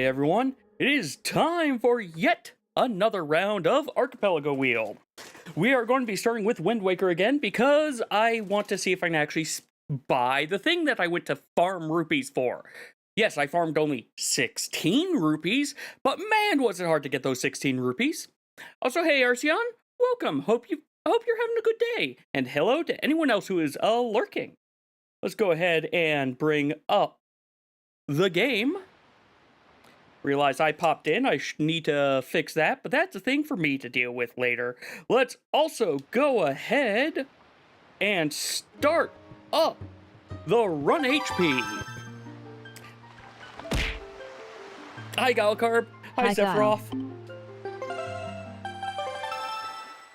Hey everyone, it is time for yet another round of Archipelago Wheel. We are going to be starting with Wind Waker again because I want to see if I can actually buy the thing that I went to farm rupees for. Yes, I farmed only 16 rupees, but man was it hard to get those 16 rupees. Also, hey Arcion, welcome, hope you're having a good day, and hello to anyone else who is lurking. Let's go ahead and bring up the game. Realize I popped in, I need to fix that, but that's a thing for me to deal with later. Let's also go ahead and start up the RunHP. Hi Galcarb, hi Sephiroth.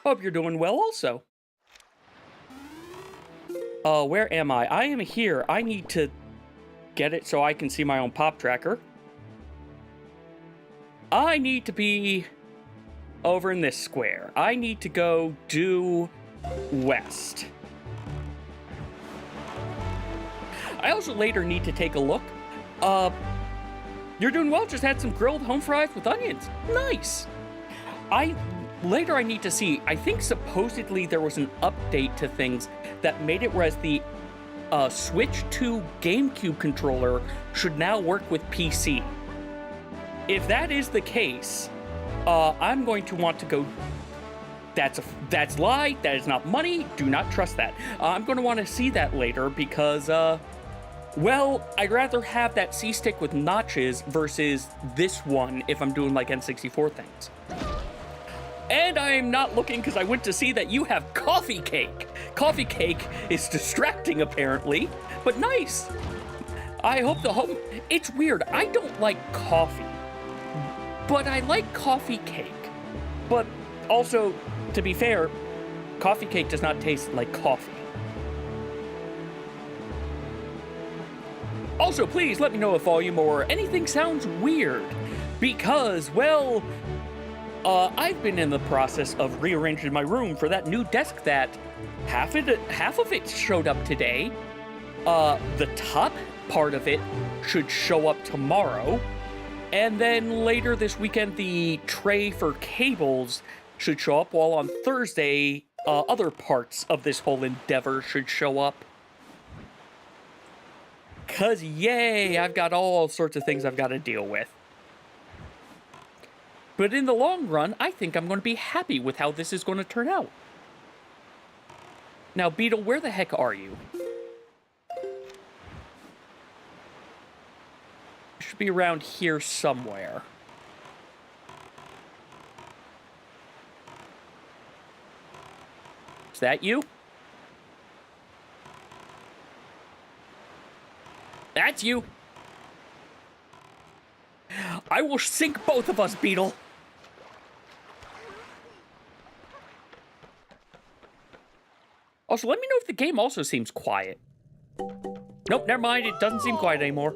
Hope you're doing well also. Where am I? I am here. I need to get it so I can see my own pop tracker. I need to be over in this square. I need to go due west. I also later need to take a look. You're doing well, just had some grilled home fries with onions. Nice. Later I need to see, I think supposedly there was an update to things that made it whereas the Switch 2 GameCube controller should now work with PC. If that is the case, I'm going to want to go. That's lie. That is not money. Do not trust that. I'm going to want to see that later because, well, I'd rather have that C-stick with notches versus this one if I'm doing like N64 things. And I am not looking because I went to see that you have coffee cake. Coffee cake is distracting apparently, but nice. I hope the home. It's weird. I don't like coffee. But I like coffee cake. But also, to be fair, coffee cake does not taste like coffee. Also, please let me know if volume or anything sounds weird. Because, well, I've been in the process of rearranging my room for that new desk that half of it showed up today. The top part of it should show up tomorrow. And then later this weekend, the tray for cables should show up, while on Thursday, other parts of this whole endeavor should show up. 'Cause yay, I've got all sorts of things I've got to deal with. But in the long run, I think I'm going to be happy with how this is going to turn out. Now, Beetle, where the heck are you? Should be around here somewhere. Is that you? That's you. I will sink both of us, Beetle. Also, let me know if the game also seems quiet. Nope, never mind. It doesn't seem quiet anymore.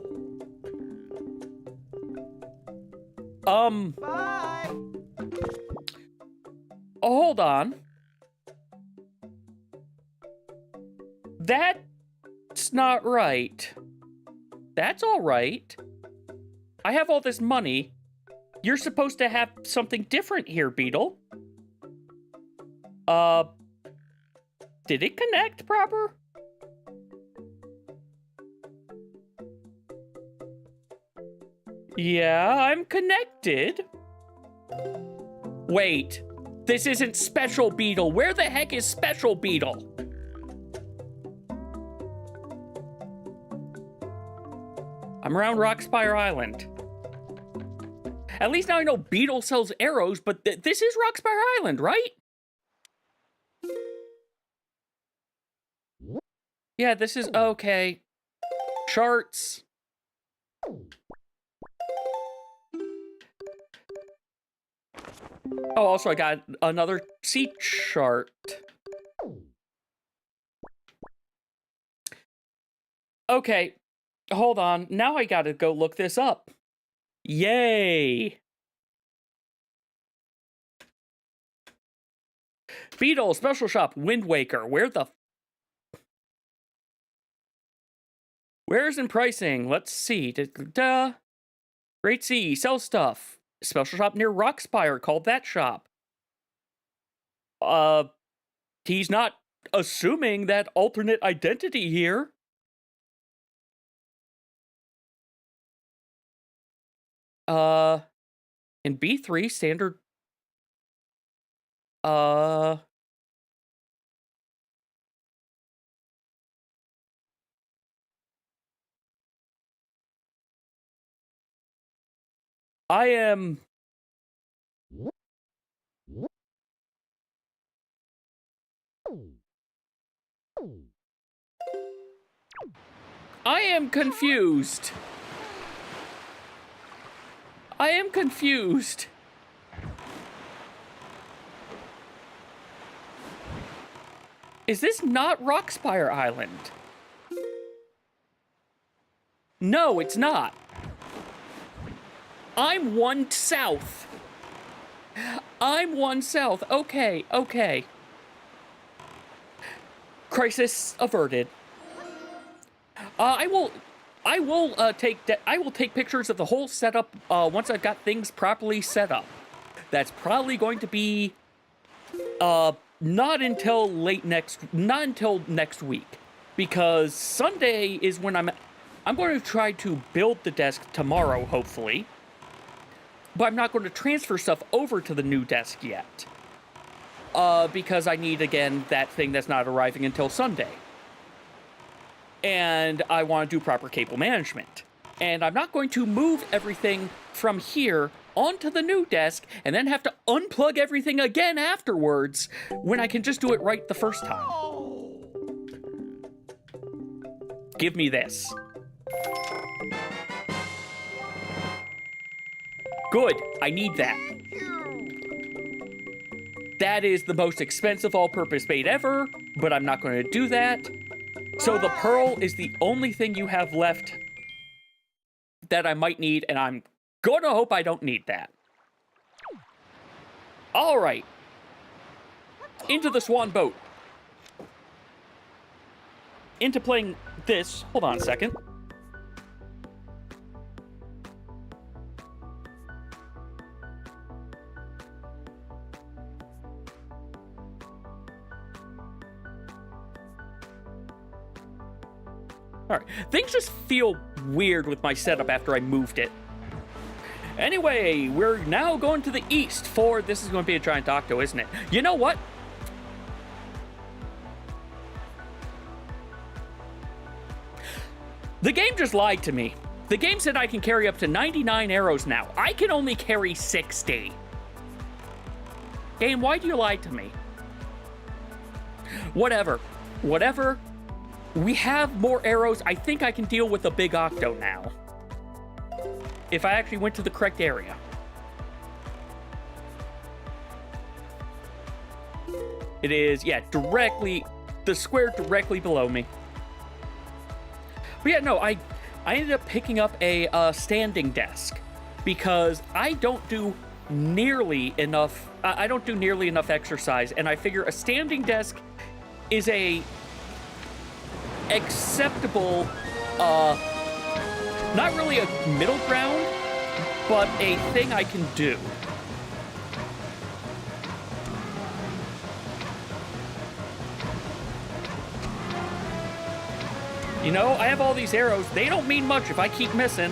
Bye. Oh, hold on. That's not right. That's all right. I have all this money. You're supposed to have something different here, Beetle. Did it connect proper? Yeah, I'm connected. Wait, this isn't Special Beetle. Where the heck is Special Beetle? I'm around Rockspire Island. At least now I know Beetle sells arrows, but this is Rockspire Island, right? Yeah, this is okay. Charts. Oh, also I got another sea chart. Okay, hold on. Now I gotta go look this up. Yay! Beetle, special shop, Wind Waker. Where's in pricing? Let's see. Great C, sell stuff. Special shop near Rockspire called that shop. He's not assuming that alternate identity here. In B3, standard... I am confused. I am confused. Is this not Rockspire Island? No, it's not. I'm one south. I'm one south. Okay, okay. Crisis averted. I will take pictures of the whole setup once I've got things properly set up. That's probably going to be not until next week, because Sunday is when I'm going to try to build the desk tomorrow, hopefully. But I'm not going to transfer stuff over to the new desk yet. Because I need, again, that thing that's not arriving until Sunday. And I want to do proper cable management. And I'm not going to move everything from here onto the new desk and then have to unplug everything again afterwards when I can just do it right the first time. Give me this. Good, I need that. That is the most expensive all-purpose bait ever, but I'm not going to do that. So the pearl is the only thing you have left that I might need, and I'm gonna hope I don't need that. All right. Into the swan boat. Into playing this. Hold on a second. Alright, things just feel weird with my setup after I moved it. Anyway, we're now going to the east for... This is going to be a giant octo, isn't it? You know what? The game just lied to me. The game said I can carry up to 99 arrows now. I can only carry 60. Game, why do you lie to me? Whatever. Whatever. We have more arrows. I think I can deal with a big octo now. If I actually went to the correct area. It is, yeah, directly, the square directly below me. But yeah, no, I ended up picking up a standing desk because I don't do nearly enough, I don't do nearly enough exercise, and I figure a standing desk is a acceptable, not really a middle ground, but a thing I can do. You know, I have all these arrows. They don't mean much if I keep missing.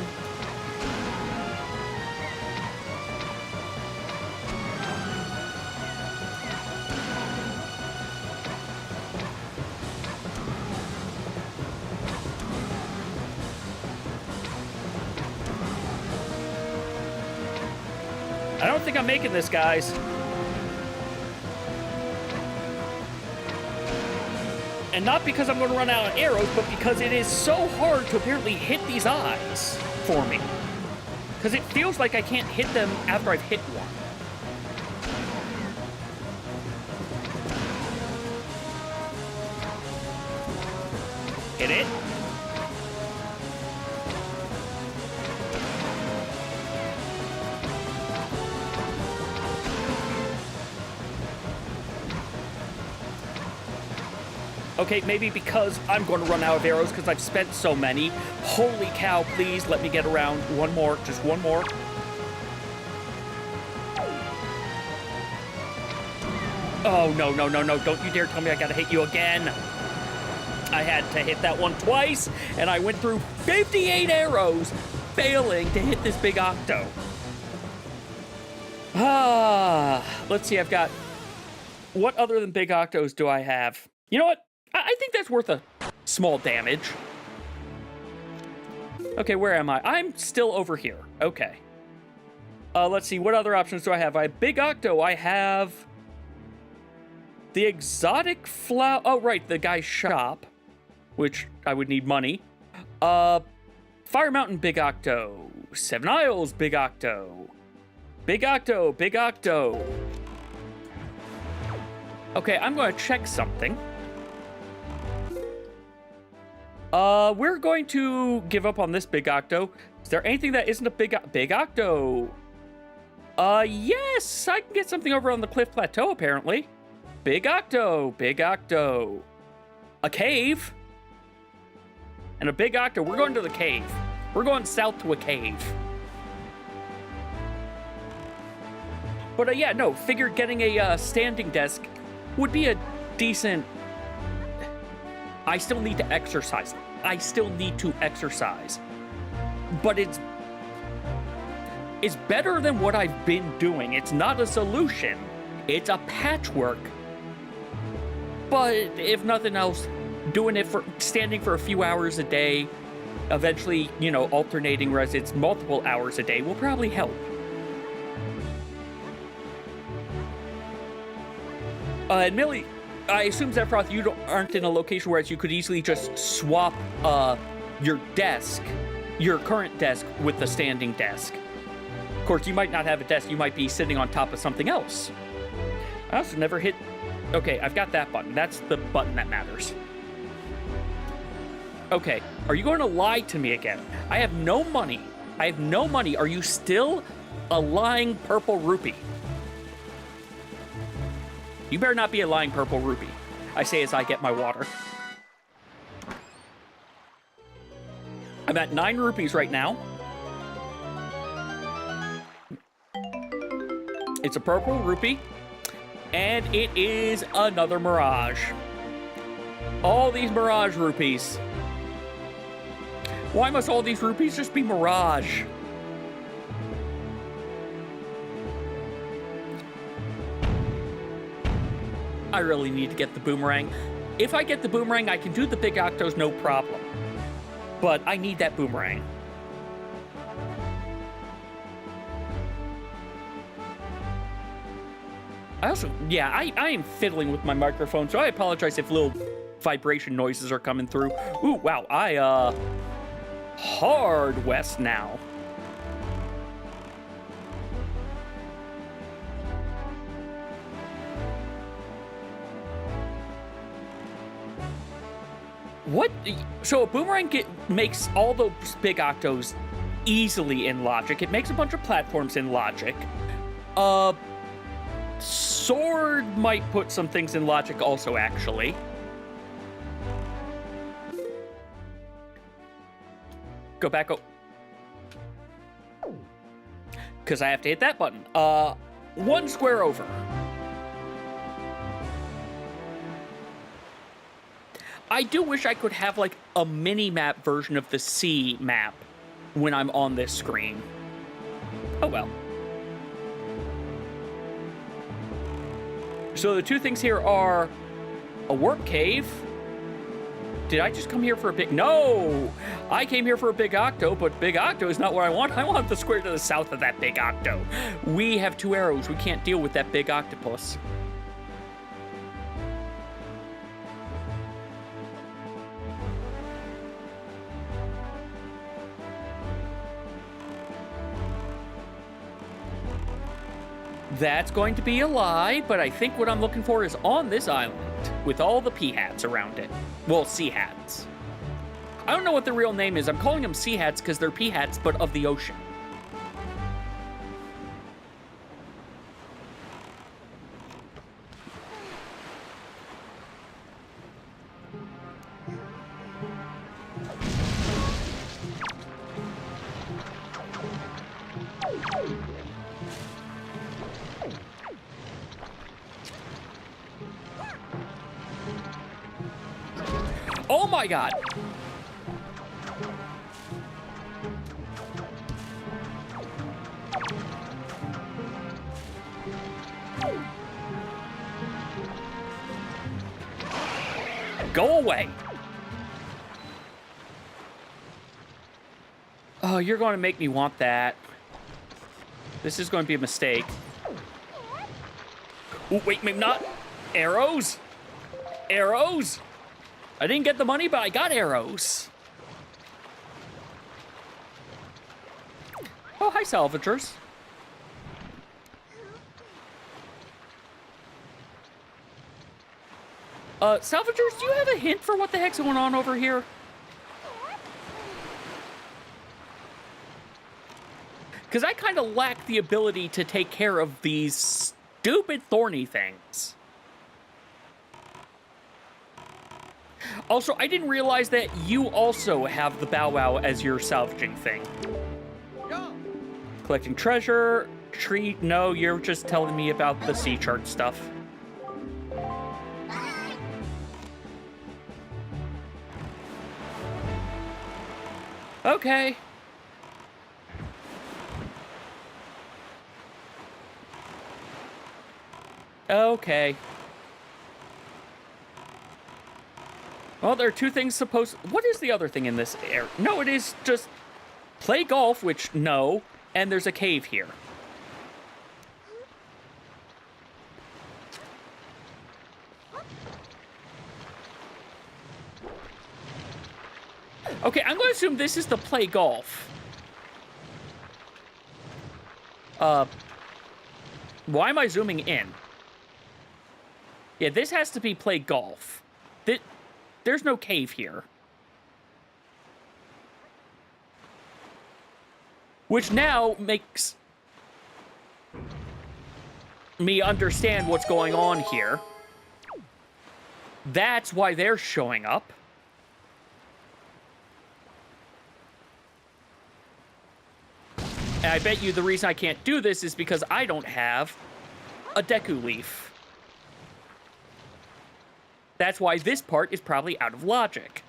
I don't think I'm making this, guys. And not because I'm going to run out of arrows, but because it is so hard to apparently hit these eyes for me. Because it feels like I can't hit them after I've hit one. Hit it. Okay, maybe because I'm going to run out of arrows because I've spent so many. Holy cow, please let me get around. One more, just one more. Oh, no, no, no, no. Don't you dare tell me I gotta hit you again. I had to hit that one twice, and I went through 58 arrows, failing to hit this big octo. Let's see, I've got... What other than big octos do I have? You know what? I think that's worth a small damage. Okay, where am I? I'm still over here. Okay. Let's see, what other options do I have? I have big octo, I have... The exotic flower... Oh, right, the guy's shop, which I would need money. Fire Mountain, big octo. Seven Isles, big octo. Big octo, big octo. Okay, I'm going to check something. We're going to give up on this big octo. Is there anything that isn't a big octo? Yes, I can get something over on the Cliff Plateau, apparently. Big octo, big octo. A cave? And a big octo. We're going to the cave. We're going south to a cave. But yeah, no, figured getting a standing desk would be a decent... I still need to exercise. I still need to exercise. But it's better than what I've been doing. It's not a solution. It's a patchwork. But if nothing else, doing it for standing for a few hours a day, eventually, you know, alternating whereas it's multiple hours a day will probably help. And Millie, I assume, Zephyroth, you aren't in a location where you could easily just swap your desk, your current desk, with the standing desk. Of course, you might not have a desk. You might be sitting on top of something else. I also never hit... Okay, I've got that button. That's the button that matters. Okay, are you going to lie to me again? I have no money. I have no money. Are you still a lying purple rupee? You better not be a lying purple rupee. I say as I get my water. I'm at 9 rupees right now. It's a purple rupee. And it is another mirage. All these mirage rupees. Why must all these rupees just be mirage? I really need to get the boomerang. If I get the boomerang, I can do the big octos no problem. But I need that boomerang. I also, yeah, I am fiddling with my microphone, so I apologize if little vibration noises are coming through. Ooh, wow, hard west now. What? So a boomerang makes all those big octos easily in logic. It makes a bunch of platforms in logic. Sword might put some things in logic also, actually. Go back. Because I have to hit that button. 1 square over. I do wish I could have, like, a mini-map version of the sea map when I'm on this screen. Oh, well. So the two things here are a warp cave. Did I just come here for a big... No! I came here for a big octo, but big octo is not what I want. I want the square to the south of that big octo. We have 2 arrows. We can't deal with that big octopus. That's going to be a lie, but I think what I'm looking for is on this island, with all the pea-hats around it. Well, sea-hats. I don't know what the real name is. I'm calling them sea-hats because they're pea-hats, but of the ocean. Oh my god! Go away! Oh, you're going to make me want that. This is going to be a mistake. Oh, wait, maybe not. Arrows? Arrows? I didn't get the money, but I got arrows. Oh, hi, salvagers. Salvagers, do you have a hint for what the heck's going on over here? Because I kind of lack the ability to take care of these stupid thorny things. Also, I didn't realize that you also have the Bow Wow as your salvaging thing. No. Collecting treasure, tree, no, you're just telling me about the sea chart stuff. Okay. Okay. Well, there are two things supposed... What is the other thing in this area? No, it is just play golf, which, no, and there's a cave here. Okay, I'm going to assume this is the play golf. Why am I zooming in? Yeah, this has to be play golf. There's no cave here. Which now makes me understand what's going on here. That's why they're showing up. And I bet you the reason I can't do this is because I don't have a Deku Leaf. That's why this part is probably out of logic.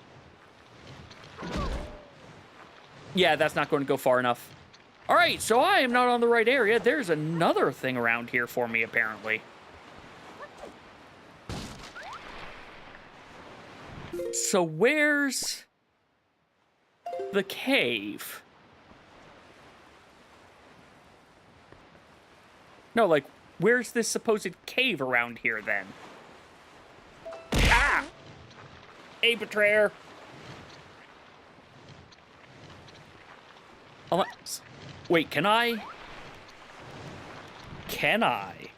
Yeah, that's not going to go far enough. All right, so I am not on the right area. There's another thing around here for me, apparently. So where's the cave? No, like, where's this supposed cave around here, then? Ah! A betrayer. Wait, can I? Can I?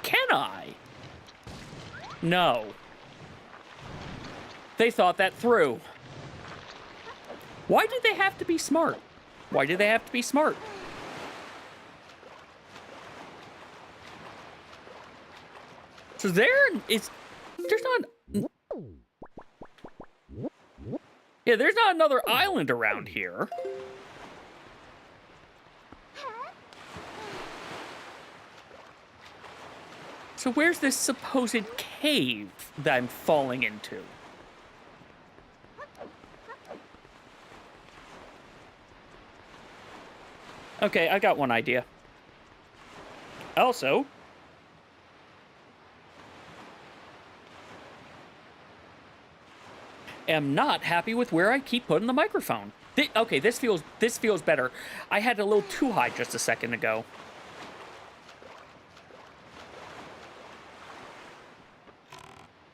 Can I? No. They thought that through. Why did they have to be smart? Why did they have to be smart? So there's not... Yeah, there's not another island around here. So where's this supposed cave that I'm falling into? Okay, I got one idea. Also... am not happy with where I keep putting the microphone. Okay, this feels better. I had it a little too high just a second ago.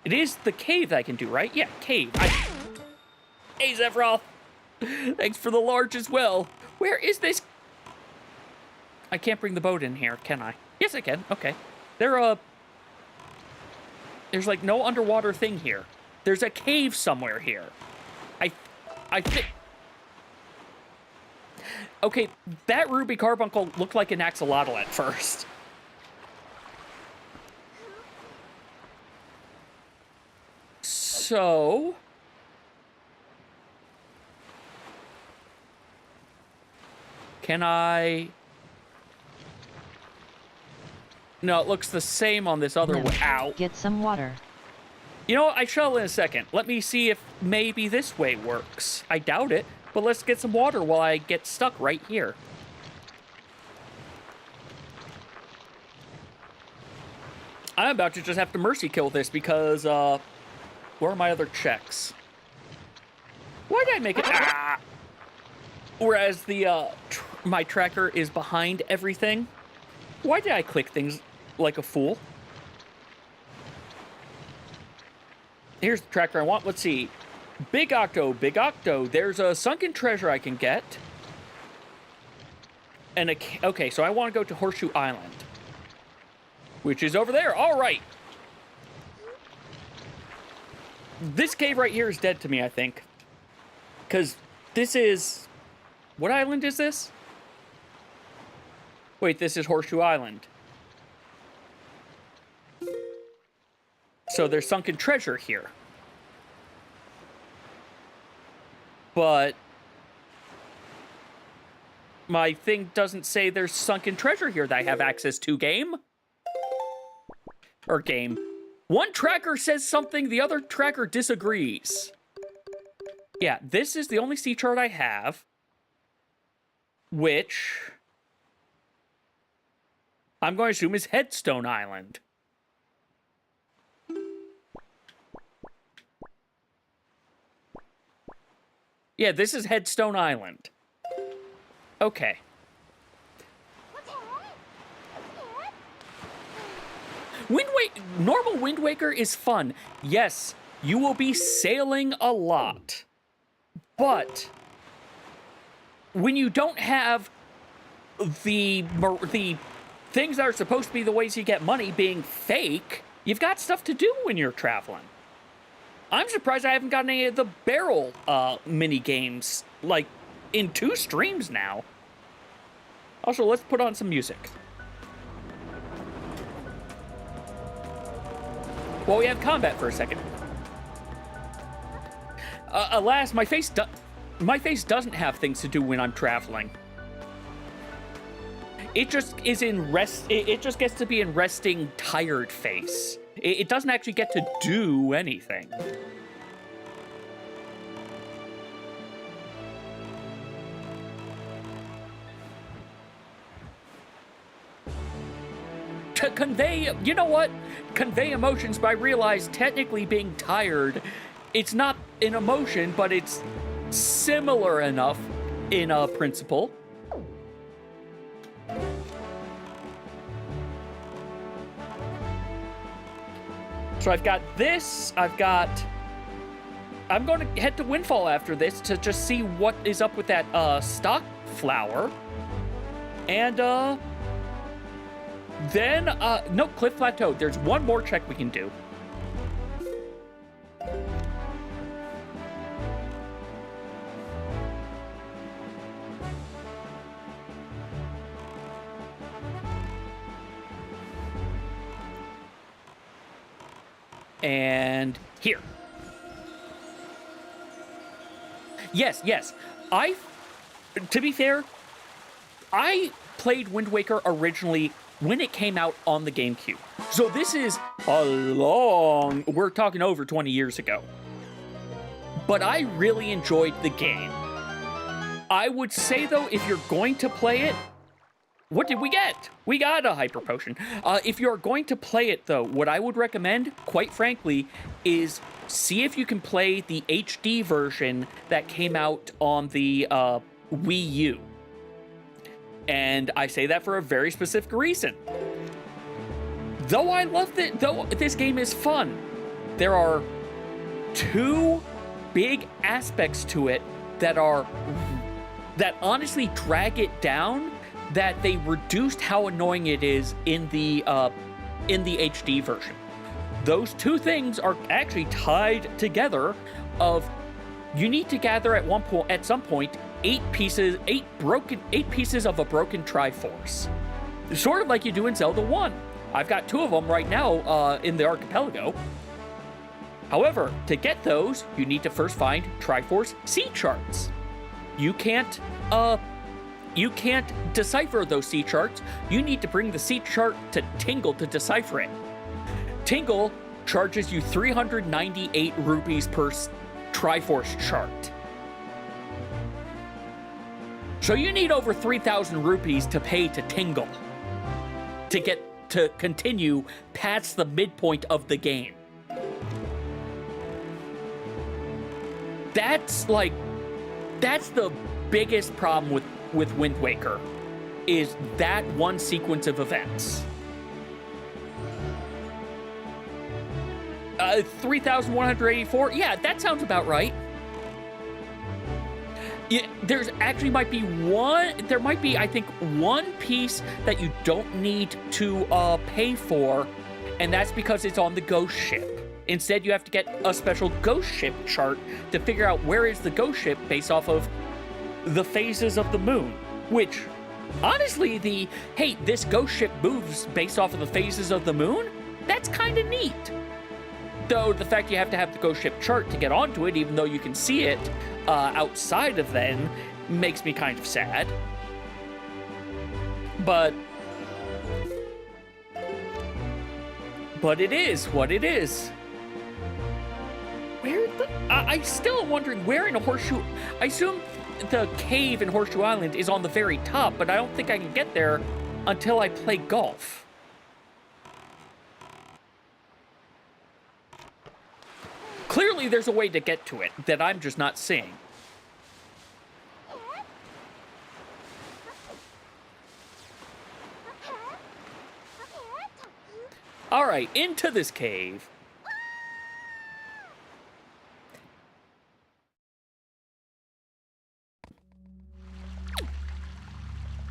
It is the cave that I can do, right? Yeah, cave. Hey, Zephyroth. Thanks for the large as well. Where is this? I can't bring the boat in here, can I? Yes, I can. Okay. There's like no underwater thing here. There's a cave somewhere here. I think... Okay, that ruby carbuncle looked like an axolotl at first. So... Can I... No, it looks the same on this other way. Ow. Get some water. You know what? I shall in a second. Let me see if maybe this way works. I doubt it, but let's get some water while I get stuck right here. I'm about to just have to mercy kill this because, where are my other checks? Why did I make it? Ah! Whereas the, my tracker is behind everything. Why did I click things like a fool? Here's the tracker I want. Let's see. Big Octo, Big Octo. There's a sunken treasure I can get. And okay, so I want to go to Horseshoe Island, which is over there. All right. This cave right here is dead to me, I think. Because this is... What island is this? Wait, this is Horseshoe Island. So there's sunken treasure here. But my thing doesn't say there's sunken treasure here that I have access to, game. Or game. One tracker says something, the other tracker disagrees. Yeah, this is the only sea chart I have, which I'm going to assume is Headstone Island. Yeah, this is Headstone Island. Okay. Normal Wind Waker is fun. Yes, you will be sailing a lot. But when you don't have the things that are supposed to be the ways you get money being fake, you've got stuff to do when you're traveling. I'm surprised I haven't gotten any of the barrel mini games, like, in 2 streams now. Also, let's put on some music. Well, we have combat for a second. Alas, my face doesn't have things to do when I'm traveling. It just is in rest. It just gets to be in resting, tired face. It doesn't actually get to do anything. To convey, you know what? Convey emotions, but I realize technically being tired, it's not an emotion, but it's similar enough in principle. So I've got this, I'm going to head to Windfall after this to just see what is up with that stock flower. And then, no, Cliff Plateau. There's one more check we can do. And here. Yes. To be fair, I played Wind Waker originally when it came out on the GameCube. So this is we're talking over 20 years ago. But I really enjoyed the game. I would say, though, if you're going to play it, what did we get? We got a Hyper Potion. If you're going to play it, though, what I would recommend, quite frankly, is see if you can play the HD version that came out on the Wii U. And I say that for a very specific reason. Though I love it, though this game is fun, there are 2 big aspects to it that honestly drag it down, that they reduced how annoying it is in the HD version. Those 2 things are actually tied together. Of you need to gather at some point 8 pieces of a broken Triforce, sort of like you do in Zelda 1. I've got 2 of them right now in the Archipelago. However, to get those, you need to first find Triforce sea charts. You can't decipher those sea charts. You need to bring the sea chart to Tingle to decipher it. Tingle charges you 398 rupees per Triforce chart. So you need over 3,000 rupees to pay to Tingle to get to continue past the midpoint of the game. That's the biggest problem with Wind Waker, is that one sequence of events. 3,184? Yeah, that sounds about right. Yeah, there might be, I think, one piece that you don't need to pay for, and that's because it's on the ghost ship. Instead, you have to get a special ghost ship chart to figure out where is the ghost ship based off of the phases of the moon, which, honestly, hey, this ghost ship moves based off of the phases of the moon, that's kind of neat. Though the fact you have to have the ghost ship chart to get onto it, even though you can see it outside of then, makes me kind of sad. But it is what it is. I still am wondering where in a Horseshoe... I assume the cave in Horseshoe Island is on the very top, but I don't think I can get there until I play golf. Clearly there's a way to get to it that I'm just not seeing. Alright, into this cave.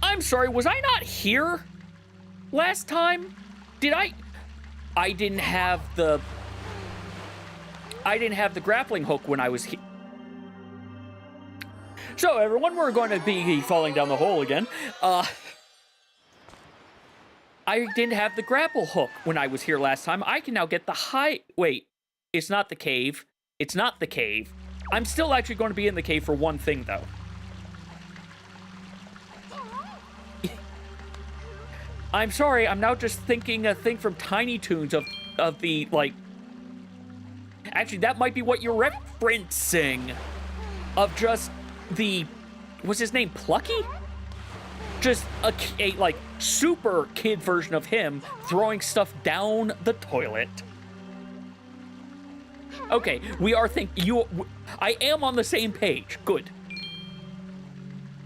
I'm sorry, was I not here last time? I didn't have the grappling hook when I was here. So everyone, we're going to be falling down the hole again. I didn't have the grapple hook when I was here last time. I can now get the high... Wait, it's not the cave. It's not the cave. I'm still actually going to be in the cave for one thing, though. I'm sorry, I'm now just thinking a thing from Tiny Toons of the, like... Actually, that might be what you're referencing. Of just the... What's his name? Plucky? Just a like, super kid version of him throwing stuff down the toilet. Okay, we are I am on the same page. Good.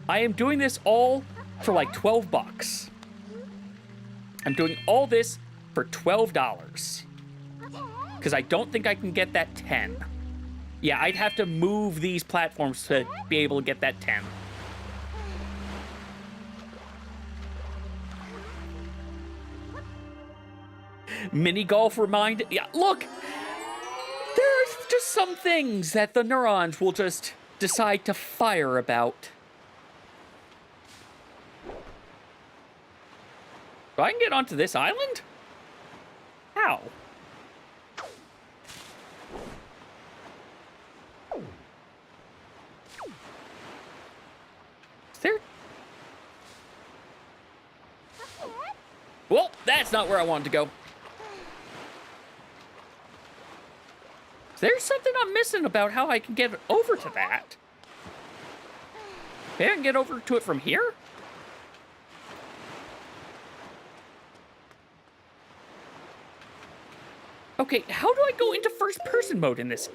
I am doing this all for like 12 bucks. I'm doing all this for $12. Because I don't think I can get that 10. Yeah, I'd have to move these platforms to be able to get that 10. Mini golf remind... Yeah, look! There's just some things that the neurons will just decide to fire about. So I can get onto this island? How? Is there... Well, that's not where I wanted to go. There's something I'm missing about how I can get over to that. Maybe I can get over to it from here? Okay, how do I go into first-person mode in this?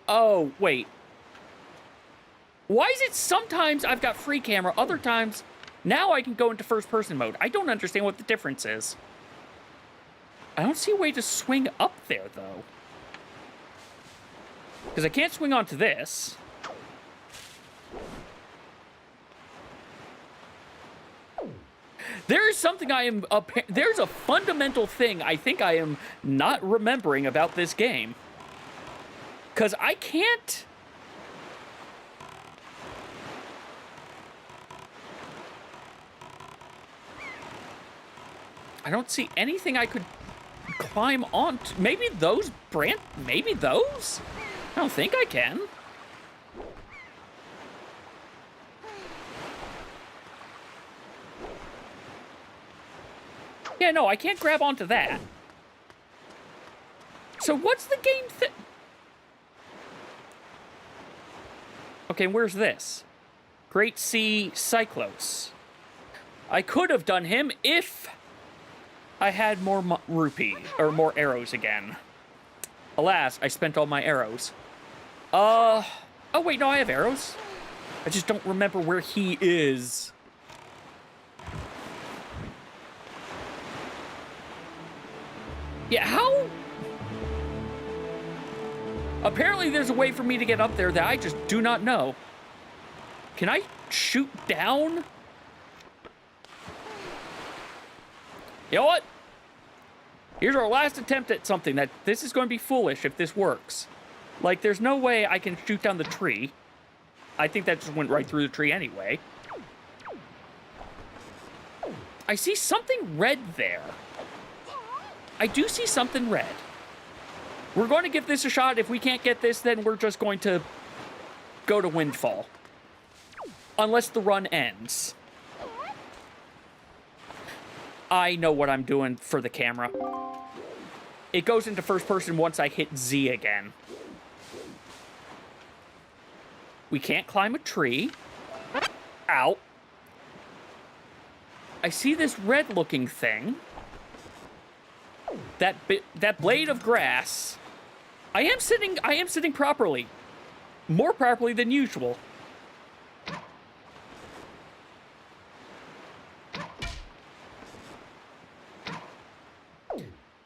Oh, wait. Why is it sometimes I've got free camera, other times... Now I can go into first-person mode. I don't understand what the difference is. I don't see a way to swing up there, though. Because I can't swing onto this. There's something there's a fundamental thing I think I am not remembering about this game. Because I can't... I don't see anything I could climb on. Maybe those maybe those? I don't think I can. Yeah, no, I can't grab onto that. So what's the game Okay, where's this? Great Sea Cyclos. I could have done him if I had more rupee, or more arrows again. Alas, I spent all my arrows. Oh wait, no, I have arrows. I just don't remember where he is. Yeah, how? Apparently there's a way for me to get up there that I just do not know. Can I shoot down? You know what? Here's our last attempt at something that this is going to be foolish if this works. Like, there's no way I can shoot down the tree. I think that just went right through the tree anyway. I see something red there. I do see something red. We're going to give this a shot. If we can't get this, then we're just going to go to Windfall. Unless the run ends. I know what I'm doing for the camera. It goes into first person once I hit Z again. We can't climb a tree. Ow. I see this red-looking thing. That blade of grass. I am sitting properly. More properly than usual.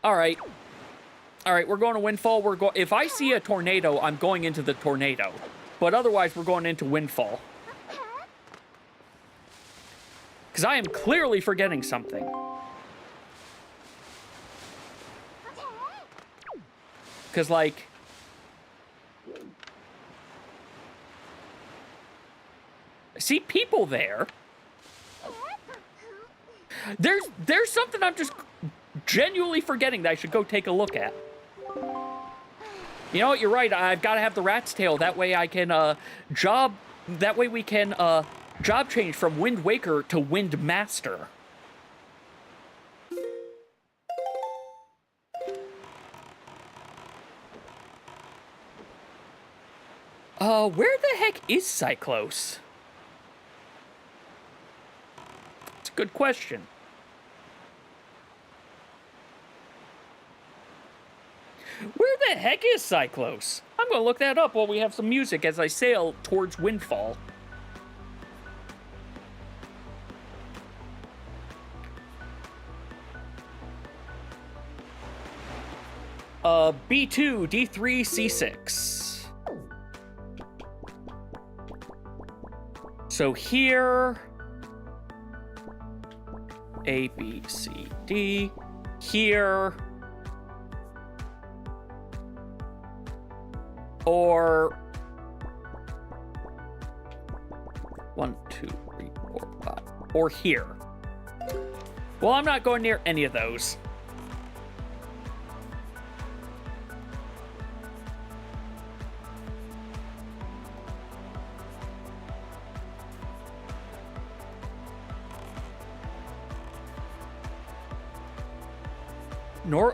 All right, we're going to Windfall. If I see a tornado, I'm going into the tornado. But otherwise, we're going into Windfall. Because I am clearly forgetting something. Because, like... I see people there. There's something I'm just genuinely forgetting that I should go take a look at. You know what? You're right. I've got to have the rat's tail. That way I can, That way we can, job change from Wind Waker to Wind Master. Where the heck is Cyclos? It's a good question. Where the heck is Cyclos? I'm gonna look that up while we have some music as I sail towards Windfall. B2, D3, C6. So here... A, B, C, D. Here... Or 1, 2, 3, 4, 5. Or here. Well, I'm not going near any of those.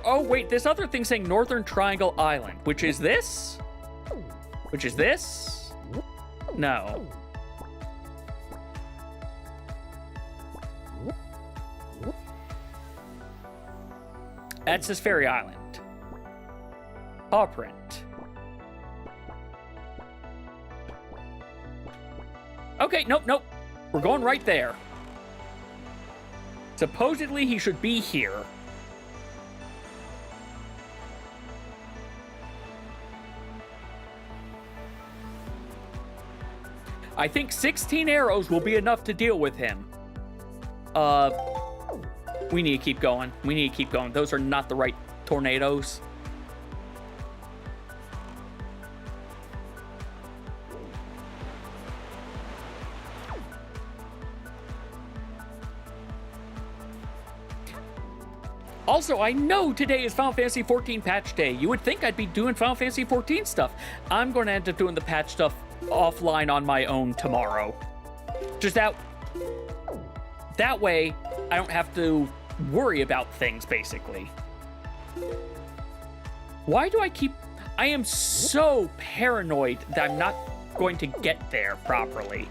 Oh, wait, this other thing saying Northern Triangle Island, which is this? Which is this? No. That's this Fairy Island. Paw print. Okay, nope. We're going right there. Supposedly he should be here. I think 16 arrows will be enough to deal with him. We need to keep going. Those are not the right tornadoes. Also, I know today is Final Fantasy XIV patch day. You would think I'd be doing Final Fantasy XIV stuff. I'm going to end up doing the patch stuff offline on my own tomorrow. Just That way, I don't have to worry about things, basically. Why do I keep... I am so paranoid that I'm not going to get there properly.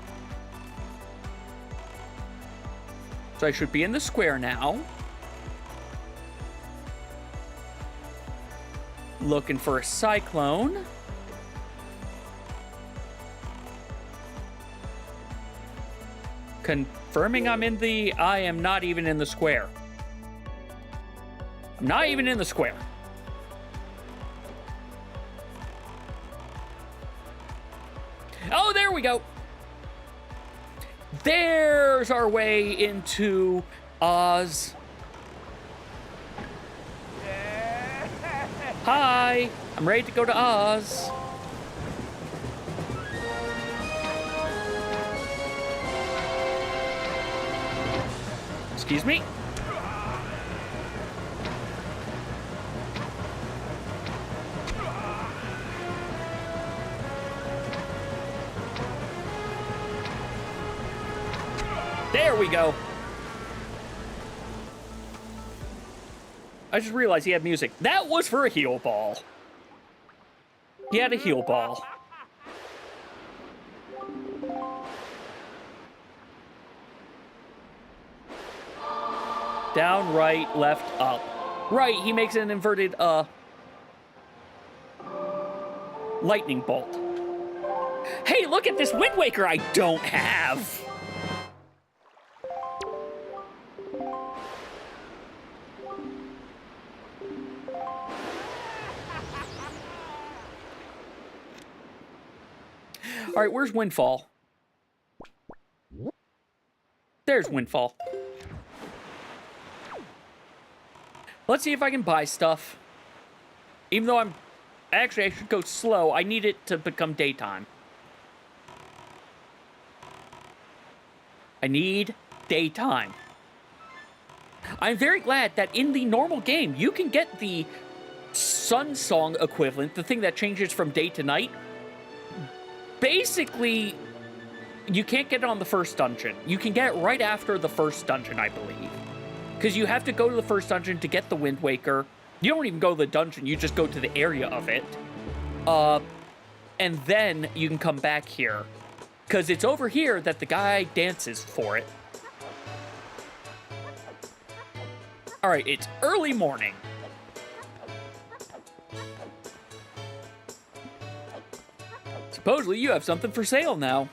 So I should be in the square now. Looking for a cyclone. Confirming I'm in the... I am not even in the square. I'm not even in the square. Oh, there we go. There's our way into Oz. Hi, I'm ready to go to Oz. Excuse me? There we go. I just realized he had music. That was for a heal ball. He had a heal ball. Down, right, left, up. Right, he makes an inverted, lightning bolt. Hey, look at this Wind Waker I don't have! All right, where's Windfall? There's Windfall. Let's see if I can buy stuff. Even though actually, I should go slow. I need it to become daytime. I need daytime. I'm very glad that in the normal game, you can get the Sun Song equivalent, the thing that changes from day to night. Basically, you can't get it on the first dungeon. You can get it right after the first dungeon, I believe. Because you have to go to the first dungeon to get the Wind Waker. You don't even go to the dungeon, you just go to the area of it. And then you can come back here. Because it's over here that the guy dances for it. Alright, it's early morning. Supposedly you have something for sale now.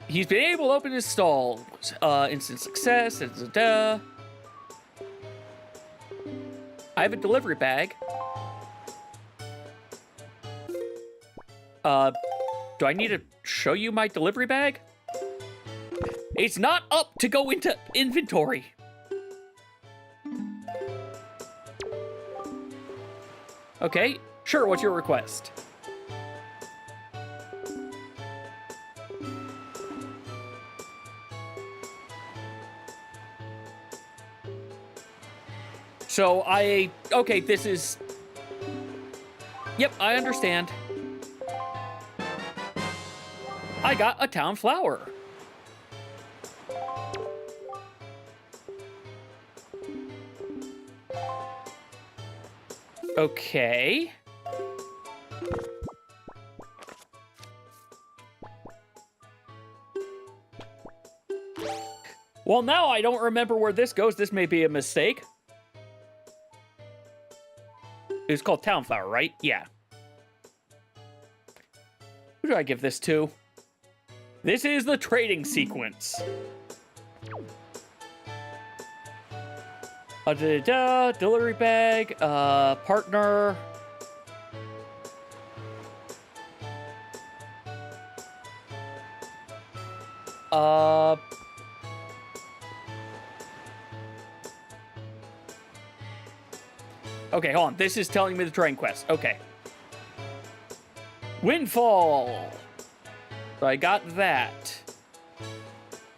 He's been able to open his stall. Instant success. I have a delivery bag. Do I need to show you my delivery bag? It's not up to go into inventory. Okay, sure, what's your request? So okay, this is... Yep, I understand. I got a town flower. Okay. Well, now I don't remember where this goes. This may be a mistake. It's called Town Flower, right? Yeah. Who do I give this to? This is the trading sequence. Delivery bag, partner. Okay, hold on. This is telling me the train quest. Okay. Windfall. So I got that.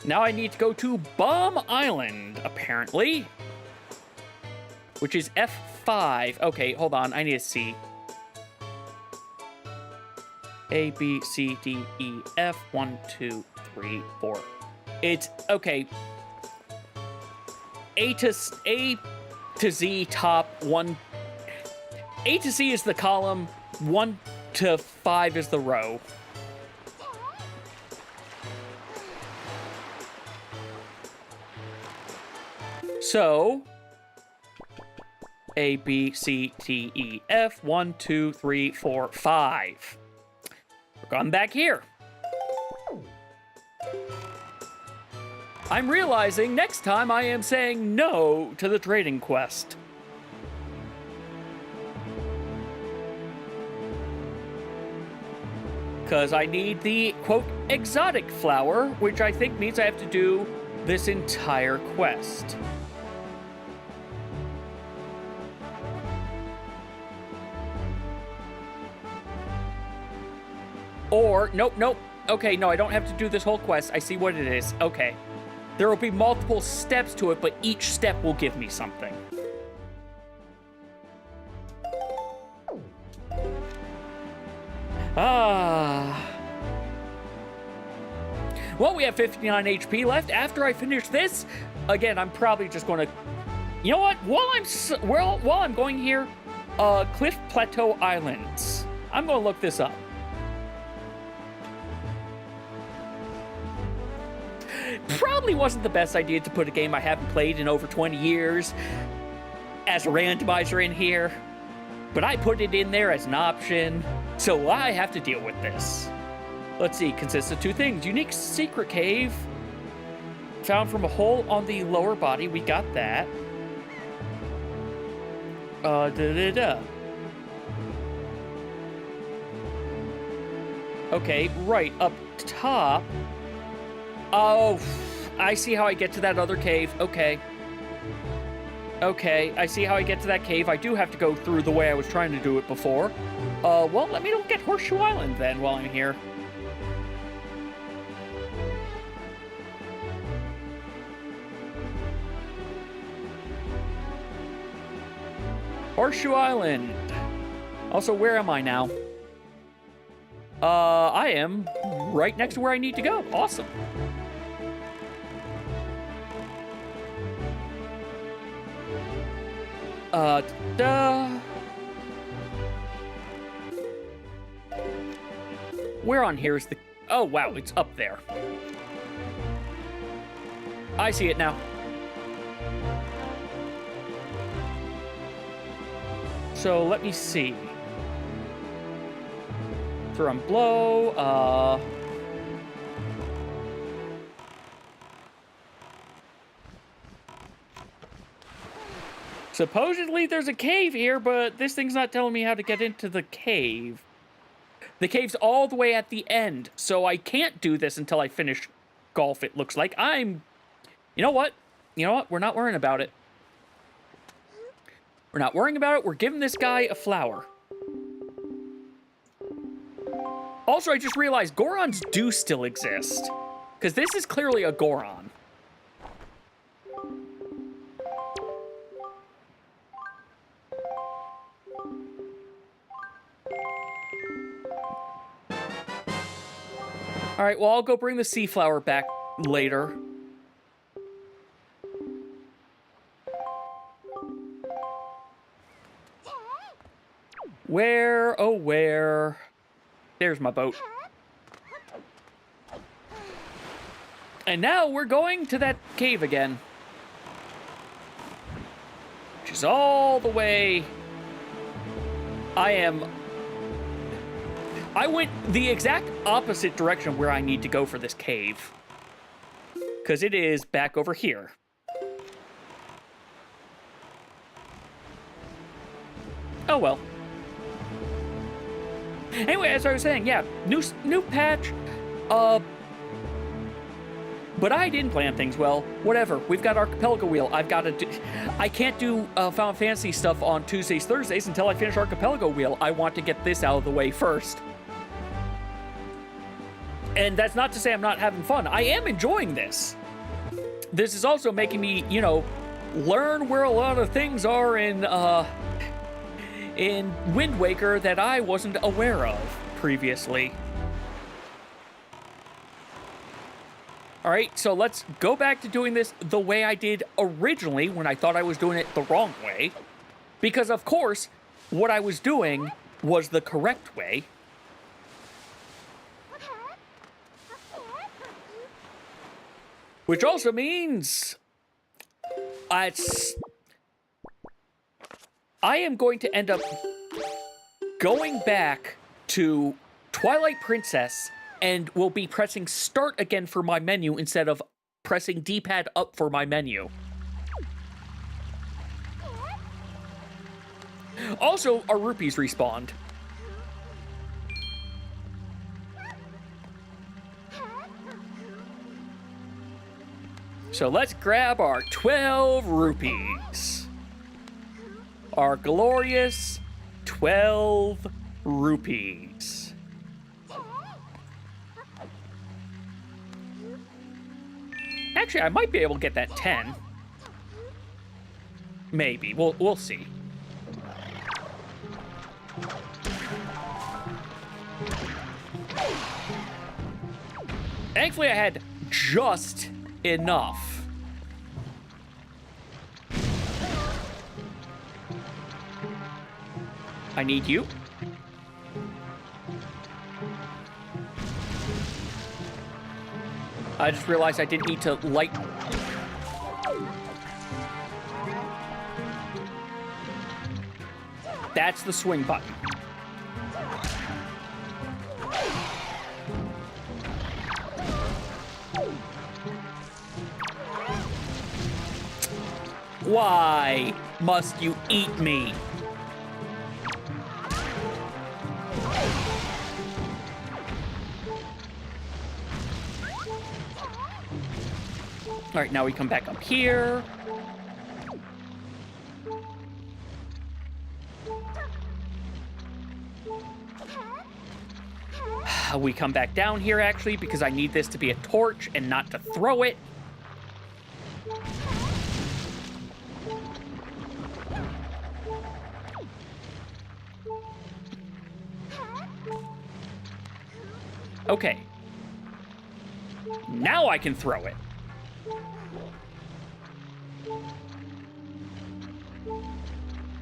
Now I need to go to Bomb Island, apparently. which is F5. Okay, hold on. I need a C. A, B, C, D, E, F. 1, 2, 3, 4. It's, okay. A to Z top 1. A to Z is the column. 1 to 5 is the row. So, A, B, C, D, E, F. 1, 2, 3, 4, 5. We're going back here. I'm realizing next time I am saying no to the trading quest. Because I need the, quote, exotic flower, which I think means I have to do this entire quest. Or, nope. Okay, no, I don't have to do this whole quest. I see what it is. Okay. There will be multiple steps to it, but each step will give me something. Well, we have 59 HP left. After I finish this, again, I'm probably just going to... You know what? While I'm going here, Cliff Plateau Islands. I'm going to look this up. Probably wasn't the best idea to put a game I haven't played in over 20 years as a randomizer in here, but I put it in there as an option, so I have to deal with this. Let's see, consists of 2 things. Unique secret cave found from a hole on the lower body. We got that. Okay, right up top. Oh, I see how I get to that other cave. Okay, I see how I get to that cave. I do have to go through the way I was trying to do it before. Well, let me get Horseshoe Island then while I'm here. Horseshoe Island. Also, where am I now? I am right next to where I need to go. Awesome. Where on here is the... Oh, wow, it's up there. I see it now. So, let me see. Throw and blow, supposedly there's a cave here, but this thing's not telling me how to get into the cave. The cave's all the way at the end, so I can't do this until I finish golf, it looks like. You know what? We're not worrying about it. We're not worrying about it. We're giving this guy a flower. Also, I just realized Gorons do still exist, because this is clearly a Goron. All right, well, I'll go bring the sea flower back later. Where, oh where? There's my boat. And now we're going to that cave again. Which is all the way... I went the exact opposite direction where I need to go for this cave. Because it is back over here. Oh well. Anyway, as I was saying, yeah, new patch, but I didn't plan things well. Whatever, we've got Archipelago Wheel. I can't do Final Fantasy stuff on Tuesdays, Thursdays until I finish Archipelago Wheel. I want to get this out of the way first. And that's not to say I'm not having fun. I am enjoying this. This is also making me, learn where a lot of things are in Wind Waker that I wasn't aware of previously. All right, so let's go back to doing this the way I did originally when I thought I was doing it the wrong way. Because, of course, what I was doing was the correct way. Which also means I am going to end up going back to Twilight Princess and will be pressing start again for my menu instead of pressing D-pad up for my menu. Also, our rupees respawned. So let's grab our 12 rupees. Our glorious 12 rupees. Actually, I might be able to get that 10. Maybe. We'll see. Thankfully, I had just enough. I need you. I just realized I didn't need to light. That's the swing button. Why must you eat me? All right, now we come back up here. We come back down here, actually, because I need this to be a torch and not to throw it. Okay. Now I can throw it.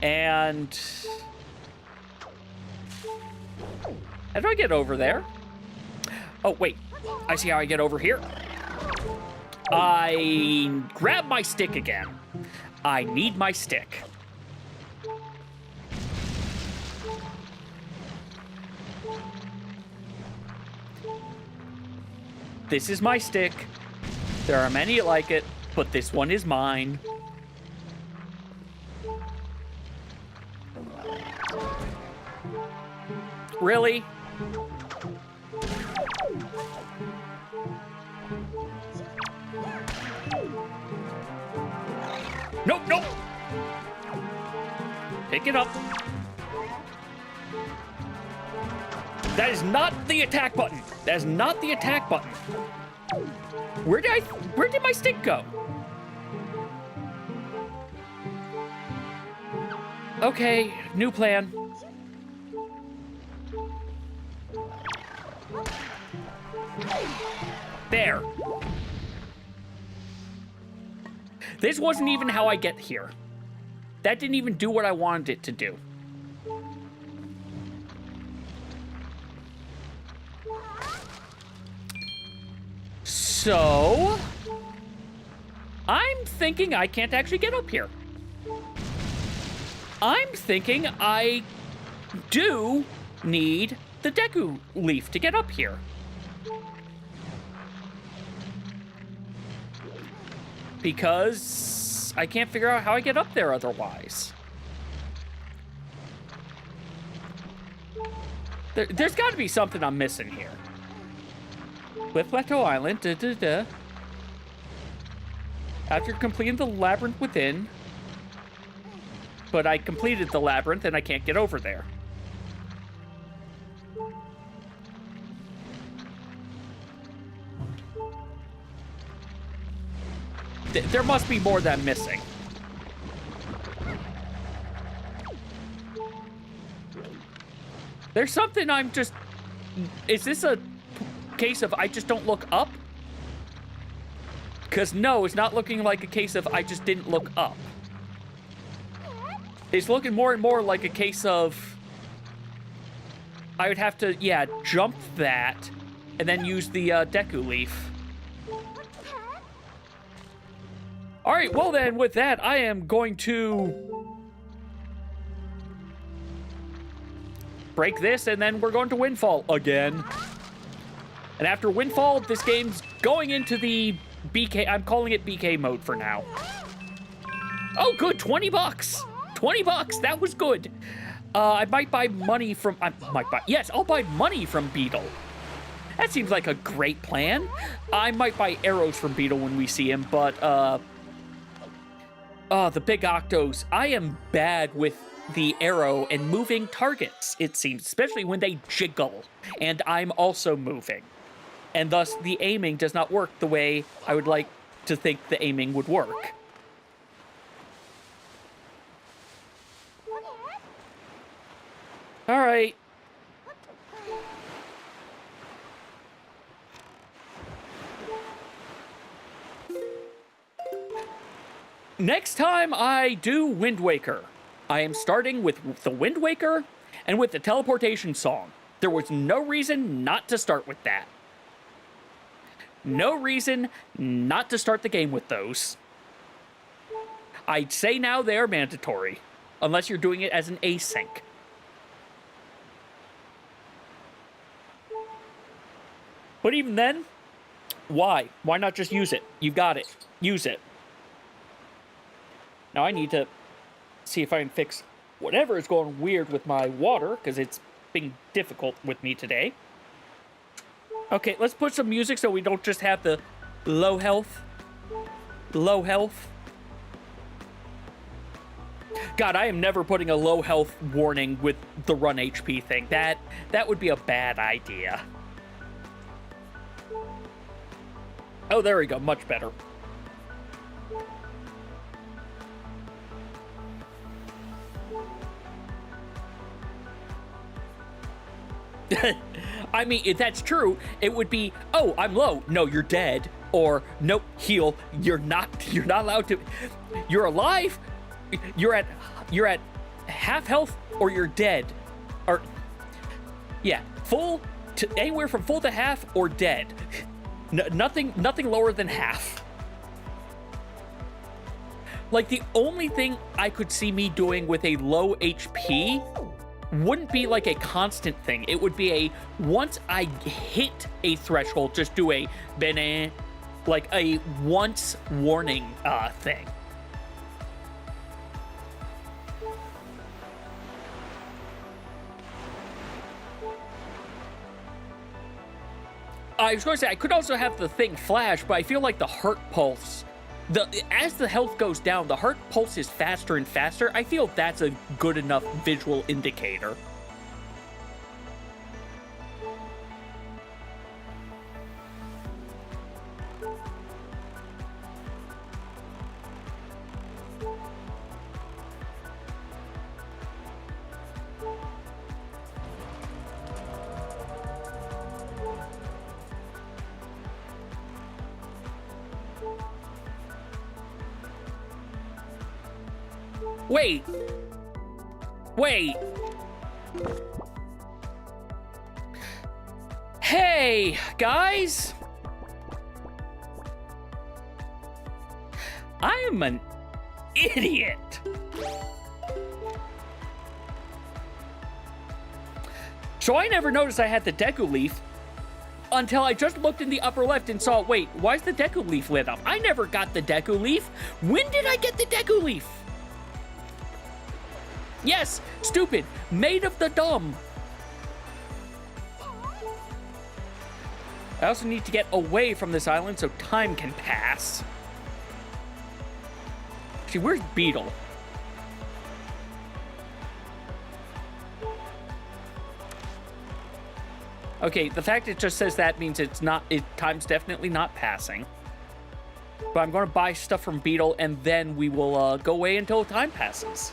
And how do I get over there? Oh, wait. I see how I get over here. I grab my stick again. I need my stick. This is my stick. There are many like it, but this one is mine. Really? Nope, nope. Pick it up. That is not the attack button. That is not the attack button. Where did my stick go? Okay, new plan. There. This wasn't even how I get here. That didn't even do what I wanted it to do. So, I'm thinking I can't actually get up here. I'm thinking I do need the Deku leaf to get up here. Because I can't figure out how I get up there otherwise. There's got to be something I'm missing here. With Plateau Island, After completing the labyrinth within, but I completed the labyrinth and I can't get over there. There must be more that I'm missing. There's something I'm just... Is this a case of I just don't look up? Because no, it's not looking like a case of I just didn't look up. It's looking more and more like a case of... I would have to, yeah, jump that and then use the Deku Leaf. All right, well then, with that, I am going to break this, and then we're going to Windfall again. And after Windfall, this game's going into the BK, I'm calling it BK mode for now. Oh, good, 20 bucks. 20 bucks, that was good. I might buy money from, yes, I'll buy money from Beetle. That seems like a great plan. I might buy arrows from Beetle when we see him, but, the big Octos. I am bad with the arrow and moving targets, it seems, especially when they jiggle, and I'm also moving. And thus, the aiming does not work the way I would like to think the aiming would work. All right. Next time I do Wind Waker, I am starting with the Wind Waker and with the teleportation song. There was no reason not to start with that. No reason not to start the game with those. I'd say now they are mandatory, unless you're doing it as an async. But even then, why? Why not just use it? You've got it. Use it. Now I need to see if I can fix whatever is going weird with my water, because it's being difficult with me today. Okay, let's put some music so we don't just have the low health. Low health. God, I am never putting a low health warning with the RunHP thing. That would be a bad idea. Oh, there we go. Much better. I mean, if that's true, it would be, oh, I'm low. No, you're dead. Or, nope, heal. You're not allowed to. You're alive. You're at half health, or you're dead. Or, yeah, full to anywhere from full to half or dead. Nothing lower than half. Like, the only thing I could see me doing with a low HP wouldn't be like a constant thing. It would be a, once I hit a threshold, just do a bene, like a once warning thing. I was going to say, I could also have the thing flash, but I feel like the heart pulse, as the health goes down, the heart pulse is faster and faster. I feel that's a good enough visual indicator. Wait. Hey, guys. I'm an idiot. So I never noticed I had the Deku Leaf until I just looked in the upper left and saw, wait, why is the Deku Leaf lit up? I never got the Deku Leaf. When did I get the Deku Leaf? Yes, stupid, made of the dumb. I also need to get away from this island so time can pass. Actually, where's Beetle? Okay, the fact it just says that means it's not, time's definitely not passing. But I'm going to buy stuff from Beetle, and then we will go away until time passes.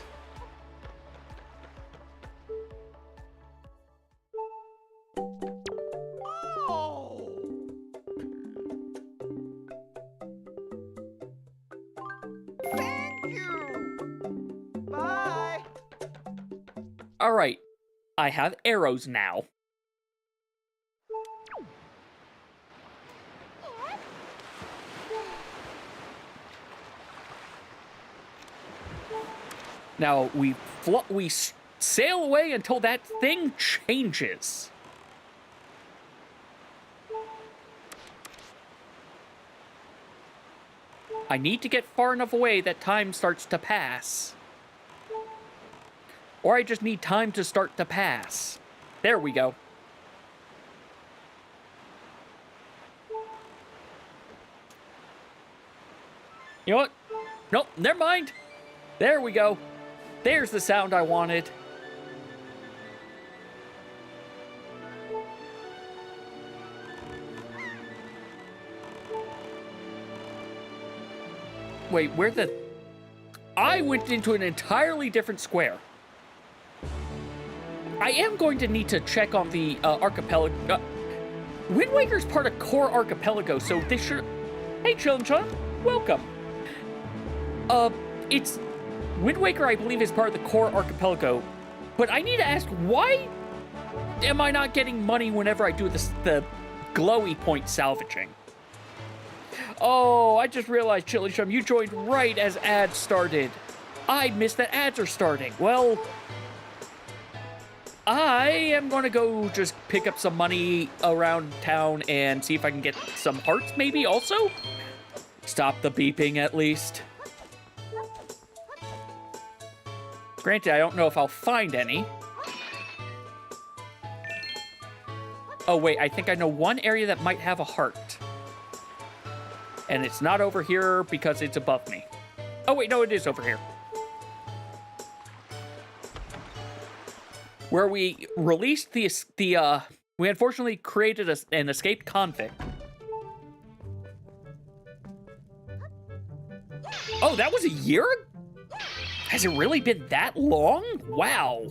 All right. I have arrows now. Now, we sail away until that thing changes. I need to get far enough away that time starts to pass. Or I just need time to start to pass. There we go. You know what? Nope, never mind. There we go. There's the sound I wanted. Wait, where the... I went into an entirely different square. I am going to need to check on the archipelago. Wind Waker's part of Core Archipelago, so they should... Hey, Chillin', welcome. It's... Wind Waker, I believe, is part of the Core Archipelago, but I need to ask, why am I not getting money whenever I do this, the glowy point salvaging? Oh, I just realized, Chili Chum, you joined right as ads started. I missed that ads are starting. Well, I am going to go just pick up some money around town and see if I can get some hearts, maybe, also? Stop the beeping, at least. Granted, I don't know if I'll find any. Oh, wait, I think I know one area that might have a heart. And it's not over here because it's above me. Oh, wait, no, it is over here. Where we released we unfortunately created an escaped convict. Oh, that was a year ago? Has it really been that long? Wow.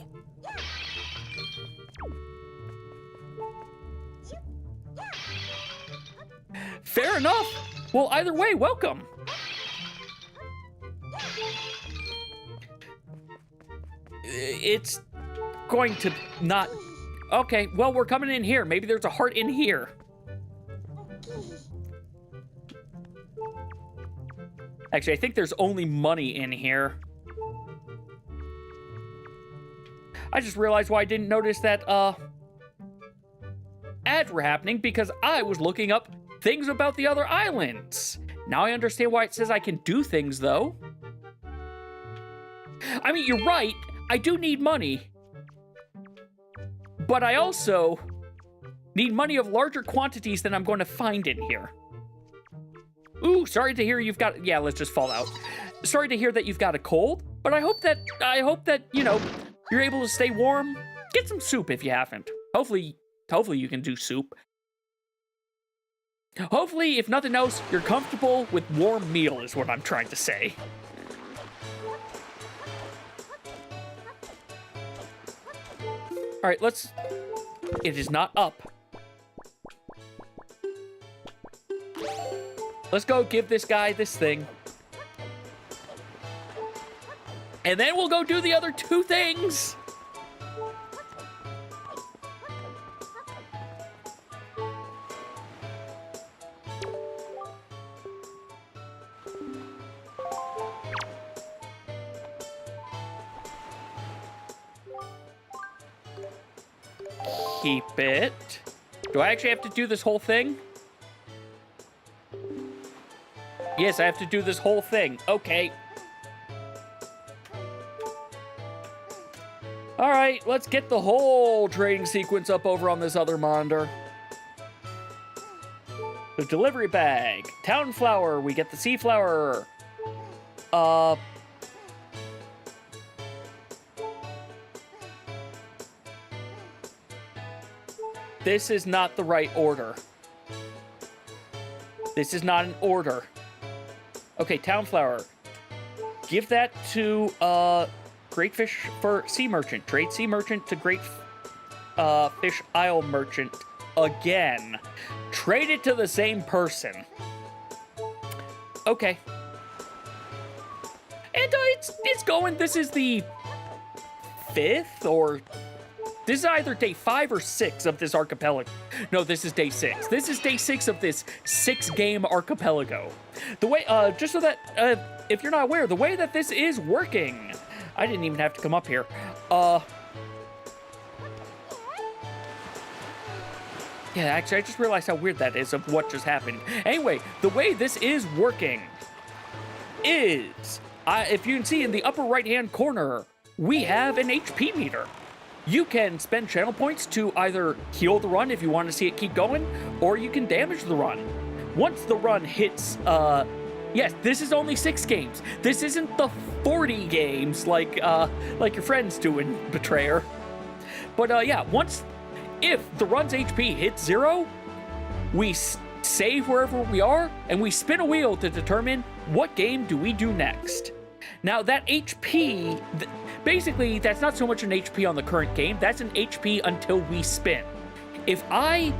Fair enough. Well, either way, welcome. It's going to not... Okay, well, we're coming in here. Maybe there's a heart in here. Actually, I think there's only money in here. I just realized why I didn't notice that, ads were happening, because I was looking up things about the other islands. Now I understand why it says I can do things, though. I mean, you're right, I do need money. But I also need money of larger quantities than I'm going to find in here. Ooh, sorry to hear you've got... Yeah, let's just fall out. Sorry to hear that you've got a cold, but I hope that, you know, you're able to stay warm. Get some soup if you haven't. Hopefully you can do soup. Hopefully, if nothing else, you're comfortable with warm meal is what I'm trying to say. All right, let's... It is not up. Let's go give this guy this thing. And then we'll go do the other two things. Keep it. Do I actually have to do this whole thing? Yes, I have to do this whole thing. Okay. All right, let's get the whole trading sequence up over on this other monitor. The delivery bag. Town flower. We get the sea flower. This is not the right order. This is not an order. Okay, town flower. Give that to, Great Fish for Sea Merchant. Trade Sea Merchant to Great Fish Isle Merchant again. Trade it to the same person. Okay. And it's going. This is the 5th or... This is either day 5 or 6 of this archipelago. No, this is day 6. This is day 6 of this 6-game archipelago. The way, just so that, if you're not aware, the way that this is working... I didn't even have to come up here. Yeah, actually, I just realized how weird that is of what just happened. Anyway, the way this is working is, if you can see in the upper right-hand corner, we have an HP meter. You can spend channel points to either heal the run if you want to see it keep going, or you can damage the run. Once the run hits, yes, this is only 6 games. This isn't the 40 games like your friend's doing, Betrayer. But yeah, if the run's HP hits 0, we save wherever we are, and we spin a wheel to determine what game do we do next. Now, that HP, basically, that's not so much an HP on the current game, that's an HP until we spin. If I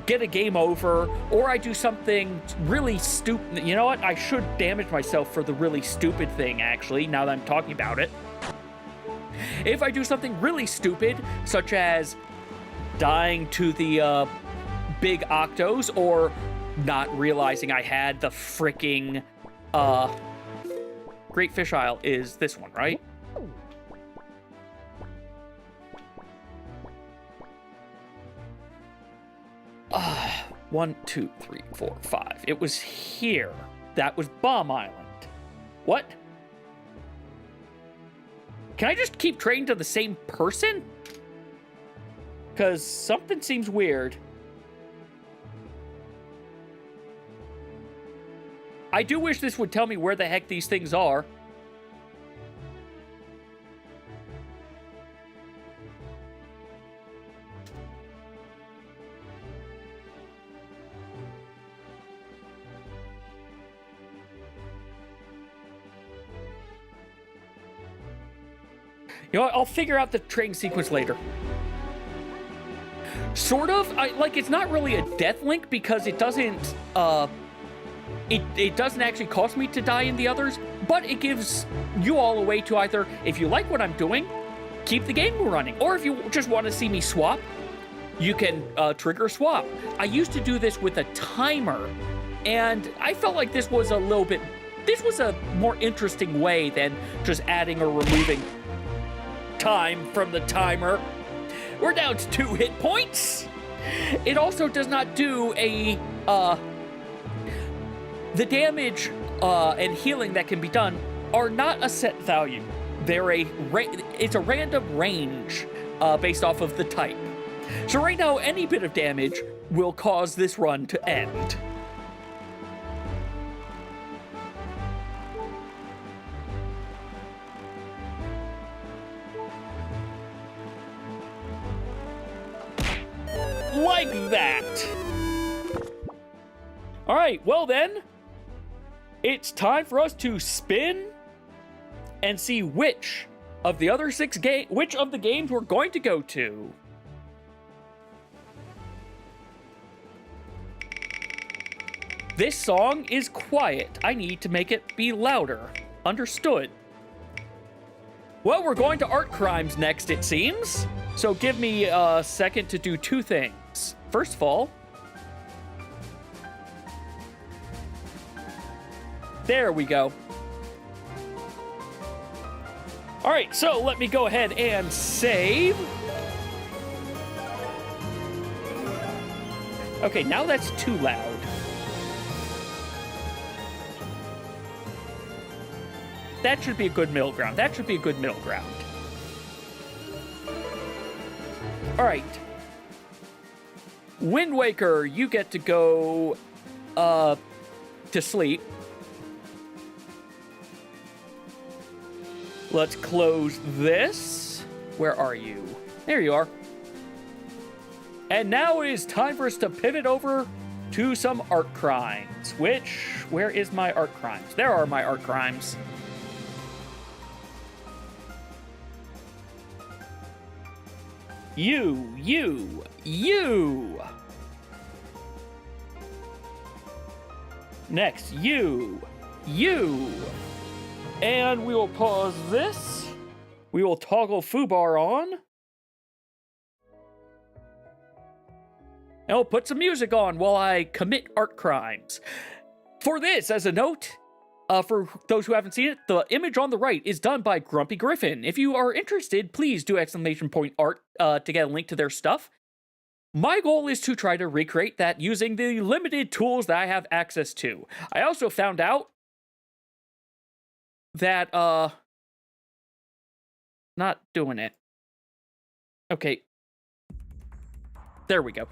get a game over, or I do something really stupid, you know what, I should damage myself for the really stupid thing, actually, now that I'm talking about it. If I do something really stupid, such as dying to the big octos, or not realizing I had the freaking Great Fish Isle is this one, right? One, two, three, 4, 5. It was here. That was Bomb Island. What? Can I just keep trading to the same person? Because something seems weird. I do wish this would tell me where the heck these things are. You know what? I'll figure out the trading sequence later. Sort of. It's not really a death link because it doesn't, it doesn't actually cost me to die in the others, but it gives you all a way to either, if you like what I'm doing, keep the game running, or if you just want to see me swap, you can trigger a swap. I used to do this with a timer, and I felt like this was a more interesting way than just adding or removing time from the timer. We're down to 2 hit points. It also does not do a, the damage and healing that can be done are not a set value. It's a random range based off of the type. So right now, any bit of damage will cause this run to end. Like that. All right, well then, it's time for us to spin and see which of the other 6 games, which of the games we're going to go to. This song is quiet. I need to make it be louder. Understood. Well, we're going to Art Crimes next, it seems. So give me a second to do 2 things. First of all, there we go. All right, so let me go ahead and save. Okay, now that's too loud. That should be a good middle ground. That should be a good middle ground. All right. Wind Waker, you get to go to sleep. Let's close this. Where are you? There you are. And now it is time for us to pivot over to some art crimes. Where is my art crimes? There are my art crimes. You. Next, you. And we will pause this. We will toggle foobar on. And we'll put some music on while I commit art crimes. For this, as a note, for those who haven't seen it, the image on the right is done by Grumpy Griffin. If you are interested, please do !art to get a link to their stuff. My goal is to try to recreate that using the limited tools that I have access to. I also found out that, not doing it. Okay. There we go.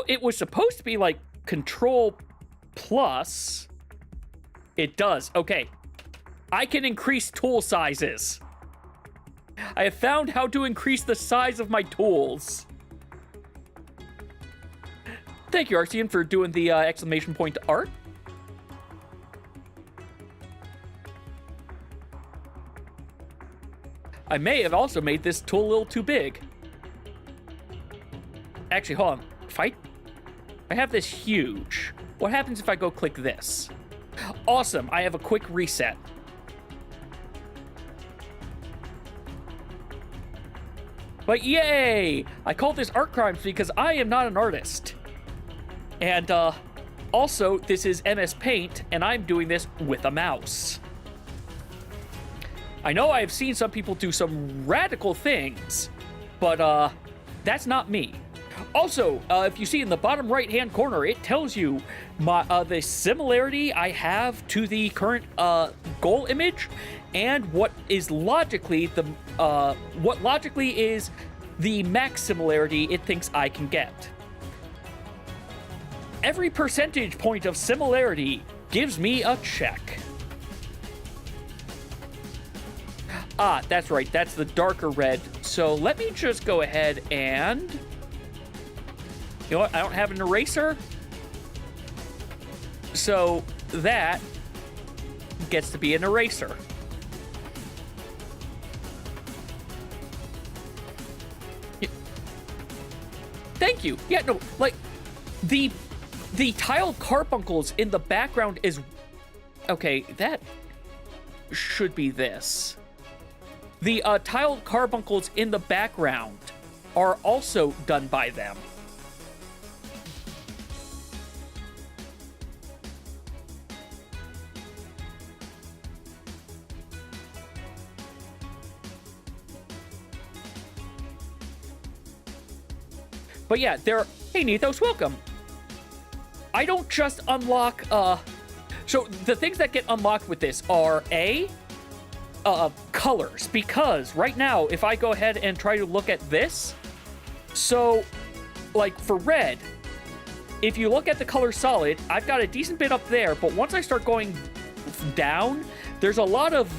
It was supposed to be like Control Plus. It does. Okay. I can increase tool sizes. I have found how to increase the size of my tools. Thank you, Arcean, for doing the !art. I may have also made this tool a little too big. Actually, hold on. I have this huge. What happens if I go click this? Awesome, I have a quick reset. But yay! I call this art crimes because I am not an artist. And also, this is MS Paint, and I'm doing this with a mouse. I know I have seen some people do some radical things, but that's not me. Also, if you see in the bottom right-hand corner, it tells you the similarity I have to the current goal image, and what logically is the max similarity it thinks I can get. Every percentage point of similarity gives me a check. Ah, that's right, that's the darker red. So let me just go ahead and... You know what, I don't have an eraser. So that gets to be an eraser. Thank you. Yeah, no, like, the tiled carbuncles in the background is... Okay, that should be this. The tiled carbuncles in the background are also done by them. But yeah, hey Nethos, welcome. I don't just unlock, so the things that get unlocked with this are colors, because right now, if I go ahead and try to look at this, so, like, for red, if you look at the color solid, I've got a decent bit up there, but once I start going down, there's a lot of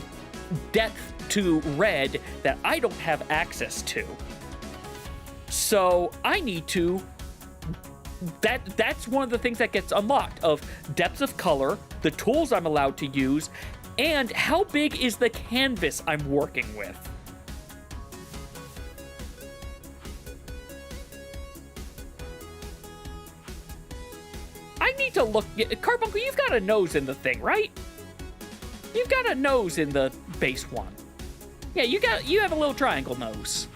depth to red that I don't have access to. So I need to... That's one of the things that gets unlocked, of depths of color, the tools I'm allowed to use, and how big is the canvas I'm working with. I need to look... Carbuncle, you've got a nose in the thing, right? You've got a nose in the base one. Yeah, you have a little triangle nose.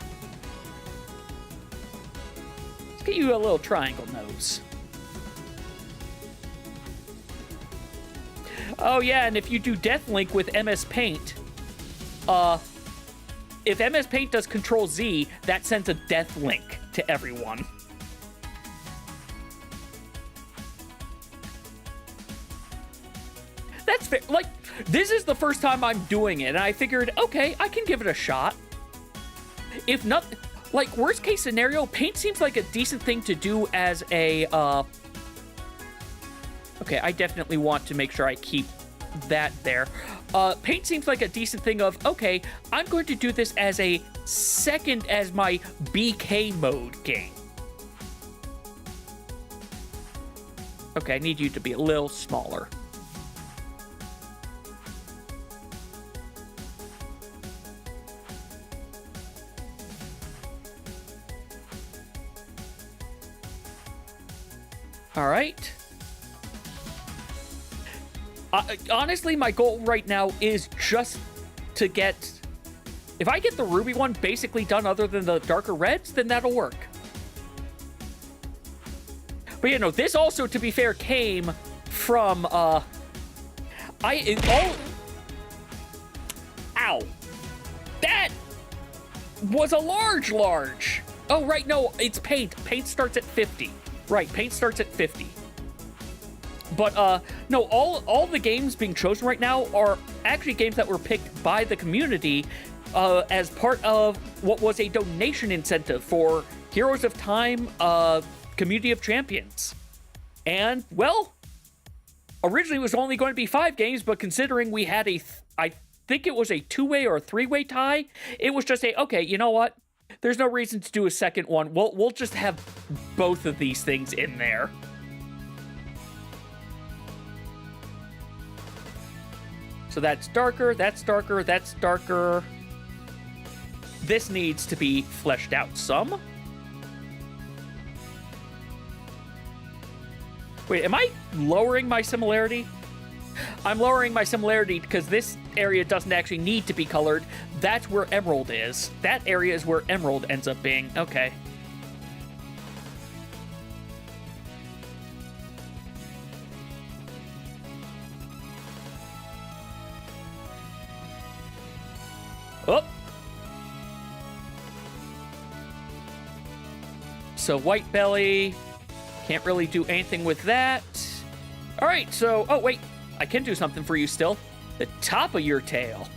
Let's get you a little triangle nose. Oh yeah, and if you do Deathlink with MS Paint, if MS Paint does Control Z, that sends a Deathlink to everyone. That's fair. Like, this is the first time I'm doing it, and I figured, okay, I can give it a shot. If not, like, worst case scenario, Paint seems like a decent thing to do as a, okay, I definitely want to make sure I keep that there. Paint seems like a decent thing of, okay, I'm going to do this as a second as my BK mode game. Okay, I need you to be a little smaller. All right. Honestly, my goal right now is just to get If I get the ruby one basically done other than the darker reds, then that'll work. But you know, this also, to be fair, came from, Ow. That was a large. Oh, right, no, it's paint. Paint starts at 50. Right, paint starts at 50. But, no, all the games being chosen right now are actually games that were picked by the community as part of what was a donation incentive for Heroes of Time Community of Champions. And, well, originally it was only going to be 5 games, but considering we had I think it was a 2-way or a 3-way tie, it was just okay, you know what? There's no reason to do a second one. We'll just have both of these things in there. So that's darker, that's darker, that's darker. This needs to be fleshed out some. Wait, am I lowering my similarity? I'm lowering my similarity because this area doesn't actually need to be colored. That's where emerald is. That area is where emerald ends up being. Okay. Oh! So white belly. Can't really do anything with that. All right, so... Oh, wait. I can do something for you still. The top of your tail.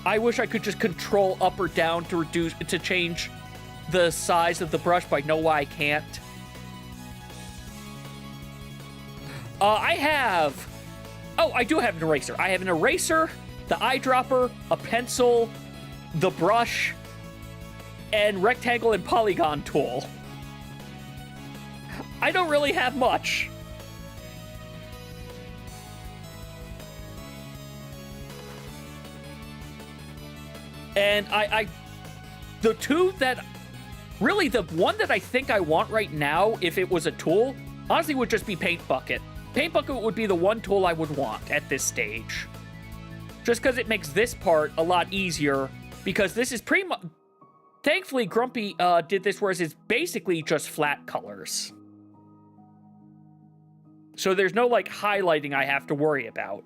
I wish I could just control up or down to change the size of the brush, but I know why I can't. I have... Oh, I do have an eraser. I have an eraser, the eyedropper, a pencil, the brush, and rectangle and polygon tool. I don't really have much. And the two that, really the one that I think I want right now, if it was a tool, honestly would just be Paint Bucket. Paint Bucket would be the one tool I would want at this stage. Just because it makes this part a lot easier, because this is pretty much... Thankfully, Grumpy did this, whereas it's basically just flat colors. So there's no, like, highlighting I have to worry about.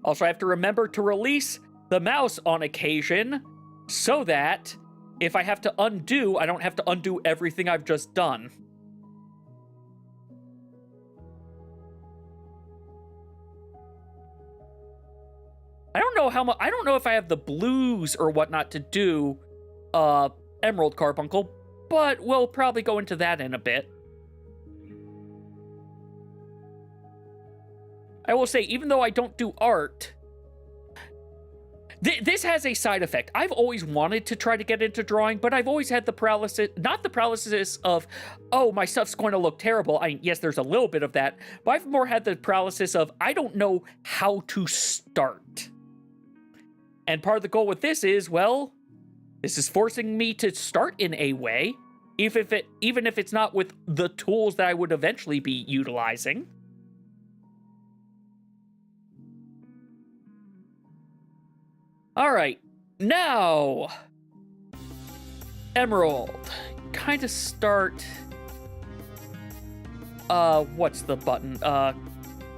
Also, I have to remember to release the mouse on occasion, so that if I have to undo, I don't have to undo everything I've just done. I don't know how much. I don't know if I have the blues or whatnot to do Emerald Carbuncle, but we'll probably go into that in a bit. I will say, even though I don't do art, this has a side effect. I've always wanted to try to get into drawing, but I've always had the paralysis, not the paralysis of, oh, my stuff's going to look terrible. Yes, there's a little bit of that, but I've more had the paralysis of, I don't know how to start. And part of the goal with this is, well, this is forcing me to start in a way, even if it's not with the tools that I would eventually be utilizing. All right, now, Emerald. Kind of start, what's the button?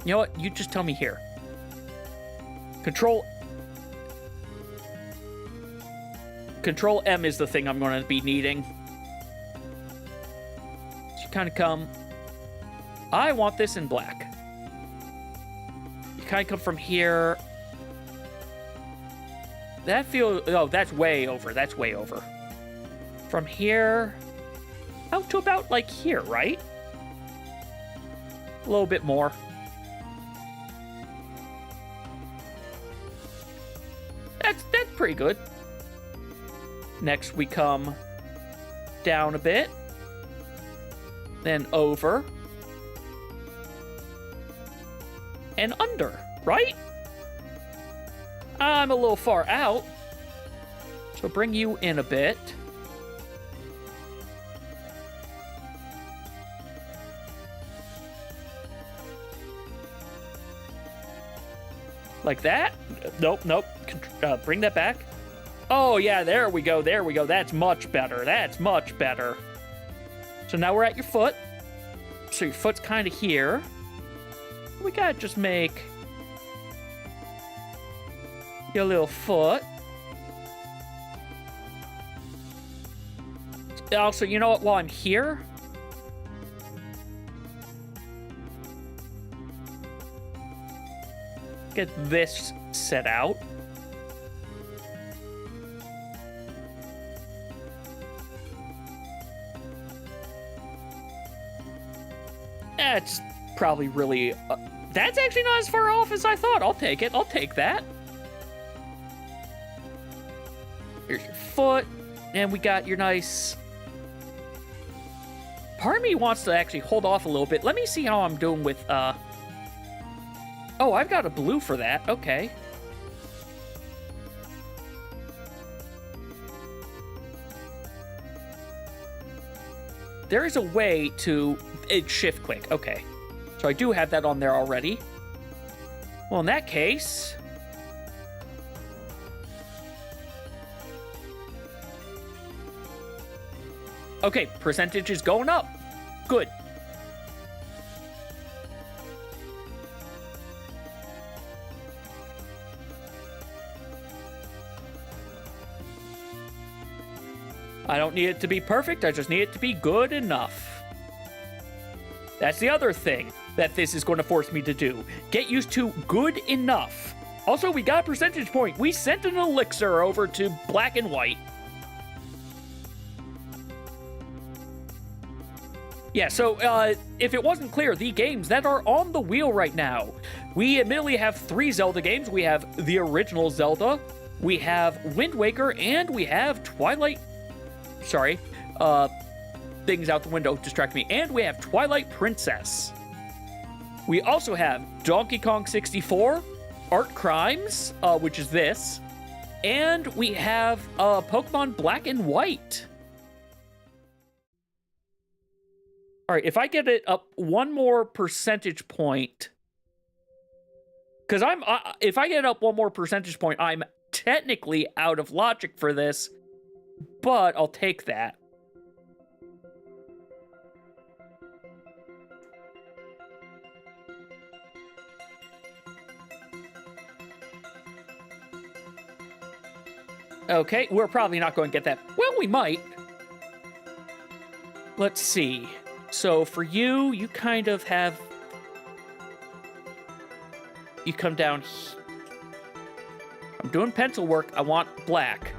You know what, you just tell me here. Control M is the thing I'm going to be needing. So you kind of come, I want this in black. You kind of come from here. That feels, oh, that's way over, that's way over. From here, out to about, like, here, right? A little bit more. That's pretty good. Next, we come down a bit. Then over. And under, right? I'm a little far out. So bring you in a bit. Like that? Nope, nope. Bring that back. Oh, yeah, there we go, there we go. That's much better, that's much better. So now we're at your foot. So your foot's kind of here. We gotta just make your little foot. Also, you know what, while I'm here, get this set out. That's probably really... that's actually not as far off as I thought. I'll take it. I'll take that. Here's your foot. And we got your nice... Part of me wants to actually hold off a little bit. Let me see how I'm doing with... Oh, I've got a blue for that. Okay. There is a way to... shift click. Okay. So I do have that on there already. Well, in that case... Okay, percentage is going up. Good. I don't need it to be perfect, I just need it to be good enough. That's the other thing that this is going to force me to do. Get used to good enough. Also, we got a percentage point. We sent an elixir over to black and white. Yeah, so if it wasn't clear, the games that are on the wheel right now, we admittedly have 3 Zelda games. We have the original Zelda, we have Wind Waker, and we have Twilight... Sorry, things out the window distract me. And we have Twilight Princess. We also have Donkey Kong 64, Art Crimes, which is this, and we have Pokemon Black and White. All right, if I get it up one more percentage point, because if I get up one more percentage point, I'm technically out of logic for this, but I'll take that. Okay, we're probably not going to get that. Well, we might. Let's see. So for you, you kind of have... You come down here. I'm doing pencil work. I want black.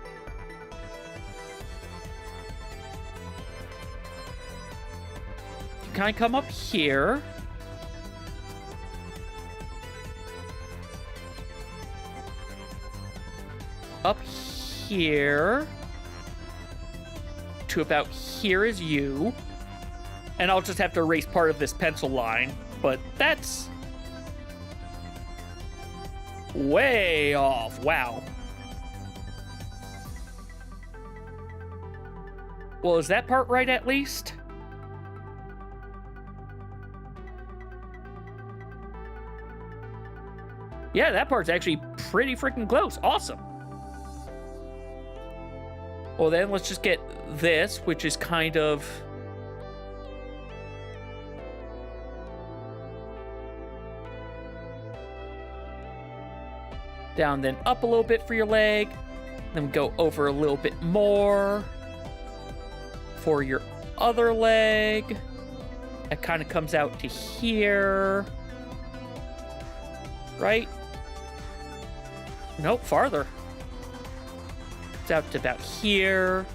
You kind of come up here. Up here. To about here is you. And I'll just have to erase part of this pencil line, but that's way off. Wow. Well, is that part right at least? Yeah, that part's actually pretty freaking close. Awesome. Well, then let's just get this, which is kind of... down, then up a little bit for your leg. Then we go over a little bit more for your other leg. That kind of comes out to here. Right? Nope, farther. It's out to about here.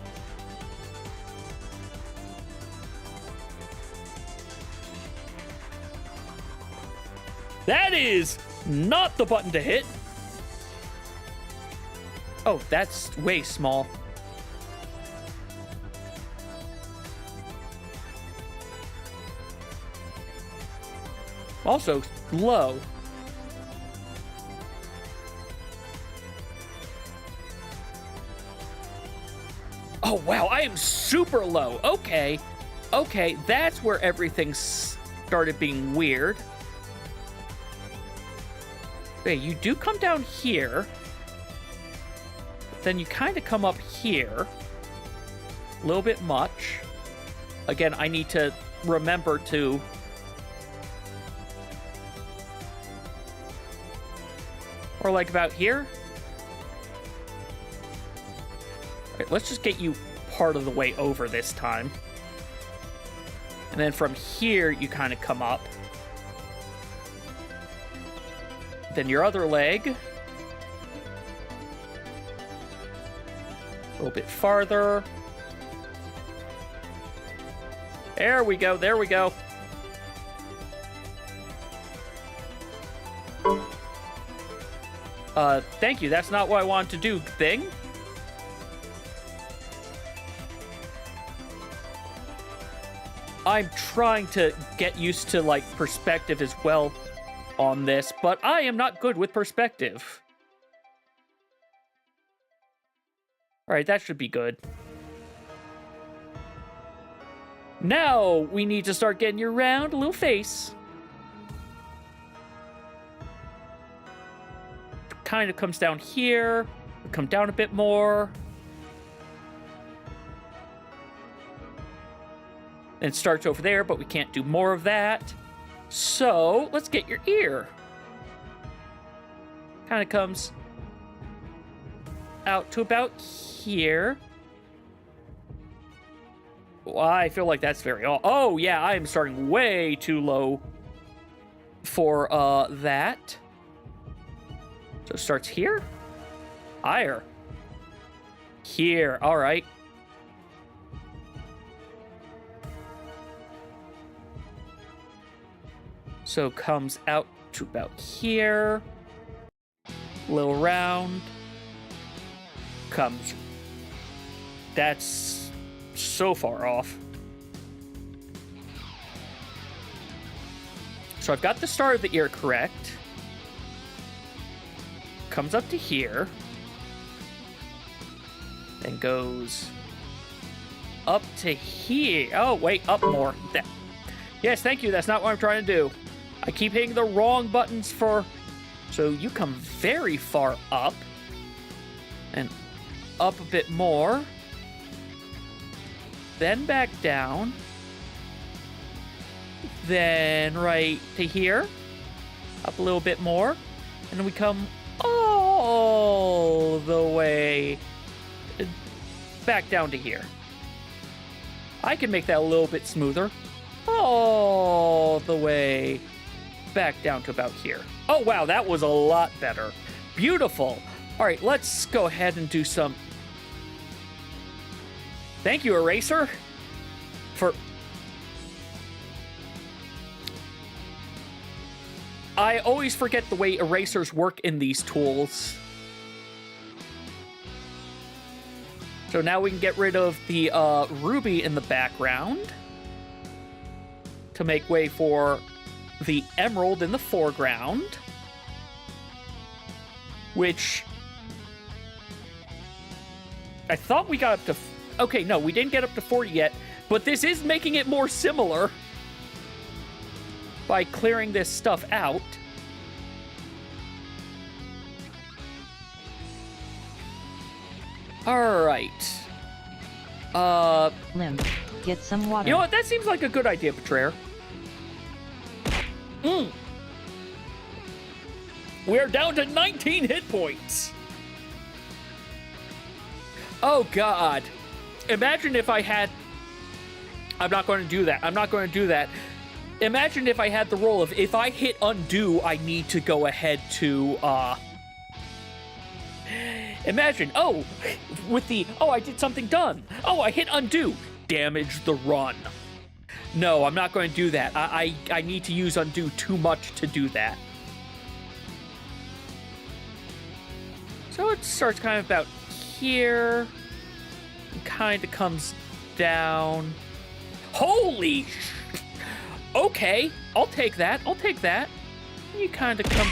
That is not the button to hit. Oh, that's way small. Also, low. Oh, wow, I am super low. Okay. Okay, that's where everything started being weird. Okay, you do come down here. Then you kind of come up here. A little bit much. Again, I need to remember to... Or like about here. All right, let's just get you part of the way over this time. And then from here, you kind of come up. Then your other leg. A little bit farther. There we go, there we go. Thank you, that's not what I wanted to do, thing. I'm trying to get used to, like, perspective as well on this, but I am not good with perspective. Alright, that should be good. Now, we need to start getting your round little face. Kind of comes down here. Come down a bit more. And it starts over there, but we can't do more of that. So, let's get your ear. Kind of comes out to about here. Well, I feel like that's very... Oh, yeah, I am starting way too low for that. So it starts here. Higher. Here. All right. So comes out to about here. Little round. Comes. That's so far off. So I've got the start of the ear correct. Comes up to here. Then goes up to here. Oh, wait, up more. Yes, thank you. That's not what I'm trying to do. I keep hitting the wrong buttons for... So you come very far up. And up a bit more. Then back down. Then right to here. Up a little bit more. And then we come all the way back down to here. I can make that a little bit smoother. All the way back down to about here. Oh, wow, that was a lot better. Beautiful. All right, let's go ahead and do some... Thank you, Eraser, for... I always forget the way erasers work in these tools. So now we can get rid of the ruby in the background to make way for the emerald in the foreground, which I thought we got up to... Okay, no, we didn't get up to 40 yet, but this is making it more similar by clearing this stuff out. All right. Limb, get some water. You know what? That seems like a good idea, Betrayer. We're down to 19 hit points. Oh, God. Imagine if I had... I'm not going to do that. I'm not going to do that. Imagine if I had the role of, if I hit undo, I need to go ahead to, Imagine, oh, with the, oh, I did something done. Oh, I hit undo. Damage the run. No, I'm not going to do that. I need to use undo too much to do that. So it starts kind of about here. And kind of comes down. Holy okay, I'll take that. I'll take that. You kind of come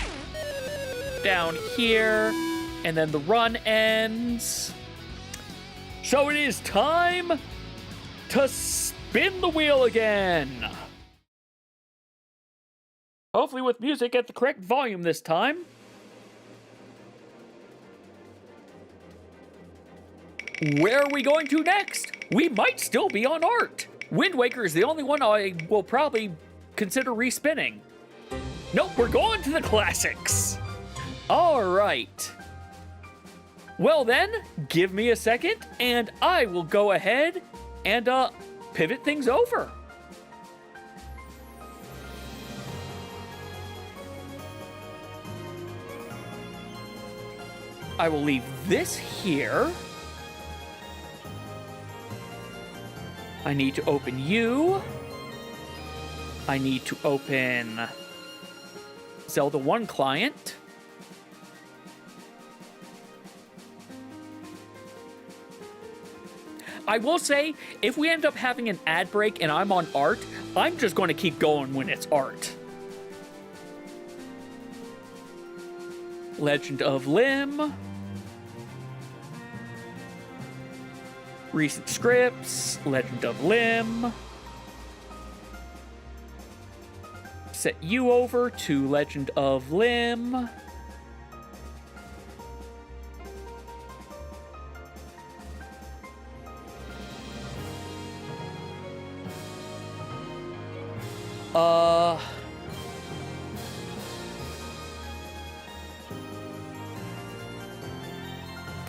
down here. And then the run ends. So it is time to spin the wheel again. Hopefully with music at the correct volume this time. Where are we going to next? We might still be on art. Wind Waker is the only one I will probably consider respinning. Nope, we're going to the classics. All right. Well then, give me a second, and I will go ahead and pivot things over. I will leave this here. I need to open you. I need to open Zelda 1 client. I will say, if we end up having an ad break and I'm on art, I'm just going to keep going when it's art. Legend of Lim. Recent scripts. Legend of Lim. Set you over to Legend of Lim.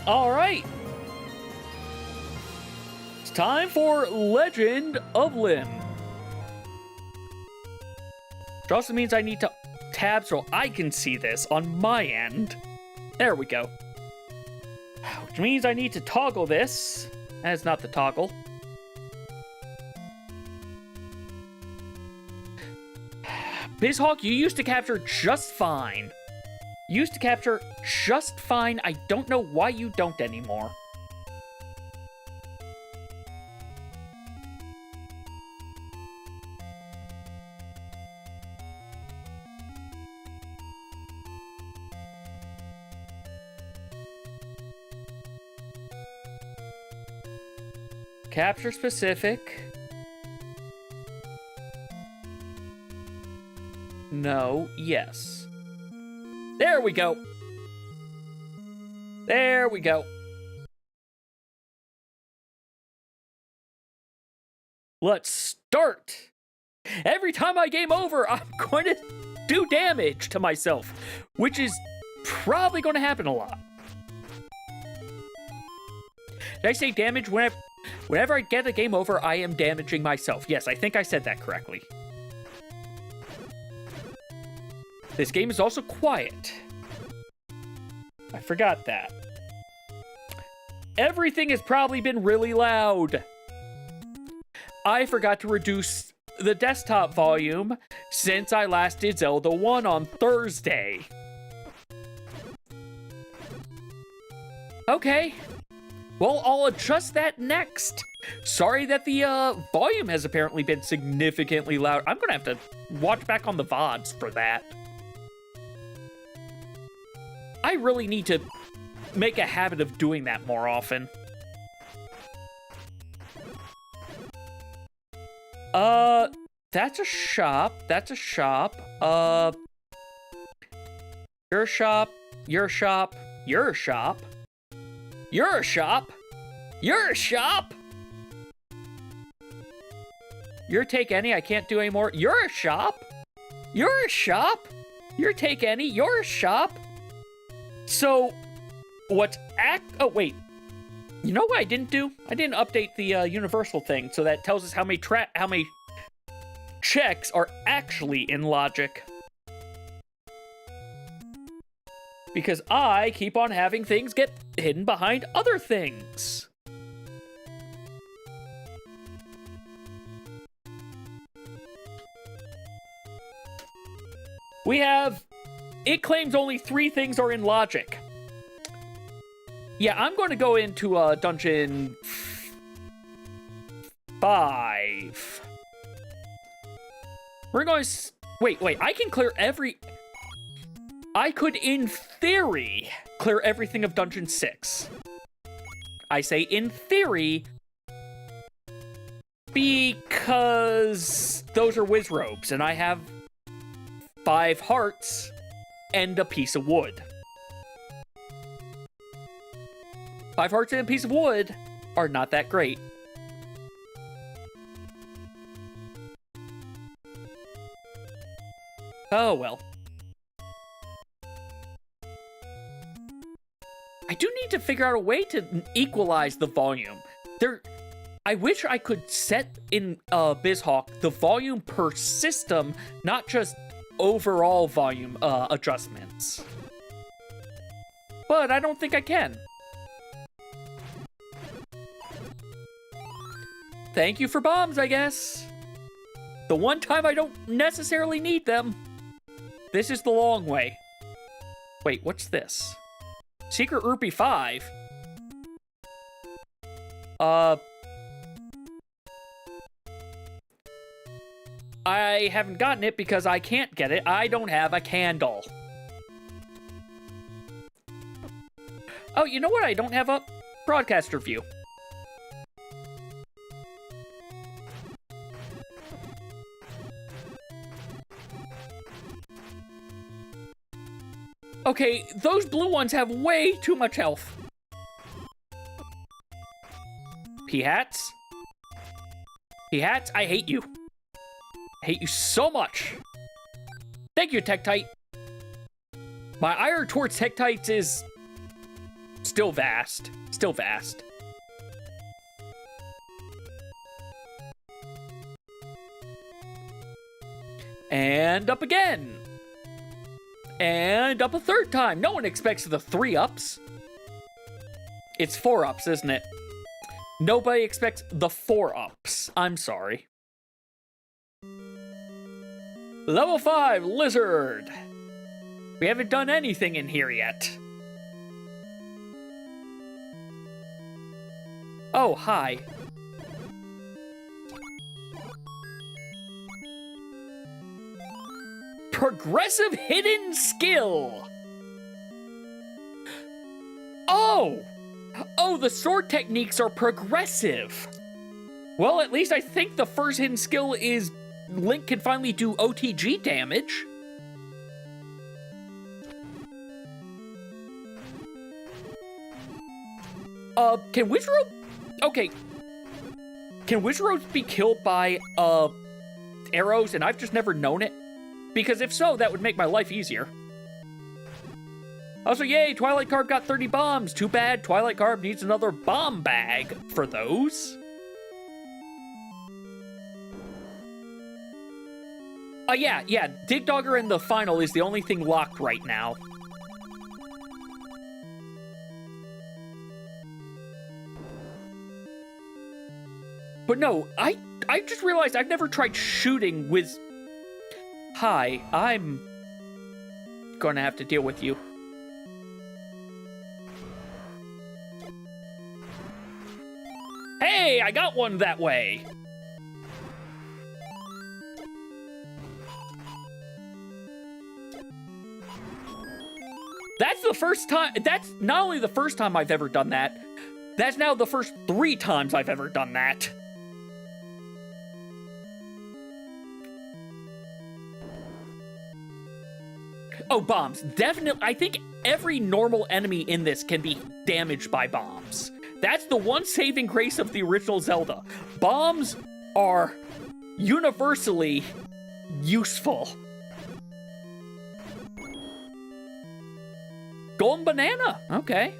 All right. It's time for Legend of Lim. Which also means I need to tab so I can see this on my end. There we go. Which means I need to toggle this. That's not the toggle. BizHawk, you used to capture just fine. Used to capture just fine. I don't know why you don't anymore. Capture specific. No, yes. There we go. There we go. Let's start. Every time I game over, I'm going to do damage to myself, which is probably going to happen a lot. Did I say damage whenever I get a game over, I am damaging myself? Yes, I think I said that correctly. This game is also quiet. I forgot that. Everything has probably been really loud. I forgot to reduce the desktop volume since I last did Zelda 1 on Thursday. Okay. Well, I'll adjust that next. Sorry that the volume has apparently been significantly loud. I'm gonna have to watch back on the VODs for that. I really need to make a habit of doing that more often. That's a shop. That's a shop. You're a shop. You're a shop. You're a shop. You're a shop. You're a shop. You're take any. I can't do anymore. You're a shop. You're a shop. You're take any. You're a shop. So, oh, wait. You know what I didn't do? I didn't update the universal thing, so that tells us how many checks are actually in logic. Because I keep on having things get hidden behind other things. We have... It claims only 3 things are in logic. Yeah, I'm going to go into dungeon 5. We're going to... Wait, I can clear every... I could, in theory, clear everything of dungeon 6. I say in theory because those are whiz robes, and I have 5 hearts and a piece of wood. 5 hearts and a piece of wood are not that great. Oh well. I do need to figure out a way to equalize the volume. I wish I could set in BizHawk the volume per system, not just overall volume adjustments. But I don't think I can. Thank you for bombs, I guess. The one time I don't necessarily need them. This is the long way. Wait, what's this? Secret Rupee 5? I haven't gotten it because I can't get it. I don't have a candle. Oh, you know what? I don't have a broadcaster view. Okay, those blue ones have way too much health. P-hats? P-hats, I hate you. I hate you so much. Thank you, Tektite. My ire towards Tektites is still vast. Still vast. And up again. And up a third time. No one expects the 3 ups. It's 4 ups, isn't it? Nobody expects the 4 ups. I'm sorry. Level 5, Lizard. We haven't done anything in here yet. Oh, hi. Progressive hidden skill. Oh! Oh, the sword techniques are progressive. Well, at least I think the first hidden skill is Link can finally do OTG damage. Can Wizrobe... Okay. Can Wizrobes be killed by, arrows, and I've just never known it? Because if so, that would make my life easier. Also, yay, Twilight Carb got 30 bombs. Too bad Twilight Carb needs another bomb bag for those. Yeah, Dig Dogger in the final is the only thing locked right now. But no, I just realized I've never tried shooting with... Hi, I'm gonna have to deal with you. Hey, I got one that way! That's the first time, that's not only the first time I've ever done that, that's now the first 3 times I've ever done that. Oh, bombs. Definitely, I think every normal enemy in this can be damaged by bombs. That's the one saving grace of the original Zelda. Bombs are universally useful. Golden banana, okay.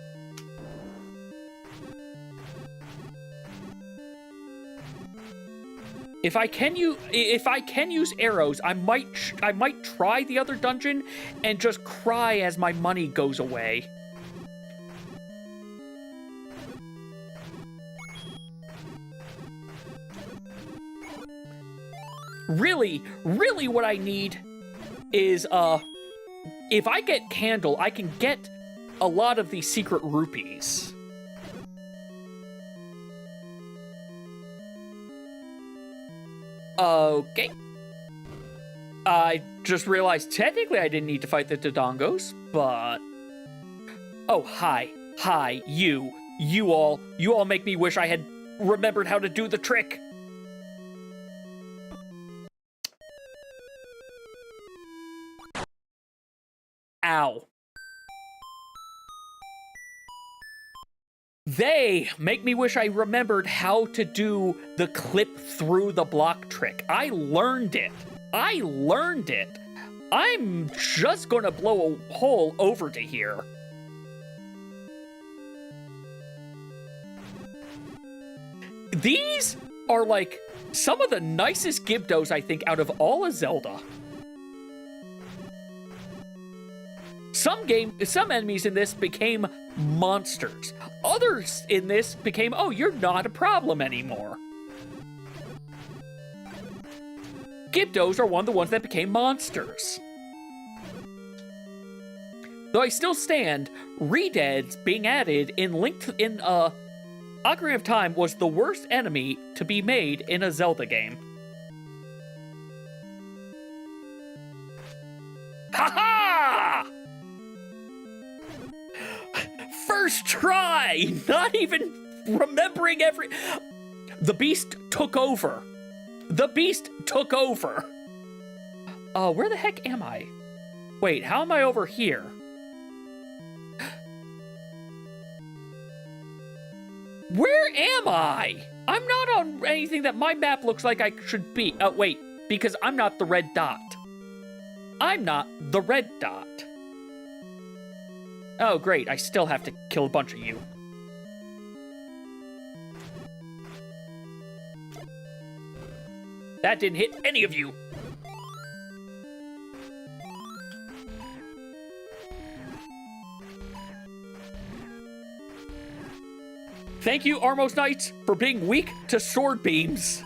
If I can use arrows, I might try the other dungeon and just cry as my money goes away. Really what I need is if I get Candle, I can get a lot of these secret rupees. Okay. I just realized technically I didn't need to fight the Dodongos, but... Oh, hi. Hi, you. You all make me wish I had remembered how to do the trick. Ow. They make me wish I remembered how to do the clip through the block trick. I learned it. I'm just gonna blow a hole over to here. These are like some of the nicest Gibdos, I think, out of all of Zelda. Some enemies in this became monsters. Others in this became, oh, you're not a problem anymore. Gibdos are one of the ones that became monsters. Though I still stand, Redeads being added in Ocarina of Time was the worst enemy to be made in a Zelda game. Ha-ha! First try! Not even remembering The beast took over. The beast took over. Where the heck am I? Wait, how am I over here? Where am I? I'm not on anything that my map looks like I should be. Oh, wait, because I'm not the red dot. I'm not the red dot. Oh, great, I still have to kill a bunch of you. That didn't hit any of you. Thank you, Armos Knights, for being weak to sword beams.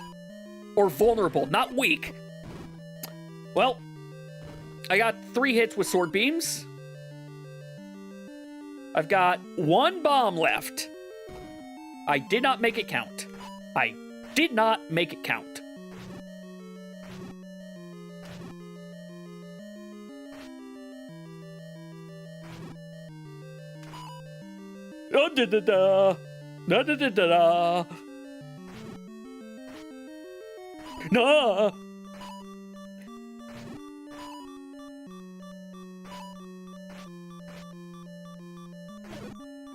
Or vulnerable, not weak. Well, I got 3 hits with sword beams. I've got 1 bomb left. I did not make it count. I did not make it count. Da-da-da-da. Da-da-da-da-da. No.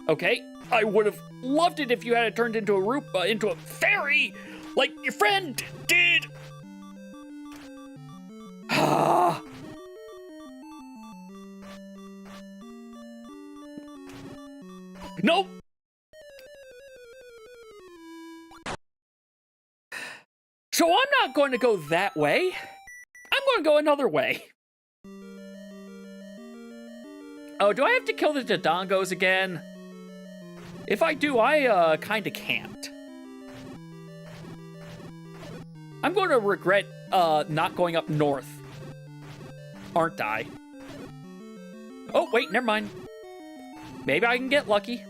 Okay, I would have loved it if you had it turned into into a fairy, like your friend did. Ah. Nope. So I'm not going to go that way. I'm going to go another way. Oh, do I have to kill the Dodongos again? If I do, I kind of can't. I'm going to regret not going up north. Aren't I? Oh, wait, never mind. Maybe I can get lucky.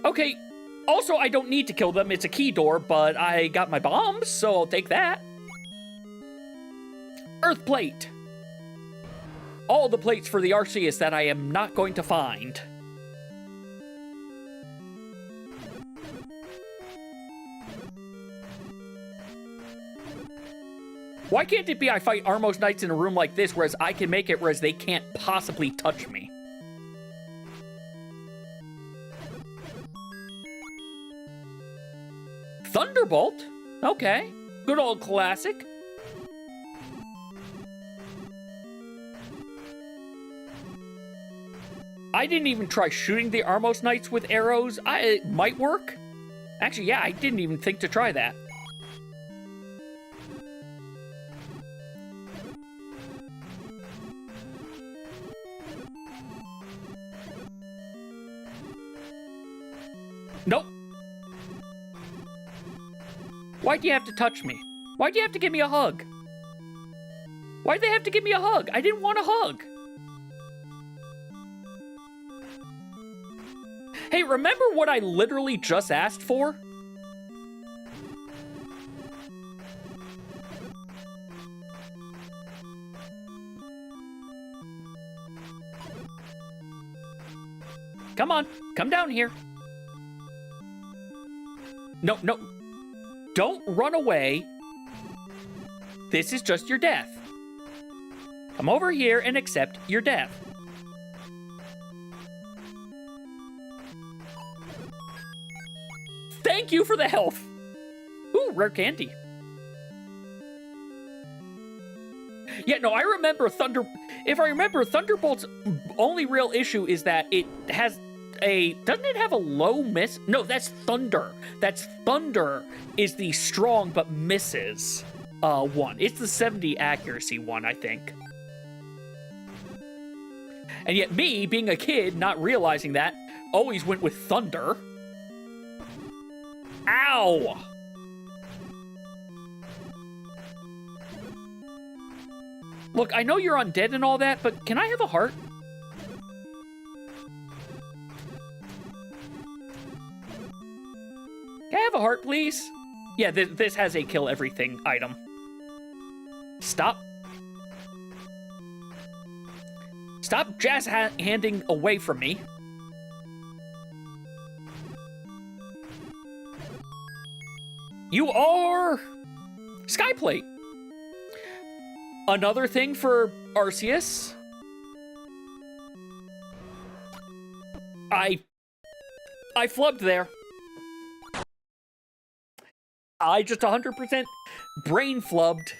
Okay, also I don't need to kill them, it's a key door, but I got my bombs, so I'll take that. Earth plate. All the plates for the Arceus that I am not going to find. Why can't it be I fight Armos Knights in a room like this, whereas I can make it whereas they can't possibly touch me? Thunderbolt? Okay. Good old classic. I didn't even try shooting the Armos Knights with arrows. It might work. Actually, yeah, I didn't even think to try that. Nope. Why'd you have to touch me? Why'd you have to give me a hug? Why'd they have to give me a hug? I didn't want a hug. Hey, remember what I literally just asked for? Come on, come down here. No, no, don't run away. This is just your death. Come over here and accept your death. Thank you for the health. Ooh, rare candy. Yeah, no, I remember if I remember, Thunderbolt's only real issue is that it has doesn't it have a low miss? No, that's Thunder. That's Thunder is the strong but misses one. It's the 70 accuracy one, I think. And yet me, being a kid, not realizing that, always went with Thunder. Ow! Look, I know you're undead and all that, but can I have a heart? Can I have a heart, please? Yeah, this has a kill everything item. Stop. Stop jazz-handing away from me. You are Skyplate. Another thing for Arceus. I flubbed there. I just 100% brain flubbed.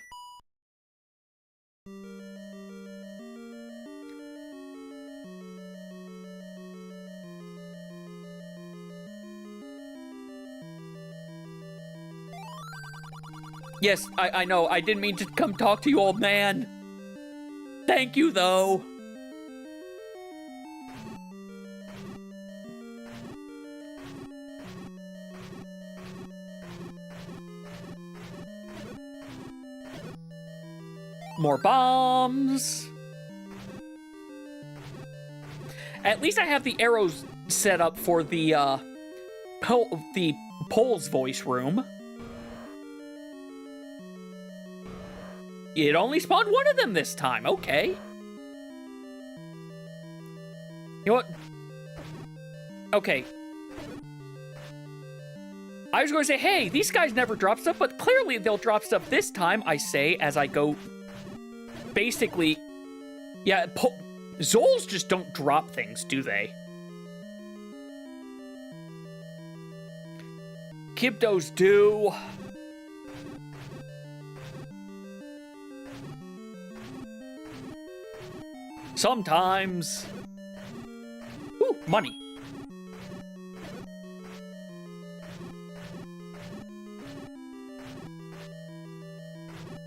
Yes, I know. I didn't mean to come talk to you, old man. Thank you, though. More bombs. At least I have the arrows set up for the Pole's voice room. It only spawned one of them this time. Okay. You know what? Okay. I was going to say, hey, these guys never drop stuff, but clearly they'll drop stuff this time, I say, as I go... Basically... Yeah, Zols just don't drop things, do they? Kibdos do... Sometimes. Ooh, money.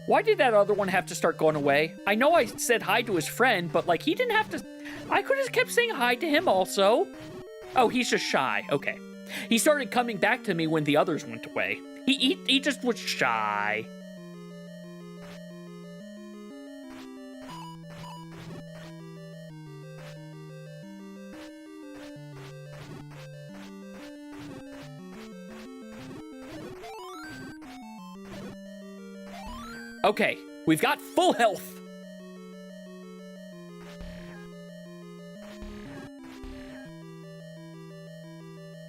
Why did that other one have to start going away? I know I said hi to his friend, but, like, he didn't have to... I could have kept saying hi to him also. Oh, he's just shy. Okay. He started coming back to me when the others went away. He just was shy. Okay, we've got full health.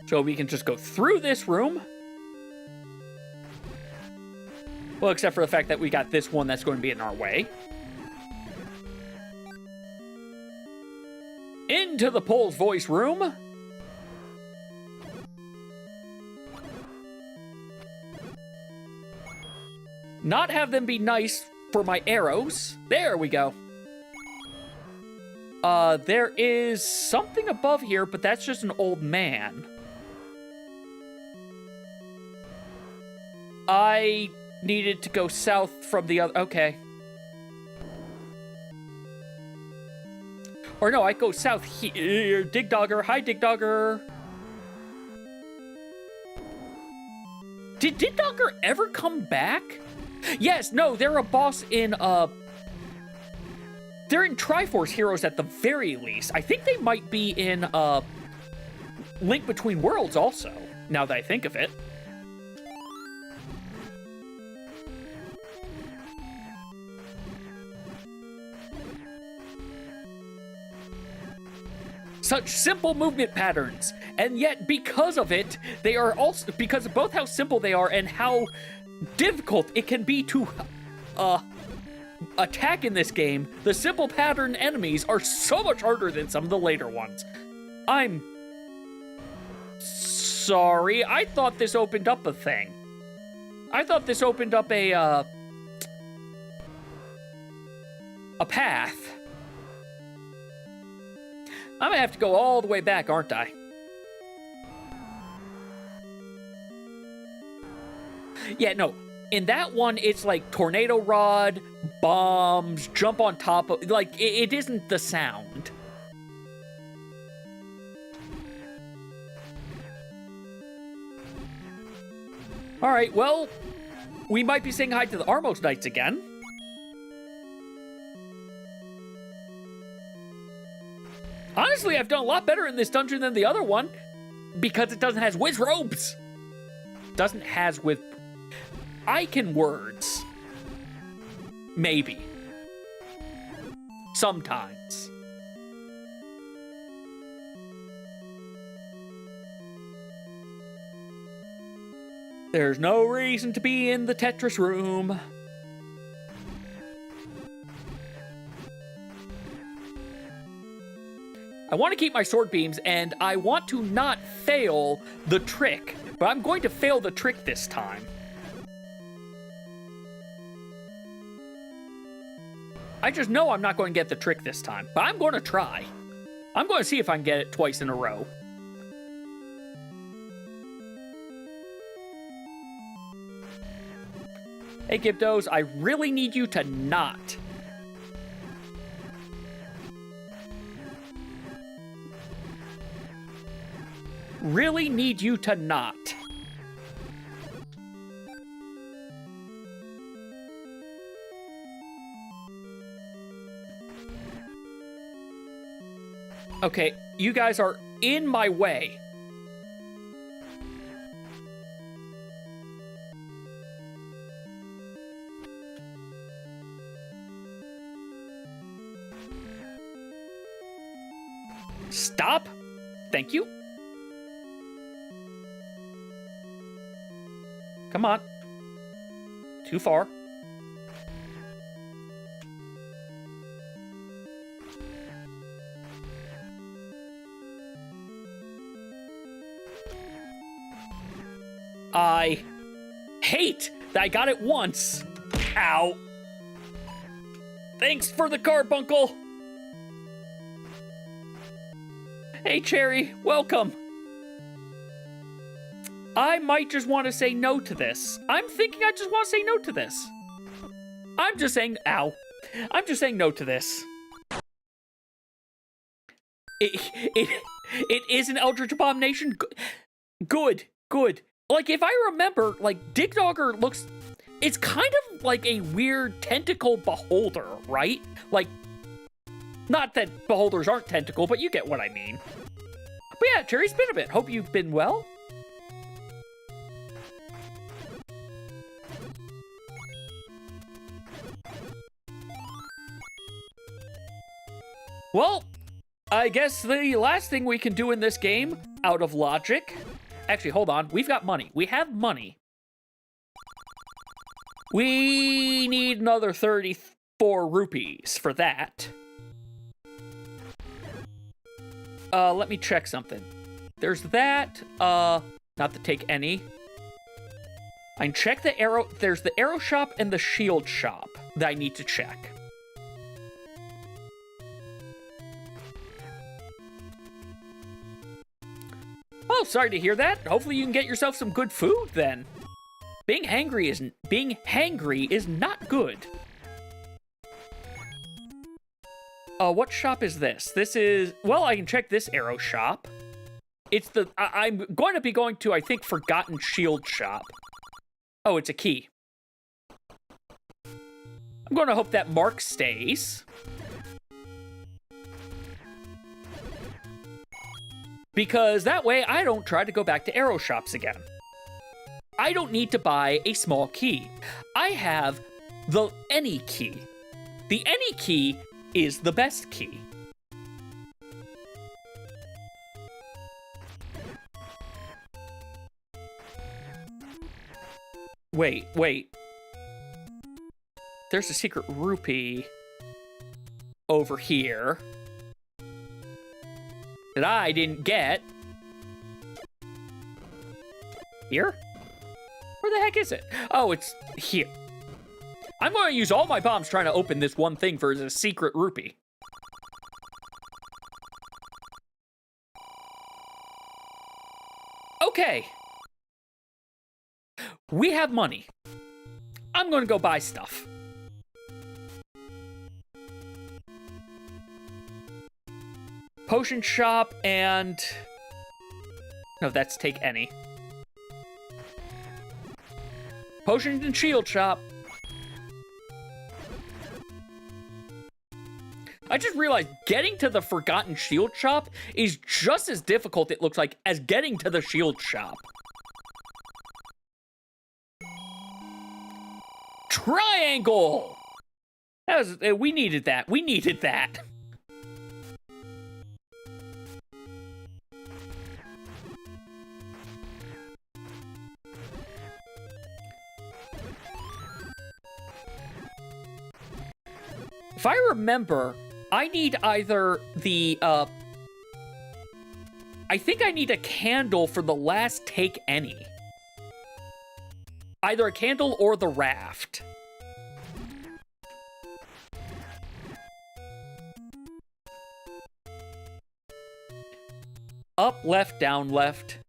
So we can just go through this room. Well, except for the fact that we got this one that's going to be in our way. Into the Pole's voice room. Not have them be nice for my arrows. There we go. There is something above here, but that's just an old man. I needed to go south from the other... Okay. Or no, I go south here. Dig Dogger. Hi, Dig Dogger. Did Dig Dogger ever come back? Yes, no, they're a boss in, they're in Triforce Heroes at the very least. I think they might be in, Link Between Worlds also, now that I think of it. Such simple movement patterns, and yet because of it, they are also, because of both how simple they are and how difficult it can be to attack in this game, the simple pattern enemies are so much harder than some of the later ones. I'm sorry, I thought this opened up a thing. I thought this opened up a path. I'm gonna have to go all the way back, aren't I? Yeah, no. In that one, it's like tornado rod, bombs, jump on top of... Like, it isn't the sound. Alright, well, we might be saying hi to the Armos Knights again. Honestly, I've done a lot better in this dungeon than the other one, because it doesn't have whiz robes. Doesn't has with... I can words. Maybe. Sometimes. There's no reason to be in the Tetris room. I want to keep my sword beams, and I want to not fail the trick, but I'm going to fail the trick this time. I just know I'm not going to get the trick this time, but I'm going to try. I'm going to see if I can get it twice in a row. Hey, Gibdos, I really need you to not. Really need you to not. Okay, you guys are in my way. Stop. Thank you. Come on. Too far. I hate that I got it once. Ow. Thanks for the carbuncle. Hey, Cherry, welcome. I might just want to say no to this. I'm thinking I just want to say no to this. I'm just saying, ow. I'm just saying no to this. It is an Eldritch Abomination. Good. Like, if I remember, like, Dig Dogger looks... It's kind of like a weird tentacle beholder, right? Like, not that beholders aren't tentacle, but you get what I mean. But yeah, Cherry's been a bit. Hope you've been well. Well, I guess the last thing we can do in this game, out of logic... Actually, hold on. We've got money. We have money. We need another 34 rupees for that. Let me check something. There's that. Not to take any. I can check the arrow. There's the arrow shop and the shield shop that I need to check. Oh, sorry to hear that. Hopefully you can get yourself some good food then. Being hangry is not good. What shop is this? This is, well, I can check this arrow shop. It's the, I'm going to be going to, I think, Forgotten Shield shop. Oh, it's a key. I'm going to hope that mark stays. because that way I don't try to go back to arrow shops again. I don't need to buy a small key. I have the any key. The any key is the best key. Wait. There's a secret rupee over here that I didn't get. Here? Where the heck is it? Oh, it's here. I'm going to use all my bombs trying to open this one thing for a secret rupee. Okay. We have money. I'm going to go buy stuff. Potion shop and... No, that's take any. Potion and shield shop. I just realized getting to the Forgotten Shield shop is just as difficult, it looks like, as getting to the shield shop. Triangle! That was, we needed that. We needed that. If I remember, I need either the, I think I need a candle for the last take any. Either a candle or the raft. Up, left, down, left.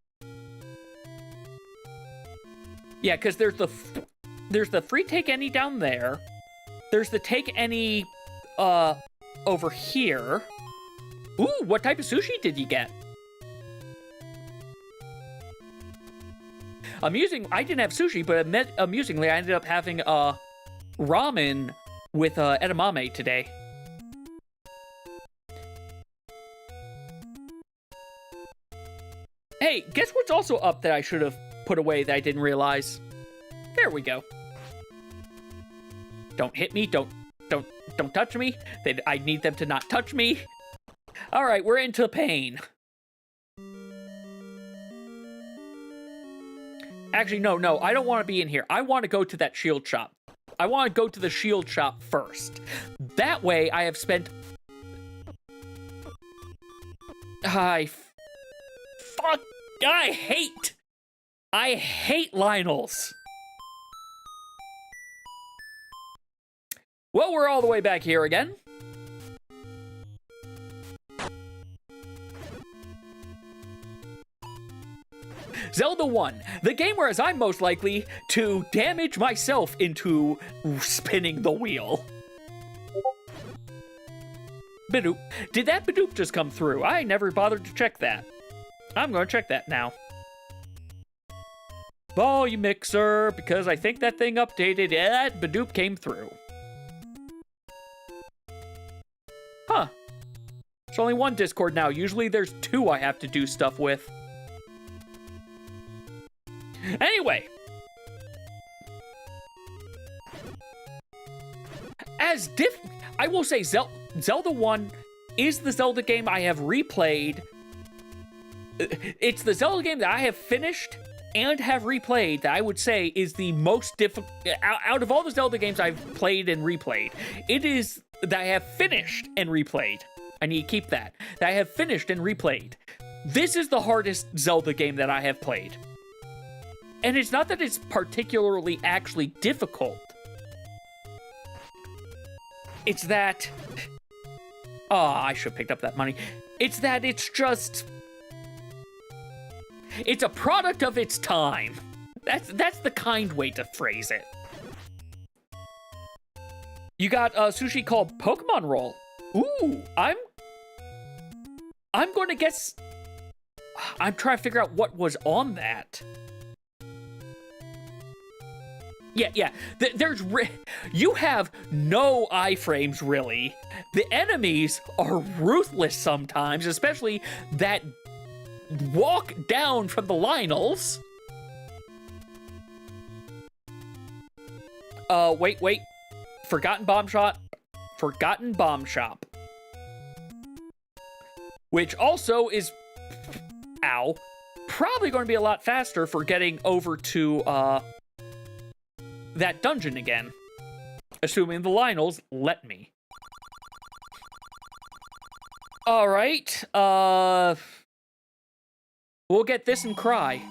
Yeah, because there's the free take any down there. There's the take any over here. Ooh, what type of sushi did you get? I didn't have sushi, but amusingly, I ended up having ramen with edamame today. Hey, guess what's also up that I should have put away that I didn't realize? There we go. Don't hit me, don't touch me. I need them to not touch me. All right, we're into pain. Actually, no, I don't want to be in here. I want to go to that shield shop. I want to go to the shield shop first. That way, I have spent... I hate Lionels. Well, we're all the way back here again. Zelda 1, the game where I'm most likely to damage myself into spinning the wheel. Bidoop. Did that Bidoop just come through? I never bothered to check that. I'm going to check that now. Volume mixer, because I think that thing updated. Yeah, that Bidoop came through. Huh. There's only one Discord now. Usually there's two I have to do stuff with. Anyway. I will say Zelda 1 is the Zelda game I have replayed. It's the Zelda game that I have finished and have replayed that I would say is the most difficult out of all the Zelda games I've played and replayed. It is that I have finished and replayed. I need to keep that. That I have finished and replayed. This is the hardest Zelda game that I have played. And it's not that it's particularly actually difficult. It's that... Oh, I should have picked up that money. It's that it's just... It's a product of its time. That's the kind way to phrase it. You got a sushi called Pokemon Roll. Ooh, I'm going to guess... I'm trying to figure out what was on that. Yeah. You have no iframes, really. The enemies are ruthless sometimes, especially that walk down from the Lionels. Wait. Forgotten Bomb Shop. Which also is, ow, probably going to be a lot faster for getting over to, that dungeon again. Assuming the Lionels let me. Alright, we'll get this and cry.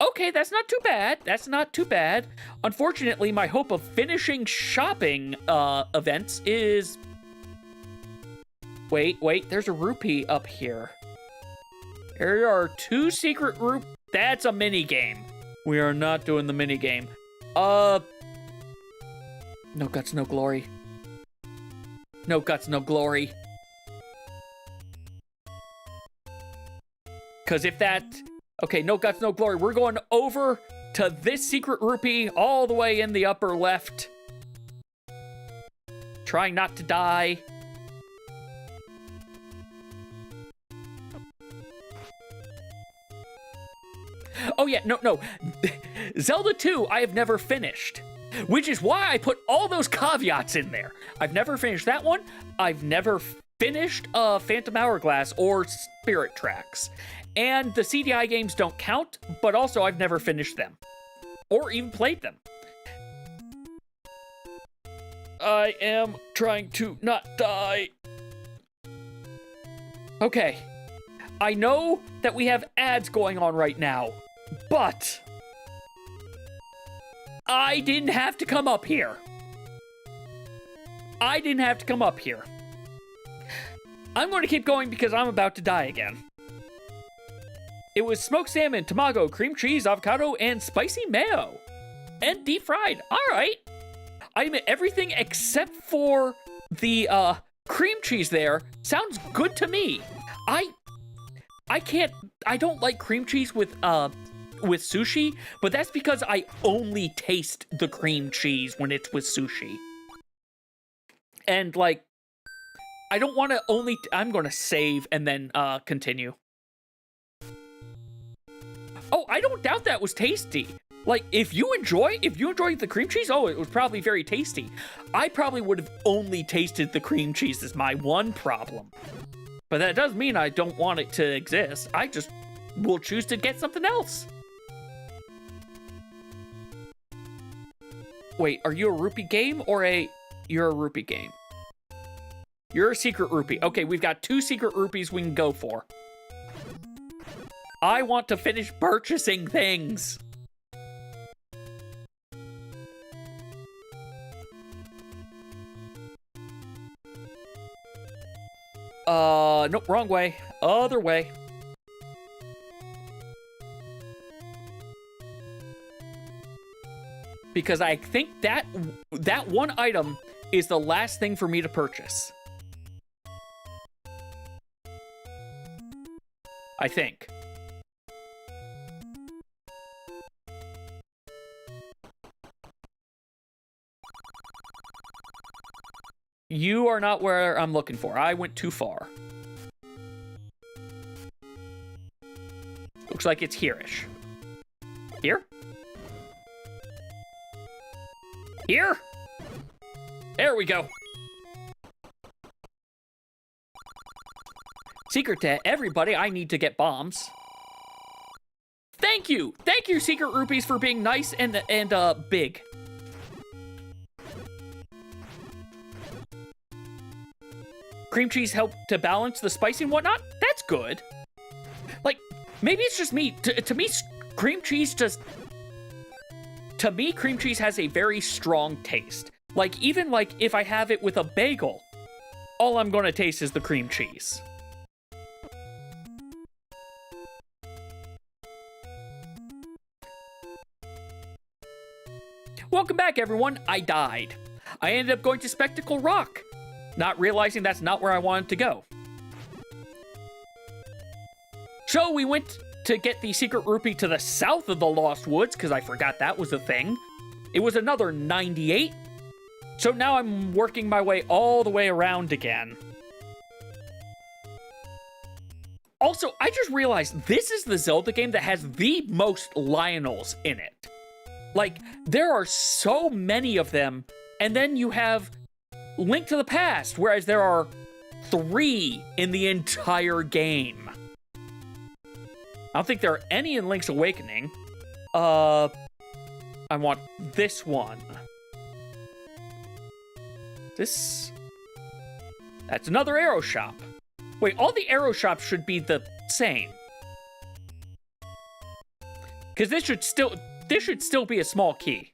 Okay, that's not too bad. Unfortunately, my hope of finishing shopping, events is... Wait, there's a rupee up here. There are 2 secret rupees. That's a mini-game. We are not doing the mini-game. No guts, no glory. No guts, no glory. Because if that... Okay, no guts, no glory. We're going over to this secret rupee all the way in the upper left. Trying not to die. Oh yeah, no. Zelda 2, I have never finished. Which is why I put all those caveats in there. I've never finished that one. I've never finished Phantom Hourglass or Spirit Tracks. And the CDI games don't count, but also I've never finished them. Or even played them. I am trying to not die. Okay. I know that we have ads going on right now, but I didn't have to come up here. I'm going to keep going because I'm about to die again. It was smoked salmon, tamago, cream cheese, avocado, and spicy mayo. And deep fried. All right. I admit everything except for the cream cheese there sounds good to me. I don't like cream cheese with sushi, but that's because I only taste the cream cheese when it's with sushi. And like, I don't want to only, I'm going to save and then continue. Oh, I don't doubt that was tasty. Like, if you enjoy the cream cheese, oh, it was probably very tasty. I probably would have only tasted the cream cheese as my one problem. But that doesn't mean I don't want it to exist. I just will choose to get something else. Wait, are you a rupee game or you're a rupee game? You're a secret rupee. Okay, we've got 2 secret rupees we can go for. I want to finish purchasing things. Nope, wrong way. Other way. Because I think that one item is the last thing for me to purchase. I think. You are not where I'm looking for. I went too far. Looks like it's here-ish. Here? Here? There we go. Secret to everybody, I need to get bombs. Thank you! Thank you, Secret Rupees, for being nice and big. Cream cheese helped to balance the spice and whatnot? That's good. Like, maybe it's just me. To me, cream cheese just... To me, cream cheese has a very strong taste. Like, even like if I have it with a bagel, all I'm gonna taste is the cream cheese. Welcome back, everyone. I died. I ended up going to Spectacle Rock, not realizing that's not where I wanted to go. So we went to get the secret rupee to the south of the Lost Woods, because I forgot that was a thing. It was another 98. So now I'm working my way all the way around again. Also, I just realized this is the Zelda game that has the most Lionels in it. Like, there are so many of them, and then you have Link to the Past, whereas there are 3 in the entire game. I don't think there are any in Link's Awakening. I want this one. That's another arrow shop. Wait, all the arrow shops should be the same. Because this should still be a small key.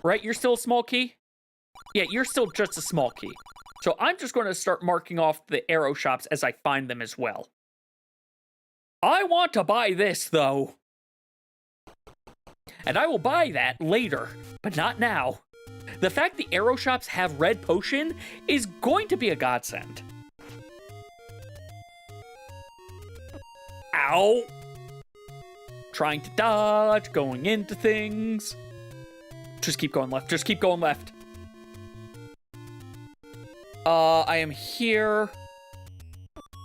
Right, you're still a small key? Yeah, you're still just a small key. So I'm just going to start marking off the arrow shops as I find them as well. I want to buy this, though. And I will buy that later, but not now. The fact the arrow shops have red potion is going to be a godsend. Ow! Trying to dodge, going into things. Just keep going left, just keep going left. I am here.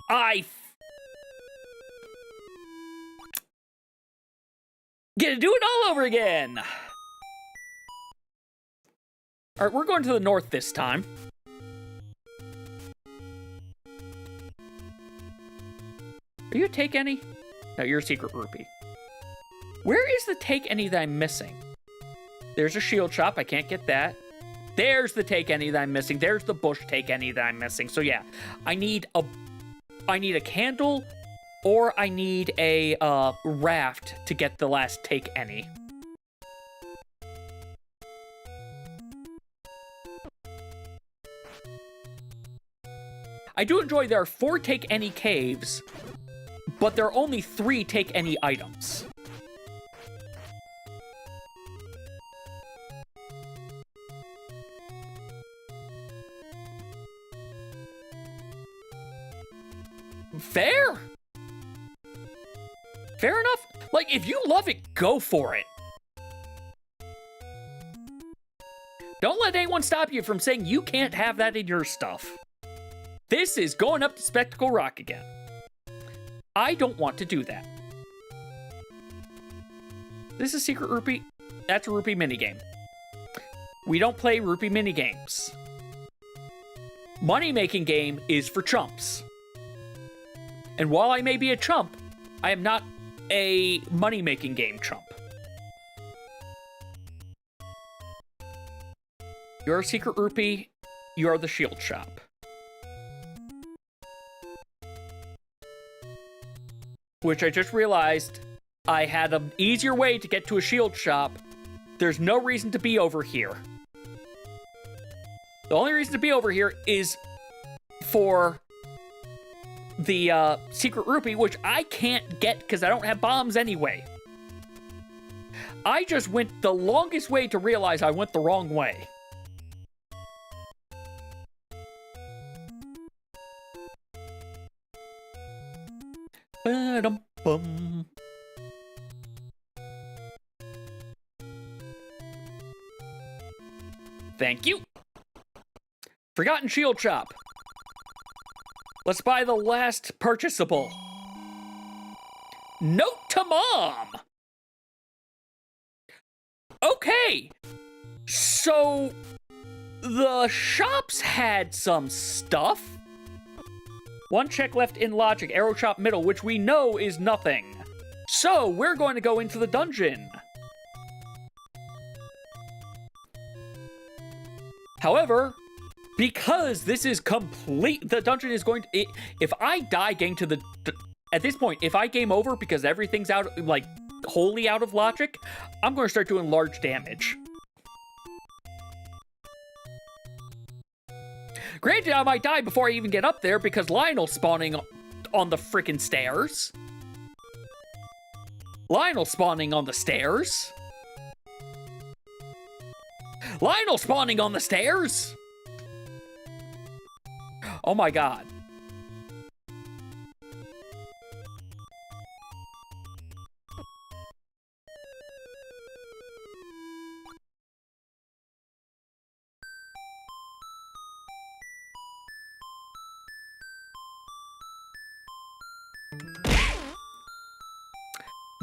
Gonna do it all over again! Alright, we're going to the north this time. Are you a Take Any? No, you're a Secret Rupee. Where is the Take Any that I'm missing? There's a shield shop, I can't get that. There's the Take Any that I'm missing. There's the bush Take Any that I'm missing. So yeah, I need a candle, or I need a raft to get the last Take Any. I do enjoy there are 4 Take Any caves, but there are only 3 Take Any items. Fair? Fair enough. Like, if you love it, go for it. Don't let anyone stop you from saying you can't have that in your stuff. This is going up to Spectacle Rock again. I don't want to do that. This is Secret Rupee. That's a Rupee minigame. We don't play Rupee minigames. Money-making game is for chumps. And while I may be a chump, I am not a money-making game chump. You're a Secret Rupee. You are the shield shop. Which I just realized I had an easier way to get to a shield shop. There's no reason to be over here. The only reason to be over here is for the Secret Rupee, which I can't get because I don't have bombs anyway. I just went the longest way to realize I went the wrong way. Ba-dum-bum. Thank you. Forgotten shield shop. Let's buy the last purchasable. Note to Mom. Okay. So the shops had some stuff. 1 check left in logic, arrow shop middle, which we know is nothing. So we're going to go into the dungeon. However, because this is complete, the dungeon is going to, if I die getting to the, at this point, if I game over because everything's out, like, wholly out of logic, I'm going to start doing large damage. Granted, I might die before I even get up there because Lionel's spawning on the frickin' stairs. Lionel spawning on the stairs. Lionel spawning on the stairs. Oh my god.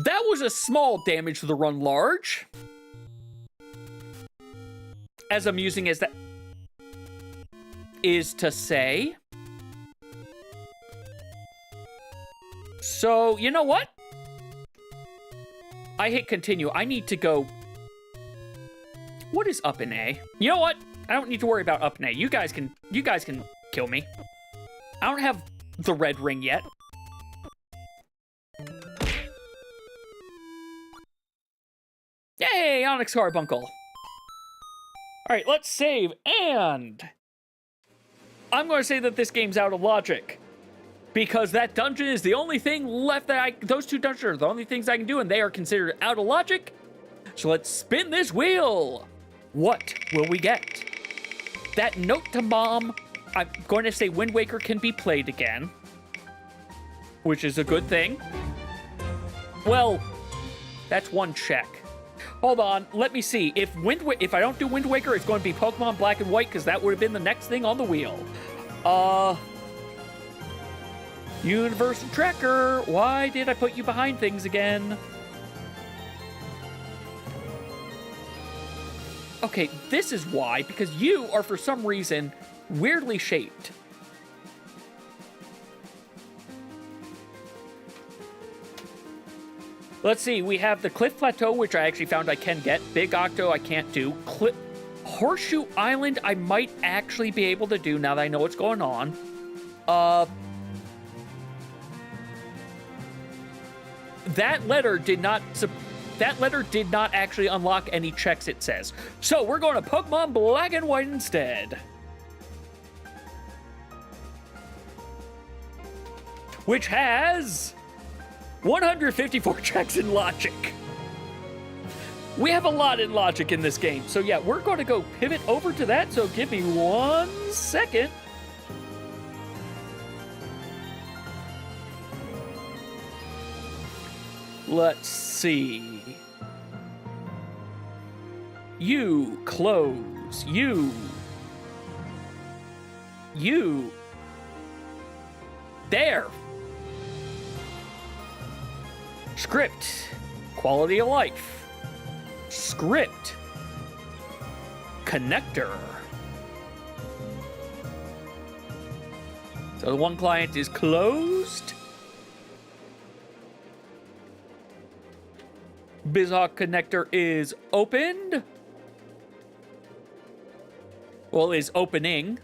That was a small damage to the run large. As amusing as that is to say. So, you know what? I hit continue. I need to go... What is up in A? You know what? I don't need to worry about up in A. You guys can kill me. I don't have the red ring yet. Yay, Onyx Carbuncle. All right, let's save, and I'm going to say that this game's out of logic because that dungeon is the only thing left that those two dungeons are the only things I can do, and they are considered out of logic. So let's spin this wheel. What will we get? That note to Mom. I'm going to say Wind Waker can be played again, which is a good thing. Well, that's one check. Hold on, let me see. If I don't do Wind Waker, it's going to be Pokemon Black and White, because that would have been the next thing on the wheel. Universal Tracker, why did I put you behind things again? Okay, this is why, because you are for some reason weirdly shaped. Let's see, we have the Cliff Plateau, which I actually found I can get. Big Octo, I can't do. Horseshoe Island, I might actually be able to do now that I know what's going on. That letter did not actually unlock any checks, it says. So we're going to Pokemon Black and White instead. Which has 154 checks in logic. We have a lot in logic in this game. So yeah, we're going to go pivot over to that. So give me 1 second. Let's see. You close. You. There. Script, quality of life. Script, connector. So the one client is closed. BizHawk connector is opened. Well, is opening.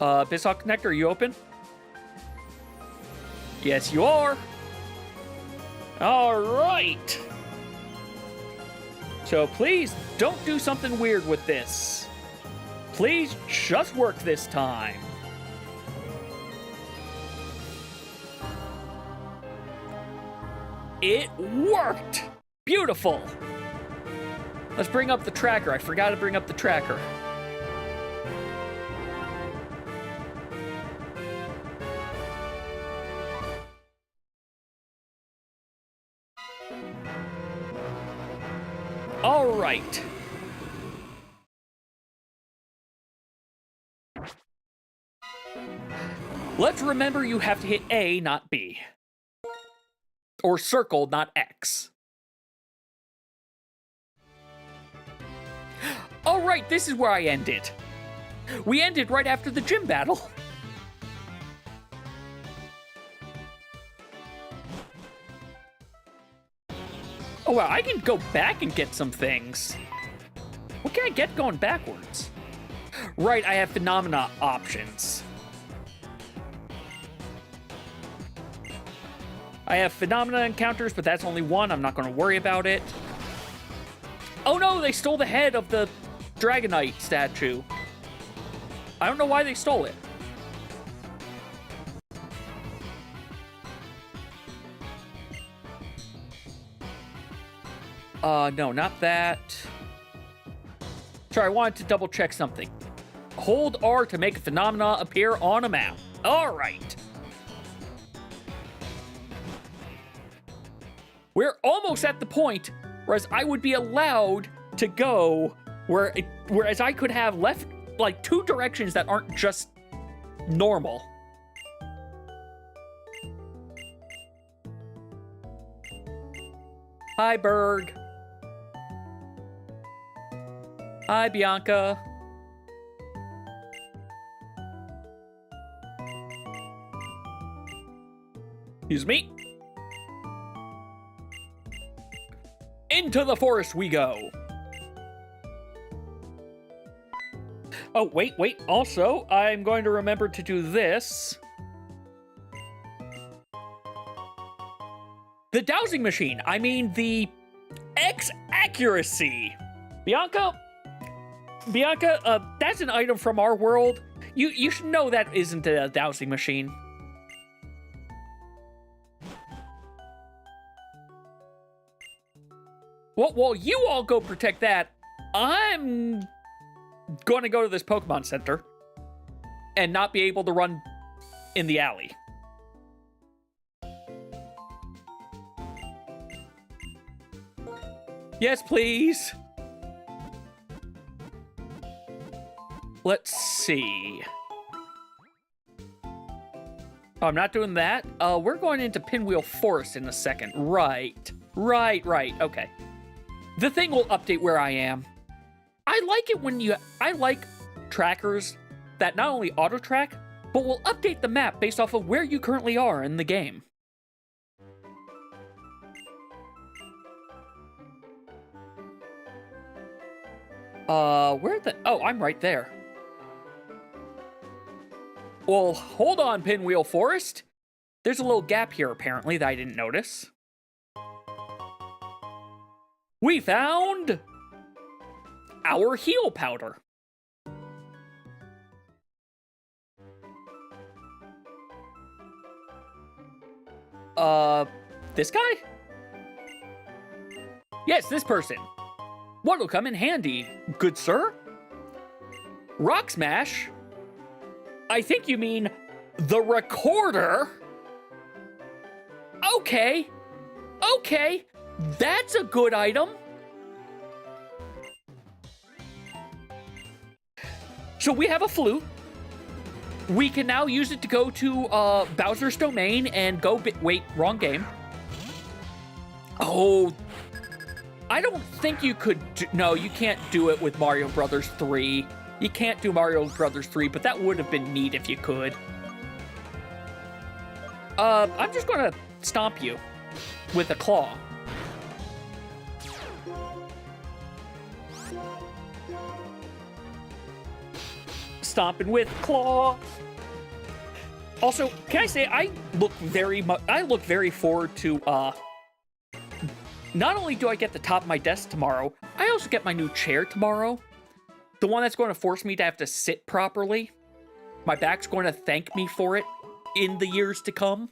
BizHawk connector, are you open? Yes, you are. All right. So please don't do something weird with this. Please just work this time. It worked. Beautiful. Let's bring up the tracker. I forgot to bring up the tracker. All right. Let's remember you have to hit A, not B. Or circle, not X. All right, this is where I ended. We ended right after the gym battle. Oh, wow, I can go back and get some things. What can I get going backwards? Right, I have phenomena options. I have phenomena encounters, but that's only one. I'm not going to worry about it. Oh no, they stole the head of the Dragonite statue. I don't know why they stole it. No, not that. Sorry, I wanted to double check something. Hold R to make a phenomena appear on a map. All right. We're almost at the point whereas I would be allowed to go whereas I could have left like 2 directions that aren't just normal. Hi, Berg. Hi, Bianca. Excuse me. Into the forest we go. Oh, wait. Also, I'm going to remember to do this. The dowsing machine. I mean, the X accuracy. Bianca, that's an item from our world. You should know that isn't a dowsing machine. Well, while you all go protect that, I'm going to go to this Pokemon Center and not be able to run in the alley. Yes, please. Let's see. Oh, I'm not doing that. We're going into Pinwheel Forest in a second. Right. Okay. The thing will update where I am. I like it when I like trackers that not only auto-track, but will update the map based off of where you currently are in the game. Oh, I'm right there. Well, hold on, Pinwheel Forest. There's a little gap here, apparently, that I didn't notice. We found our heal powder. This guy? Yes, this person. What'll come in handy, good sir? Rock Smash? I think you mean the recorder? Okay, that's a good item. So we have a flute. We can now use it to go to Bowser's Domain and go... Wait, wrong game. Oh, I don't think you could... No, you can't do it with Mario Brothers 3. You can't do Mario Brothers 3, but that would have been neat if you could. I'm just gonna stomp you with a claw. Stomping with claw. Also, can I say I look very forward to not only do I get the top of my desk tomorrow, I also get my new chair tomorrow. The one that's going to force me to have to sit properly. My back's going to thank me for it in the years to come.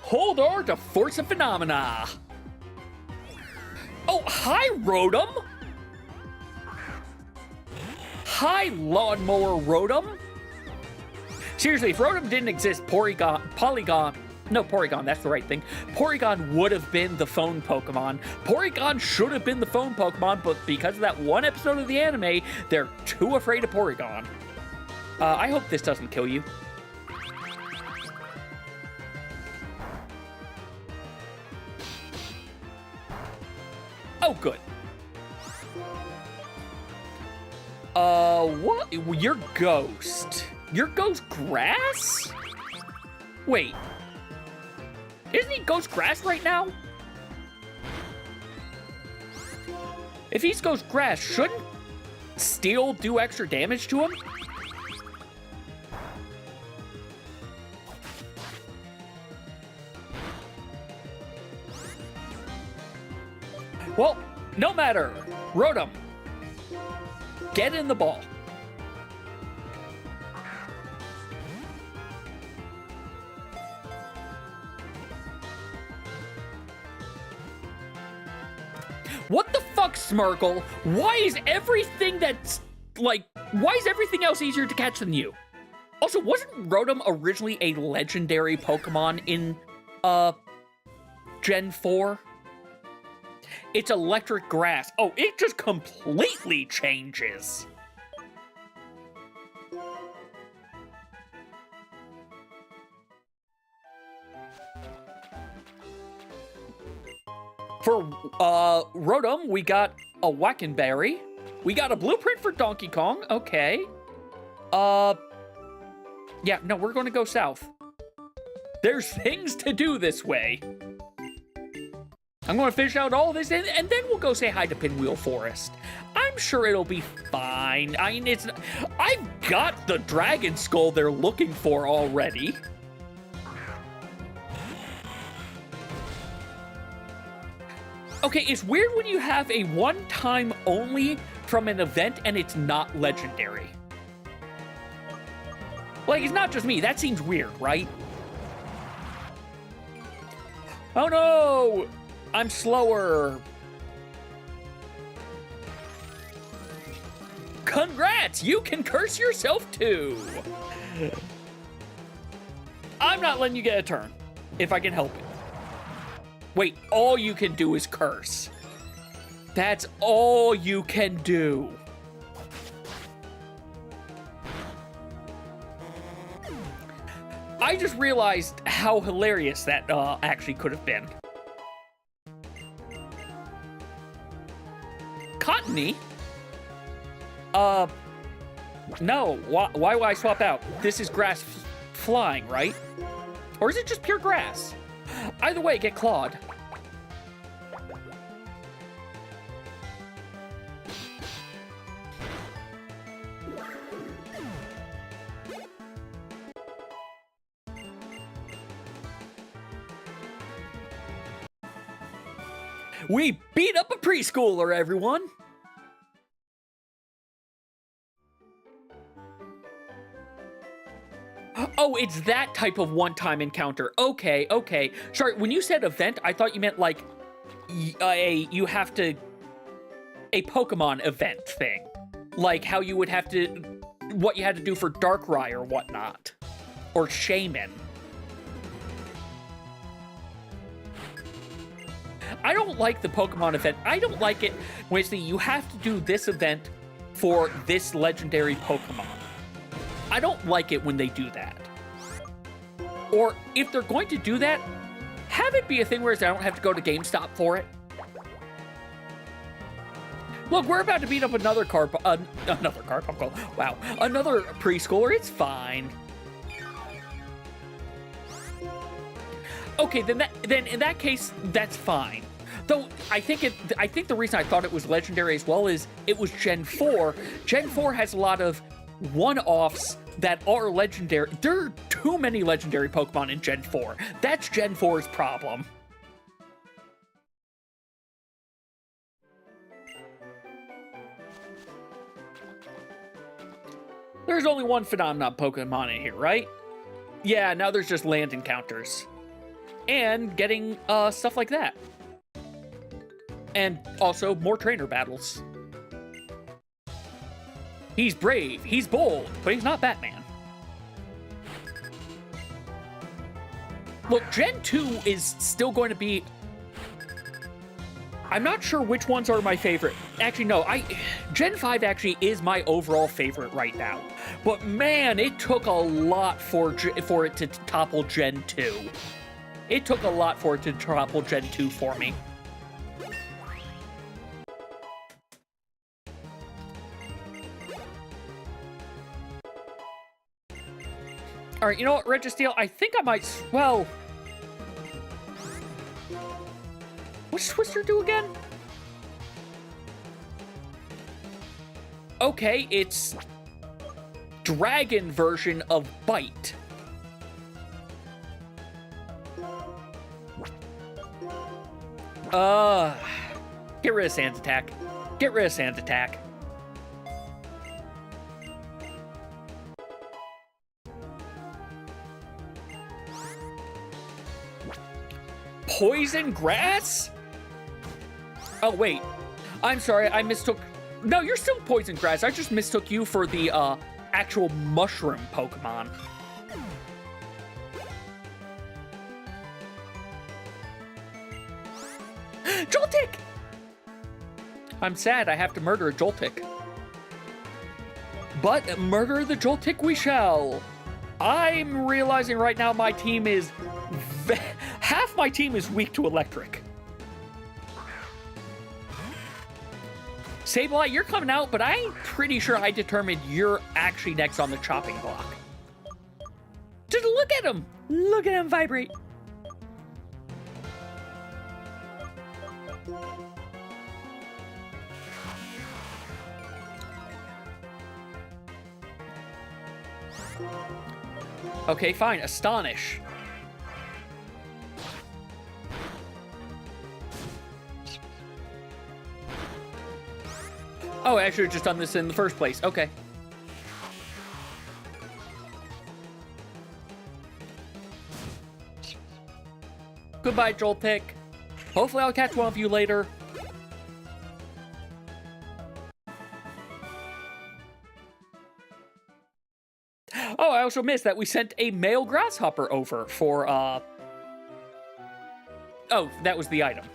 Hold on to Force of Phenomena. Oh, hi, Rotom. Hi, Lawnmower Rotom. Seriously, if Rotom didn't exist, Porygon, that's the right thing. Porygon would have been the phone Pokemon. Porygon should have been the phone Pokemon, but because of that one episode of the anime, they're too afraid of Porygon. I hope this doesn't kill you. Oh, good. What? You're Ghost. You're Ghost Grass? Wait. Isn't he Ghost Grass right now? If he's Ghost Grass, shouldn't Steel do extra damage to him? Well, no matter. Rotom, get in the ball. What the fuck, Smirkle? Why is everything else easier to catch than you? Also, wasn't Rotom originally a legendary Pokemon in, Gen 4? It's electric grass. Oh, it just completely changes. For, Rotom, we got a Wackenberry. We got a blueprint for Donkey Kong. Okay. Yeah, no, we're gonna go south. There's things to do this way. I'm gonna fish out all this, and then we'll go say hi to Pinwheel Forest. I'm sure it'll be fine. I mean, I've got the dragon skull they're looking for already. Okay, it's weird when you have a one-time only from an event and it's not legendary. Like, it's not just me. That seems weird, right? Oh no! I'm slower. Congrats! You can curse yourself too. I'm not letting you get a turn, if I can help it. Wait, all you can do is curse. That's all you can do. I just realized how hilarious that actually could have been. Cottony? No. Why would I swap out? This is grass flying, right? Or is it just pure grass? Either way, get clawed. We beat up a preschooler, everyone! Oh, it's that type of one-time encounter. Okay, okay. Sorry, when you said event, I thought you meant like a Pokemon event thing. Like how you would have to, what you had to do for Darkrai or whatnot. Or Shaman. I don't like the Pokemon event. I don't like it when it's you have to do this event for this legendary Pokemon. I don't like it when they do that. Or if they're going to do that, have it be a thing where I don't have to go to GameStop for it. Look, we're about to beat up another wow, another preschooler. It's fine. Okay, then in that case, that's fine. Though I think the reason I thought it was legendary as well is it was Gen 4. Gen 4 has a lot of one-offs that are legendary. There are too many legendary Pokemon in Gen 4. That's Gen 4's problem. There's only one phenomenon Pokemon in here, right? Yeah, now there's just land encounters. And getting stuff like that. And also more trainer battles. He's brave, he's bold, but he's not Batman. Look, Gen 2 is still going to be... I'm not sure which ones are my favorite. Actually, no, Gen 5 actually is my overall favorite right now. But man, it took a lot for it to topple Gen 2. It took a lot for it to topple Gen 2 for me. All right, you know what, Registeel? I think I might, well... What's Twister do again? Okay, it's... Dragon version of Bite. Get rid of Sand Attack. Get rid of Sand Attack. Poison Grass? Oh, wait. I'm sorry, I mistook... No, you're still Poison Grass. I just mistook you for the, actual mushroom Pokemon. Joltik! I'm sad I have to murder a Joltik. But murder the Joltik we shall. I'm realizing right now my team is... half my team is weak to electric. Sableye, you're coming out, but I'm pretty sure I determined you're actually next on the chopping block. Just look at him! Look at him vibrate. Okay, fine. Astonish. Oh, I should have just done this in the first place. Okay. Goodbye, Joltik. Hopefully I'll catch one of you later. Oh, I also missed that we sent a male grasshopper over for, Oh, that was the item.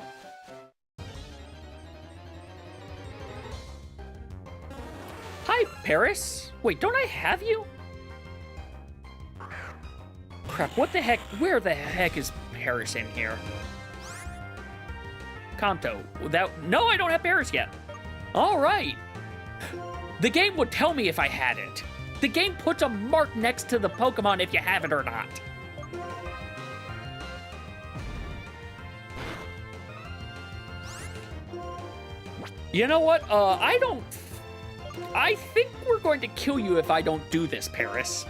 Hi, Paris. Wait, don't I have you? Crap, what the heck? Where the heck is Paris in here? Kanto. No, I don't have Paris yet. All right. The game would tell me if I had it. The game puts a mark next to the Pokemon if you have it or not. You know what? I think we're going to kill you if I don't do this, Paris.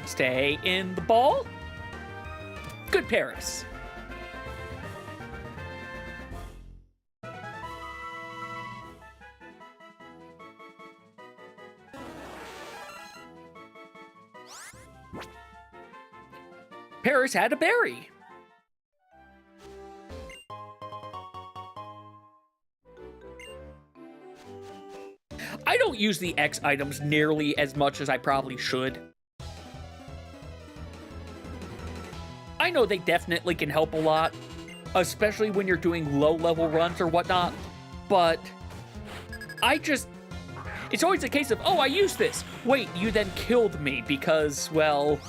Stay in the ball. Good, Paris. Paris had a berry. I don't use the X items nearly as much as I probably should. I know they definitely can help a lot, especially when you're doing low-level runs or whatnot, but it's always a case of, oh, I used this. Wait, you then killed me because, well,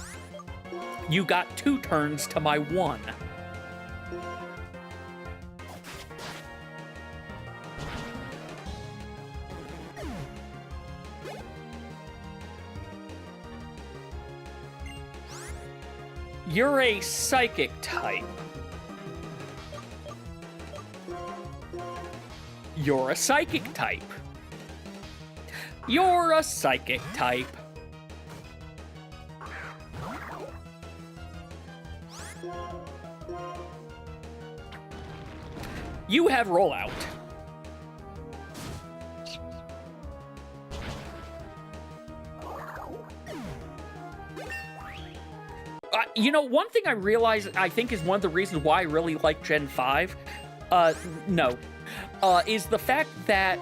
you got 2 turns to my 1. You're a psychic type. You're a psychic type. You're a psychic type. You have rollout. You know, one thing I realized, I think is one of the reasons why I really like Gen 5, is the fact that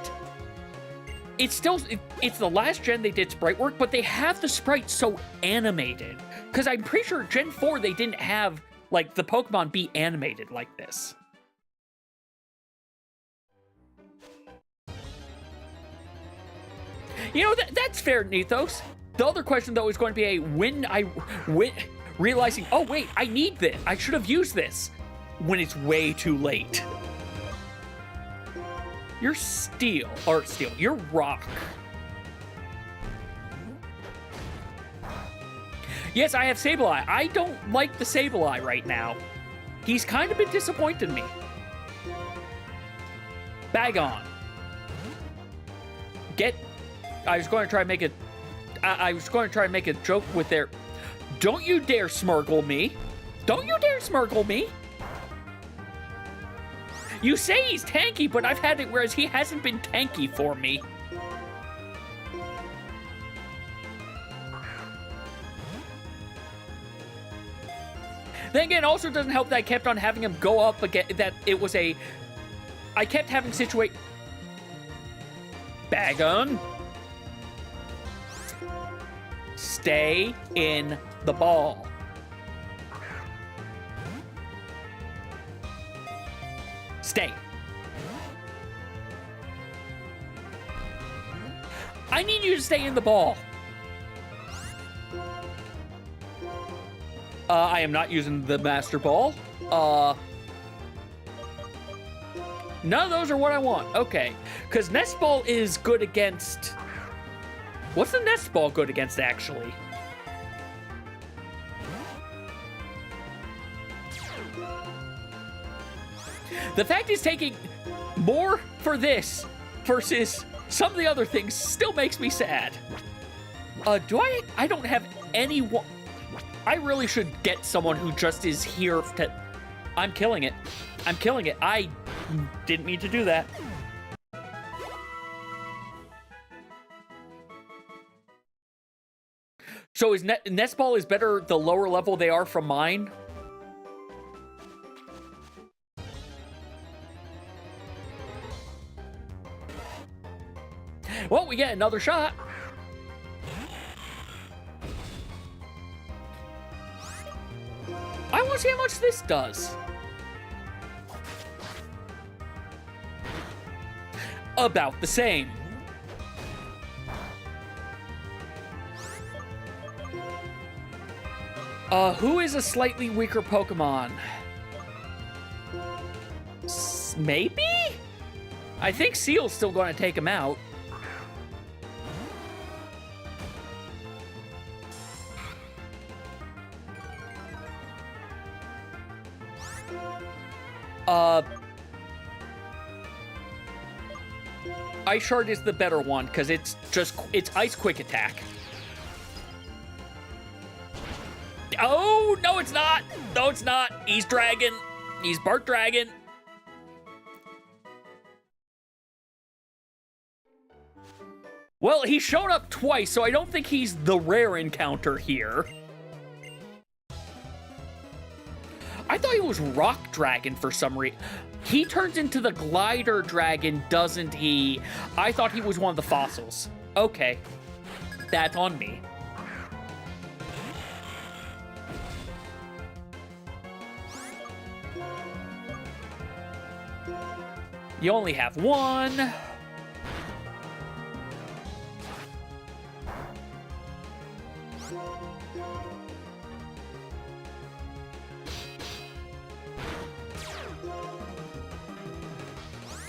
it's the last gen they did sprite work, but they have the sprites so animated. Because I'm pretty sure Gen 4, they didn't have, like, the Pokemon be animated like this. You know, that's fair, Nethos. The other question, though, is going to be realizing, oh, wait, I need this. I should have used this when it's way too late. You're you're rock. Yes, I have Sableye. I don't like the Sableye right now. He's kind of been disappointing me. Bag on. I was going to try and make a joke with their... Don't you dare Smurgle me. Don't you dare Smurgle me. You say he's tanky, but I've had it whereas he hasn't been tanky for me. Then again, it also doesn't help that I kept on having him go up again, that it was a I kept having Bagon. Stay in the ball. Stay. I need you to stay in the ball. I am not using the Master Ball. None of those are what I want. Okay. Because Nest Ball is good against... What's the Nest Ball good against, actually? The fact he's taking more for this versus some of the other things still makes me sad. I don't have anyone... I really should get someone who just is here to... I'm killing it. I'm killing it. I didn't mean to do that. So is Nest Ball is better the lower level they are from mine? Well, we get another shot. I want to see how much this does. About the same. Who is a slightly weaker Pokemon? Maybe? I think Seal's still going to take him out. Ice Shard is the better one because it's Ice Quick Attack. Oh, no, it's not. No, it's not. He's Dragon. He's Bark Dragon. Well, he's shown up twice, so I don't think he's the rare encounter here. I thought he was Rock Dragon for some reason. He turns into the Glider Dragon, doesn't he? I thought he was one of the fossils. Okay. That's on me. You only have one.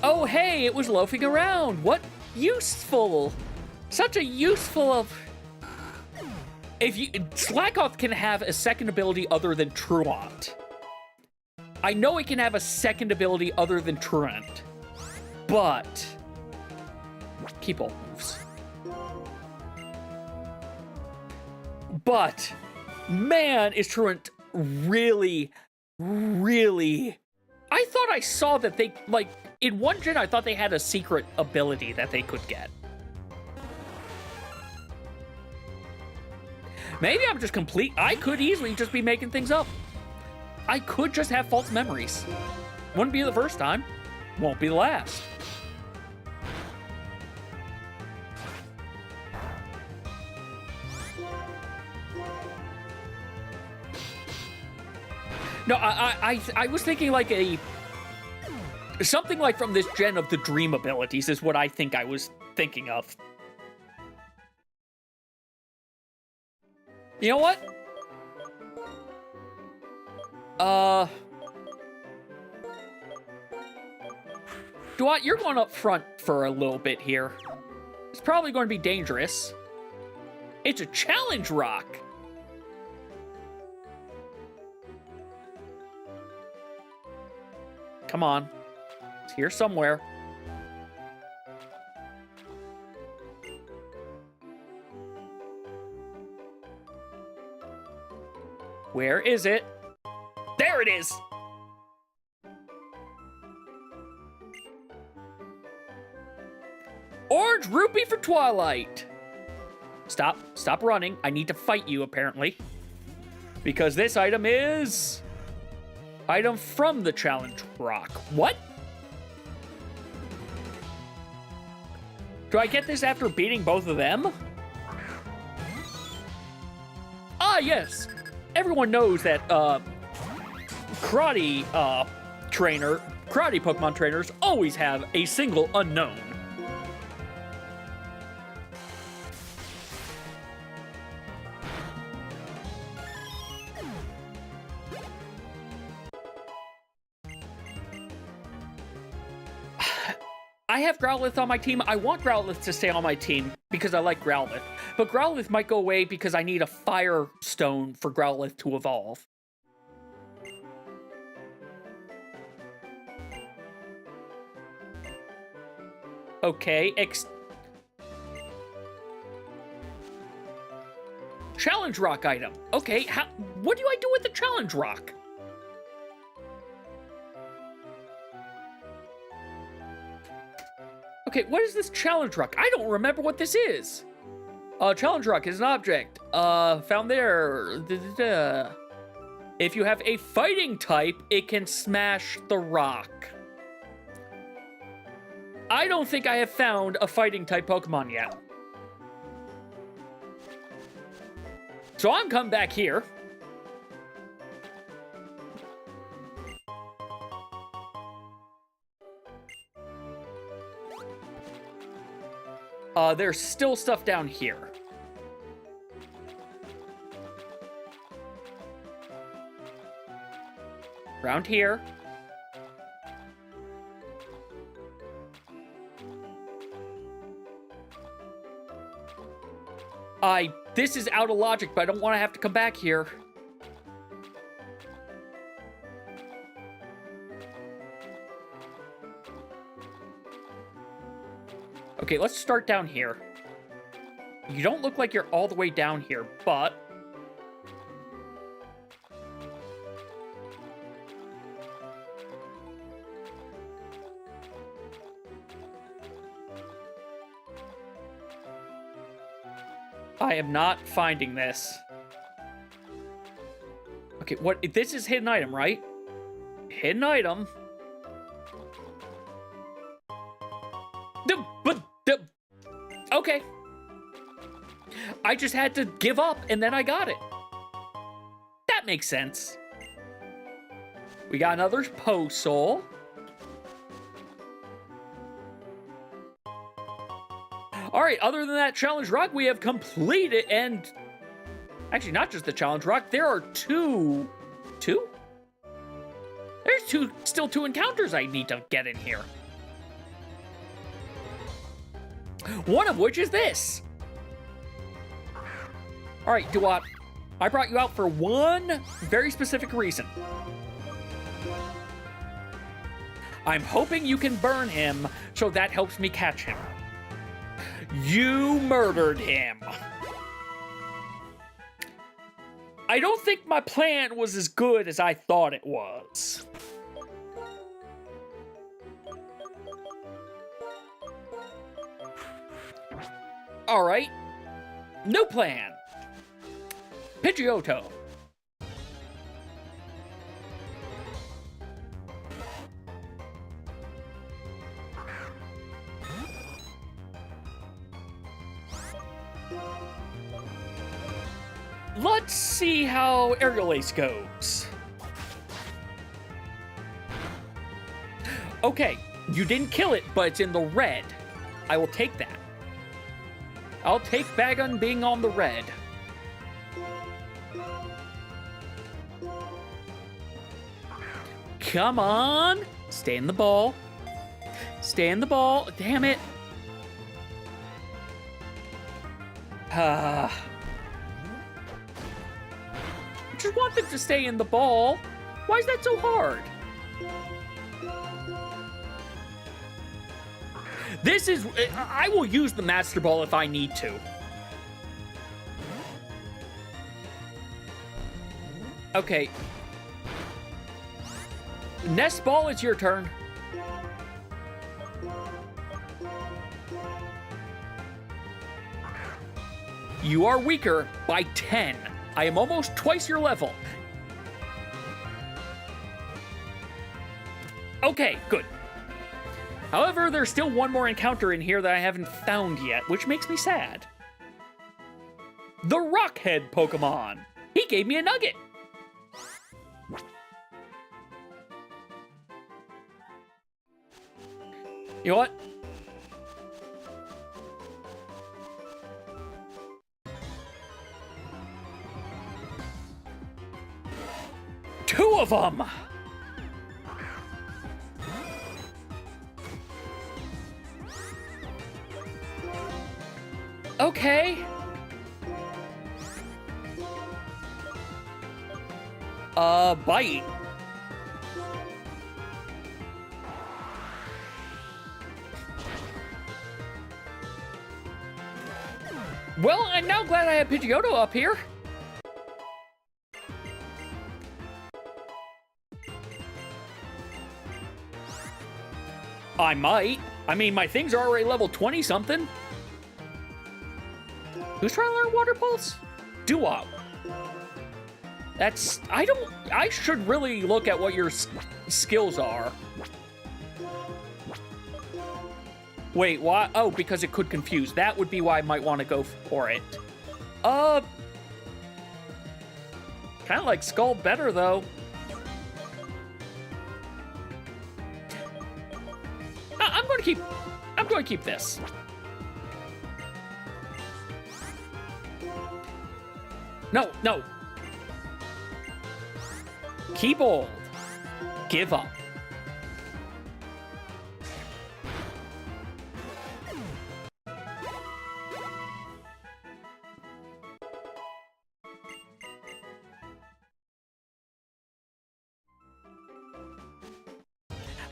Oh, hey, it was loafing around. What useful. Such a useful of... Slackoth can have a second ability other than Truant. I know it can have a second ability other than Truant. But... keep all moves. But... man, is Truant really, really... I thought I saw that they, like... in one gen, I thought they had a secret ability that they could get. Maybe I'm just I could easily just be making things up. I could just have false memories. Wouldn't be the first time. Won't be the last. No, I was thinking like something like from this gen of the dream abilities is what I think I was thinking of. You know what? Dwight, you're going up front for a little bit here. It's probably going to be dangerous. It's a challenge rock. Come on. It's here somewhere. Where is it? There it is! Orange rupee for Twilight! Stop running. I need to fight you, apparently. Because this item is... item from the challenge rock. What? Do I get this after beating both of them? Ah, yes. Everyone knows that karate Pokemon trainers always have a single unknown. I have Growlithe on my team. I want Growlithe to stay on my team because I like Growlithe. But Growlithe might go away because I need a Fire Stone for Growlithe to evolve. Okay, Challenge Rock item. Okay, what do I do with the Challenge Rock? Okay, what is this Challenge Rock? I don't remember what this is. Challenge Rock is an object. Found there. If you have a fighting type, it can smash the rock. I don't think I have found a fighting type Pokemon yet. So I'm coming back here. There's still stuff down here. Around here. This is out of logic, but I don't want to have to come back here. Okay, let's start down here. You don't look like you're all the way down here, but... I am not finding this. Okay, what? This is hidden item, right? Hidden item. Okay. I just had to give up, and then I got it. That makes sense. We got another Posol. All right, other than that Challenge Rock, we have completed, and... Actually, not just the Challenge Rock, there are two? There's still two encounters I need to get in here. One of which is this. All right, Duat, I brought you out for one very specific reason. I'm hoping you can burn him, so that helps me catch him. You murdered him. I don't think my plan was as good as I thought it was. All right, new plan. Pidgeotto. Let's see how Aerial Ace goes. Okay, you didn't kill it, but it's in the red. I will take that. I'll take Bagon being on the red. Come on. Stay in the ball. Stay in the ball. Damn it. I just want them to stay in the ball. Why is that so hard? This is... I will use the Master Ball if I need to. Okay. Nest Ball, it's your turn. You are weaker by 10. I am almost twice your level. Okay, good. However, there's still one more encounter in here that I haven't found yet, which makes me sad. The Rockhead Pokemon. He gave me a nugget. You know what? Two of them! Okay. Bite. Well, I'm now glad I have Pidgeotto up here. I might. I mean, my things are already level 20-something. Who's trying to learn Water Pulse? Duo. That's... I should really look at what your skills are. Wait, why? Oh, because it could confuse. That would be why I might want to go for it. Kind of like Skull better, though. I'm going to keep this. No, no. Keep old. Give up.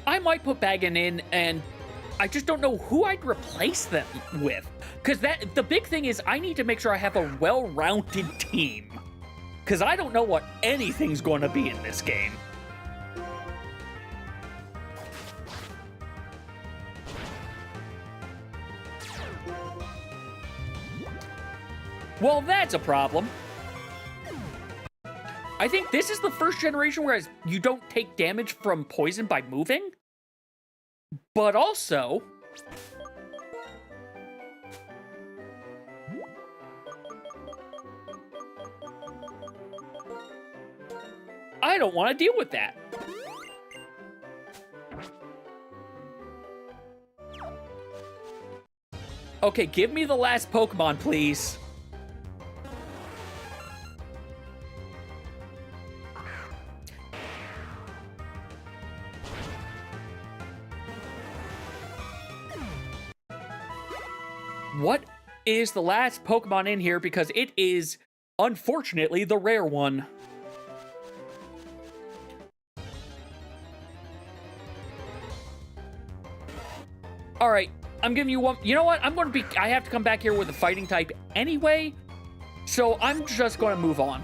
I might put Baggin in, and I just don't know who I'd replace them with. Because the big thing is I need to make sure I have a well-rounded team. Because I don't know what anything's going to be in this game. Well, that's a problem. I think this is the first generation where you don't take damage from poison by moving. But also... I don't want to deal with that. Okay, give me the last Pokemon, please. What is the last Pokemon in here? Because it is, unfortunately, the rare one. All right, I'm giving you one. You know what? I have to come back here with a fighting type anyway, so I'm just going to move on.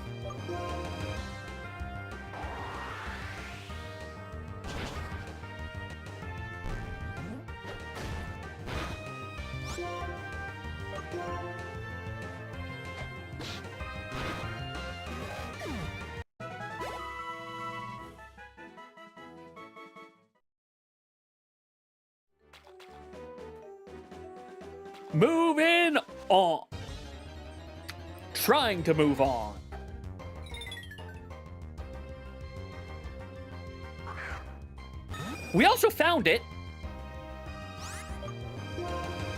Moving on. Trying to move on. We also found it.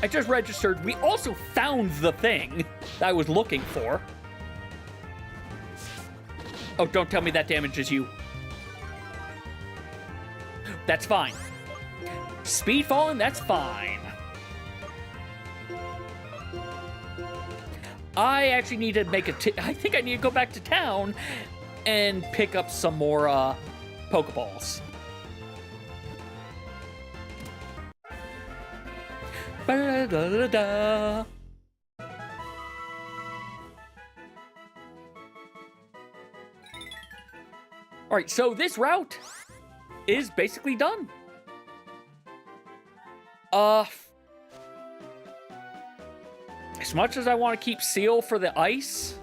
I just registered. We also found the thing that I was looking for. Oh, don't tell me that damages you. That's fine. Speed falling, that's fine. I actually need to make I think I need to go back to town and pick up some more Pokeballs. Ba-da-da-da-da. All right, so this route is basically done. As much as I want to keep Seal for the ice,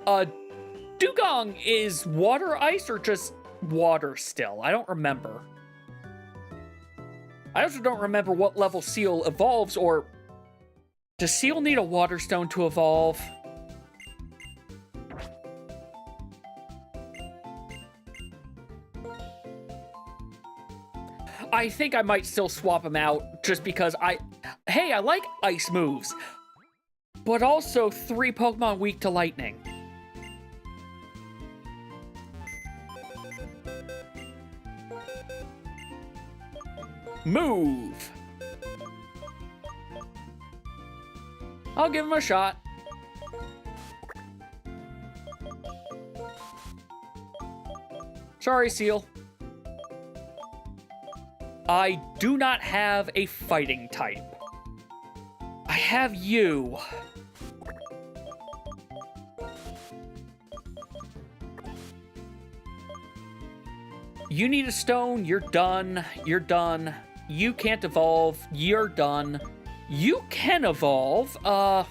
Dugong is water ice or just water still? I don't remember. I also don't remember what level Seal evolves, or does Seal need a water stone to evolve? I think I might still swap him out just because hey, I like ice moves, but also 3 Pokemon weak to lightning. Move. I'll give him a shot. Sorry, Seal. I do not have a fighting type. I have you. You need a stone, you're done. You're done. You can't evolve, you're done. You can evolve, at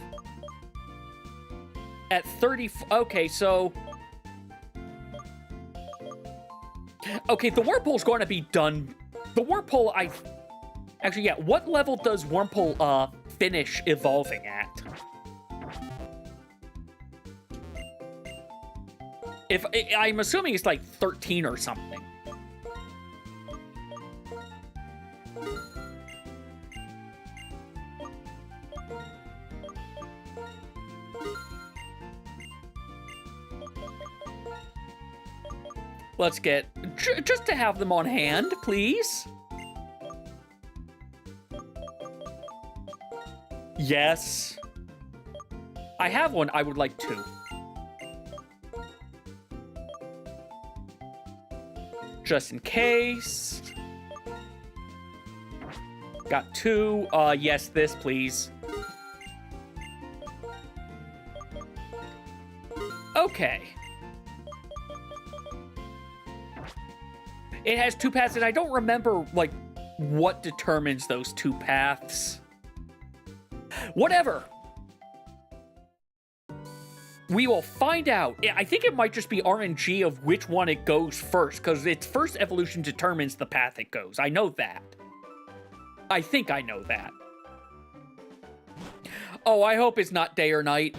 30, okay, so... Okay, the Wurmple's going to be done. The Wurmple, actually, yeah, what level does Wurmple, finish evolving at? I'm assuming it's like 13 or something. Let's get, just to have them on hand, please. Yes. I have one, I would like 2. Just in case. Got 2, yes, this, please. Okay. It has 2 paths, and I don't remember, like, what determines those 2 paths. Whatever. We will find out. I think it might just be RNG of which one it goes first, because its first evolution determines the path it goes. I know that. I think I know that. Oh, I hope it's not day or night.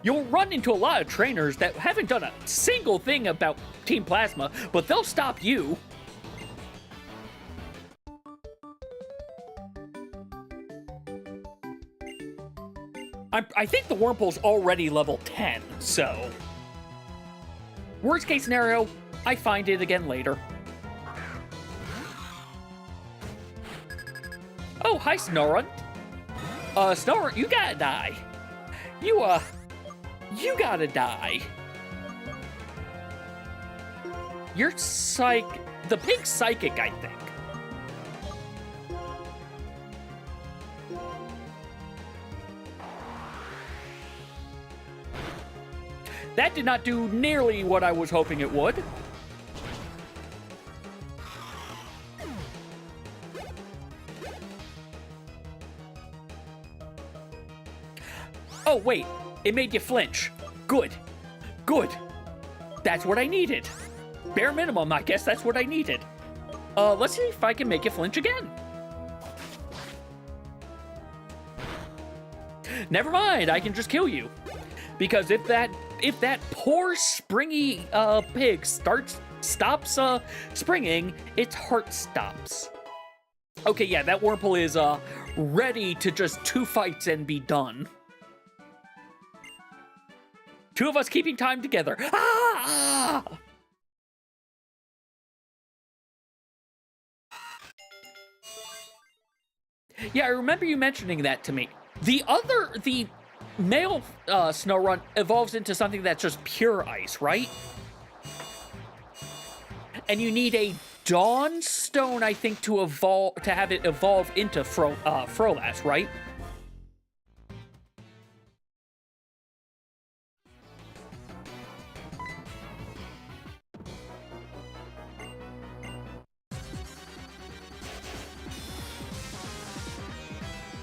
You'll run into a lot of trainers that haven't done a single thing about Team Plasma, but they'll stop you. I think the Wurmple's already level 10, so... Worst case scenario, I find it again later. Oh, hi, Snorunt. Snorunt, you gotta die. You gotta die. You're the pink psychic, I think. That did not do nearly what I was hoping it would. Oh, wait. It made you flinch. Good. Good. That's what I needed. Bare minimum, I guess that's what I needed. Let's see if I can make you flinch again. Never mind, I can just kill you. Because if that poor springy pig stops springing, its heart stops. Okay, yeah, that Wurmple is ready to just 2 fights and be done. 2 of us keeping time together. Ah! Yeah, I remember you mentioning that to me. The male Snorunt evolves into something that's just pure ice, right? And you need a Dawn Stone, I think, to have it evolve into Frolas, right?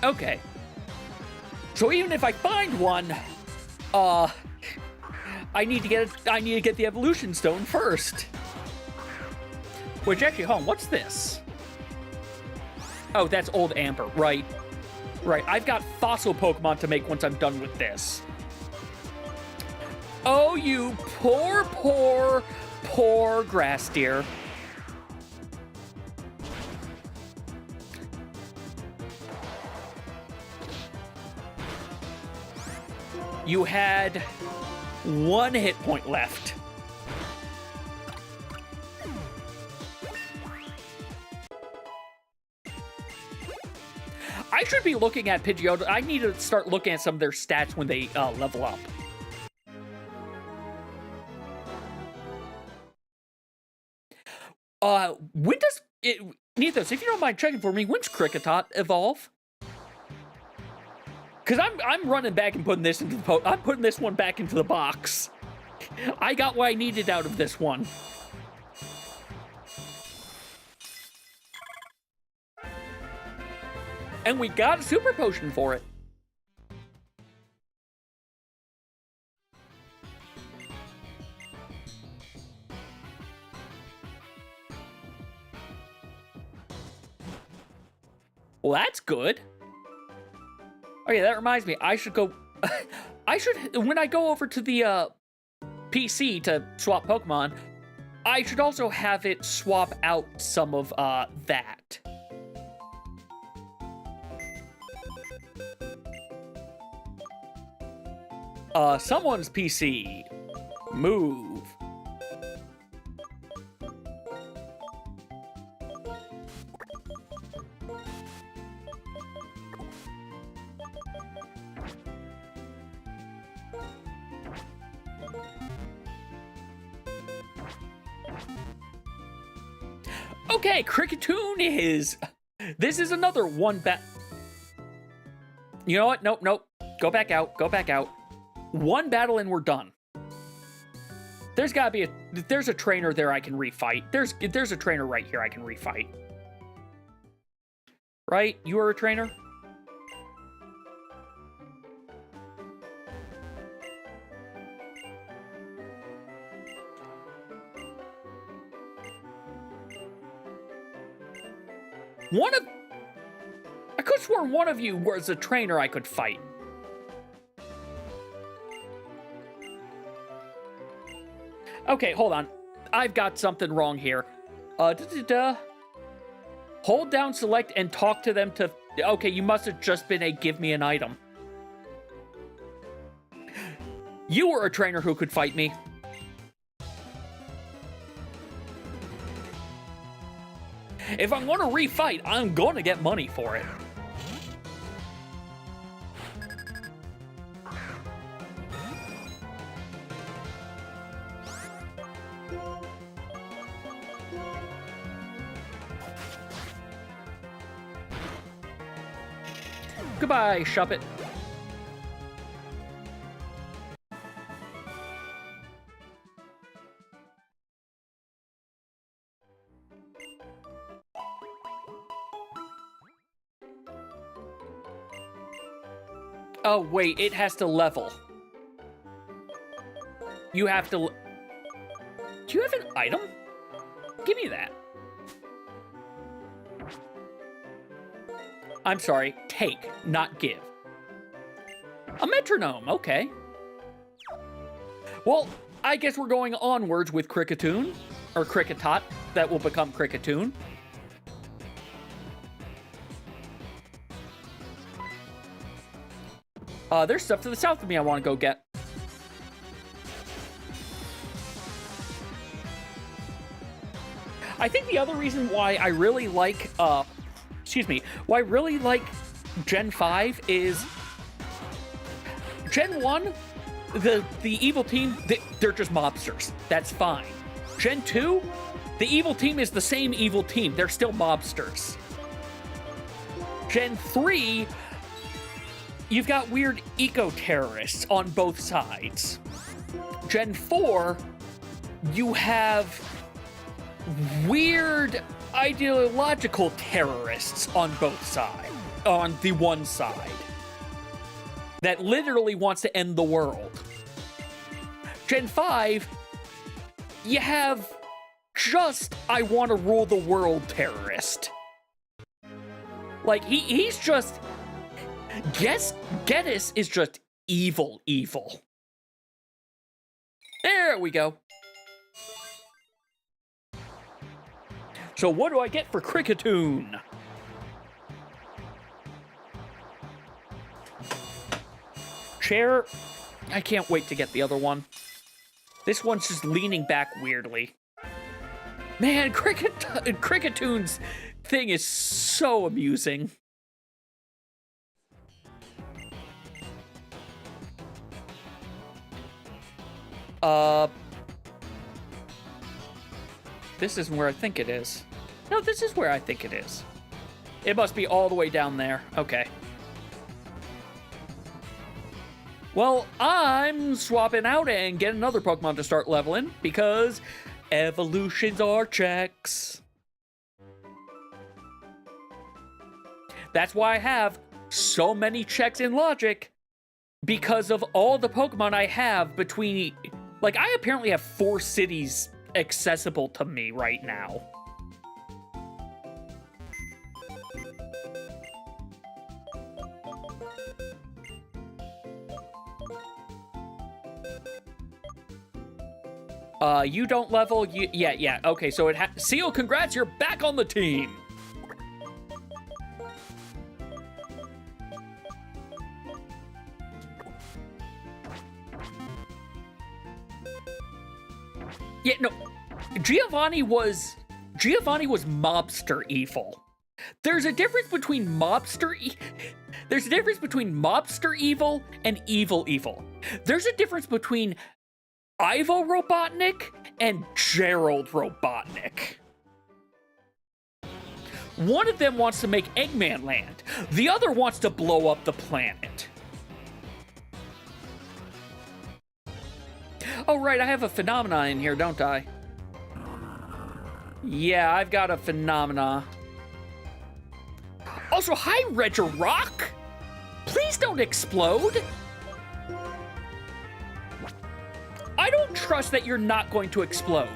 Okay. So even if I find one, I need to get the evolution stone first. Which actually, hold on, what's this? Oh, that's old Amber, right. Right, I've got fossil Pokemon to make once I'm done with this. Oh, you poor, poor, poor grass deer. You had 1 hit point left. I should be looking at Pidgeotto. I need to start looking at some of their stats when they level up. When does it, Nethos, if you don't mind checking for me, when's Kricketot evolve? Because I'm running back and putting this into the I'm putting this one back into the box. I got what I needed out of this one. And we got a super potion for it. Well, that's good. Oh yeah, that reminds me, I should go... when I go over to the PC to swap Pokemon, I should also have it swap out some of that. Someone's PC. Move. Okay, Kricketune is... This is another one bat... You know what? Nope, nope. Go back out. Go back out. One battle and we're done. There's gotta be there's a trainer there I can refight. There's a trainer right here I can refight. Right? You are a trainer? I could have sworn one of you was a trainer I could fight. Okay, hold on. I've got something wrong here. Hold down select and talk to them to... Okay, you must have just been a give me an item. You were a trainer who could fight me. If I'm going to refight, I'm going to get money for it. Goodbye, Shuppet. Oh, wait, it has to level. You have to... Do you have an item? Give me that. I'm sorry, take, not give. A metronome, okay. Well, I guess we're going onwards with Kricketune, or Kricketot, that will become Kricketune. There's stuff to the south of me I want to go get. I think the other reason why I really like, why I really like Gen 5 is Gen 1, the evil team, they're just mobsters. That's fine. Gen 2, the evil team is the same evil team. They're still mobsters. Gen 3, you've got weird eco-terrorists on both sides. Gen 4, you have weird ideological terrorists on both sides, on the one side, that literally wants to end the world. Gen 5, you have just I want to rule the world terrorist. Like, he's just... Geddes is just evil. There we go. So what do I get for Cricketoon? Chair. I can't wait to get the other one. This one's just leaning back weirdly. Man, Cricketoon's thing is so amusing. This isn't where I think it is. No, this is where I think it is. It must be all the way down there. Okay. Well, I'm swapping out and getting another Pokemon to start leveling because evolutions are checks. That's why I have so many checks in Logic, because of all the Pokemon I have between... Like, I apparently have 4 cities accessible to me right now. You don't level, yeah, okay, so Seal, congrats, you're back on the team! Yeah, no, Giovanni was mobster evil. There's a difference between mobster evil and evil. There's a difference between Ivo Robotnik and Gerald Robotnik. One of them wants to make Eggman Land. The other wants to blow up the planet. Oh, right, I have a phenomena in here, don't I? Yeah, I've got a phenomena. Also, hi, Regirock! Please don't explode! I don't trust that you're not going to explode.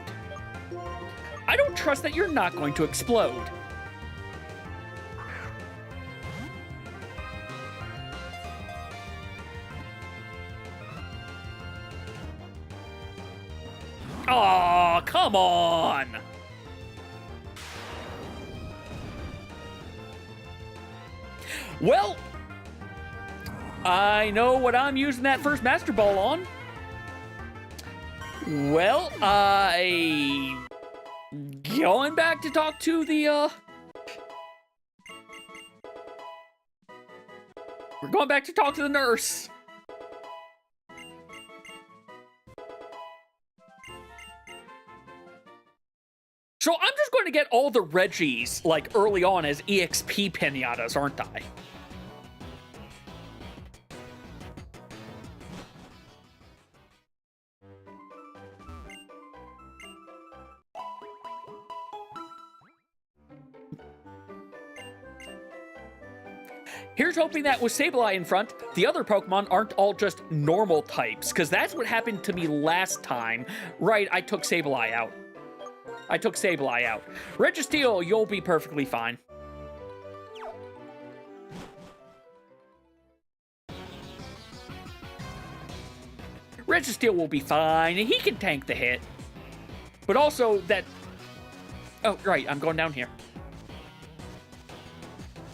I don't trust that you're not going to explode. Aw, come on! Well, I know what I'm using that first Master Ball on. Well, going back to talk to the, we're going back to talk to the nurse. So I'm just going to get all the Reggies, like, early on as EXP pinatas, aren't I? Here's hoping that with Sableye in front, the other Pokemon aren't all just normal types, because that's what happened to me last time. Right, I took Sableye out. Registeel, you'll be perfectly fine. Registeel will be fine, and he can tank the hit. But also that... Oh, right, I'm going down here.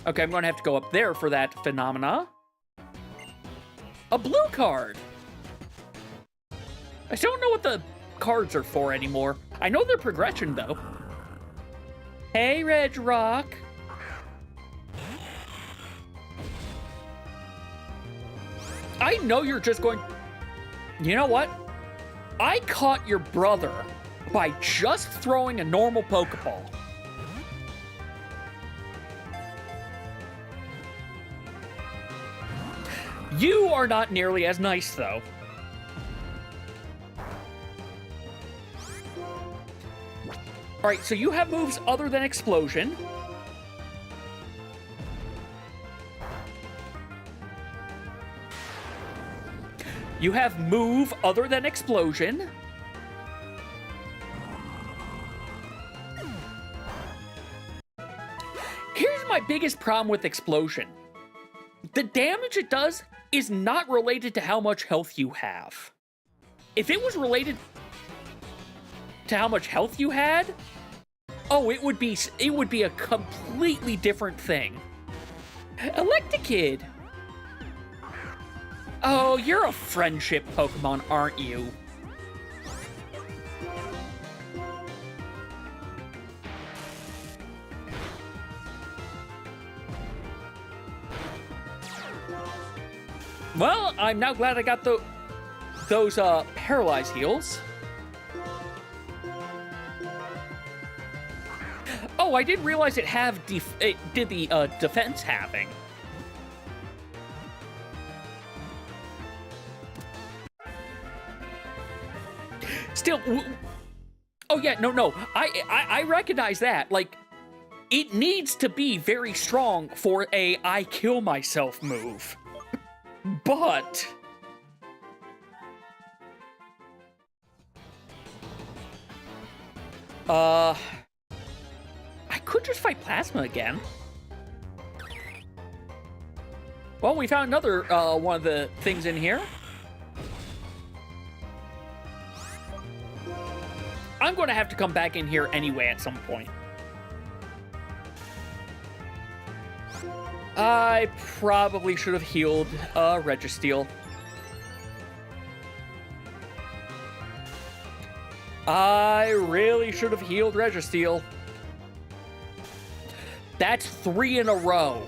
Okay, I'm gonna have to go up there for that phenomena. A blue card! I still don't know what the cards are for anymore. I know they're progression, though. Hey, Regirock. I know you're just going... You know what? I caught your brother by just throwing a normal Pokeball. You are not nearly as nice, though. All right, so you have moves other than explosion. You have move other than explosion. Here's my biggest problem with explosion. The damage it does is not related to how much health you have. If it was related to how much health you had, oh, it would be a completely different thing. Electakid. Oh, you're a friendship Pokemon, aren't you? Well, I'm now glad I got those paralyze heals. Oh, I didn't realize it did the defense halving. Still, oh yeah, no, I recognize that. Like, it needs to be very strong for a I kill myself move. But I could just fight Plasma again. Well, we found another one of the things in here. I'm going to have to come back in here anyway at some point. I probably should have healed Registeel. I really should have healed Registeel. That's 3 in a row.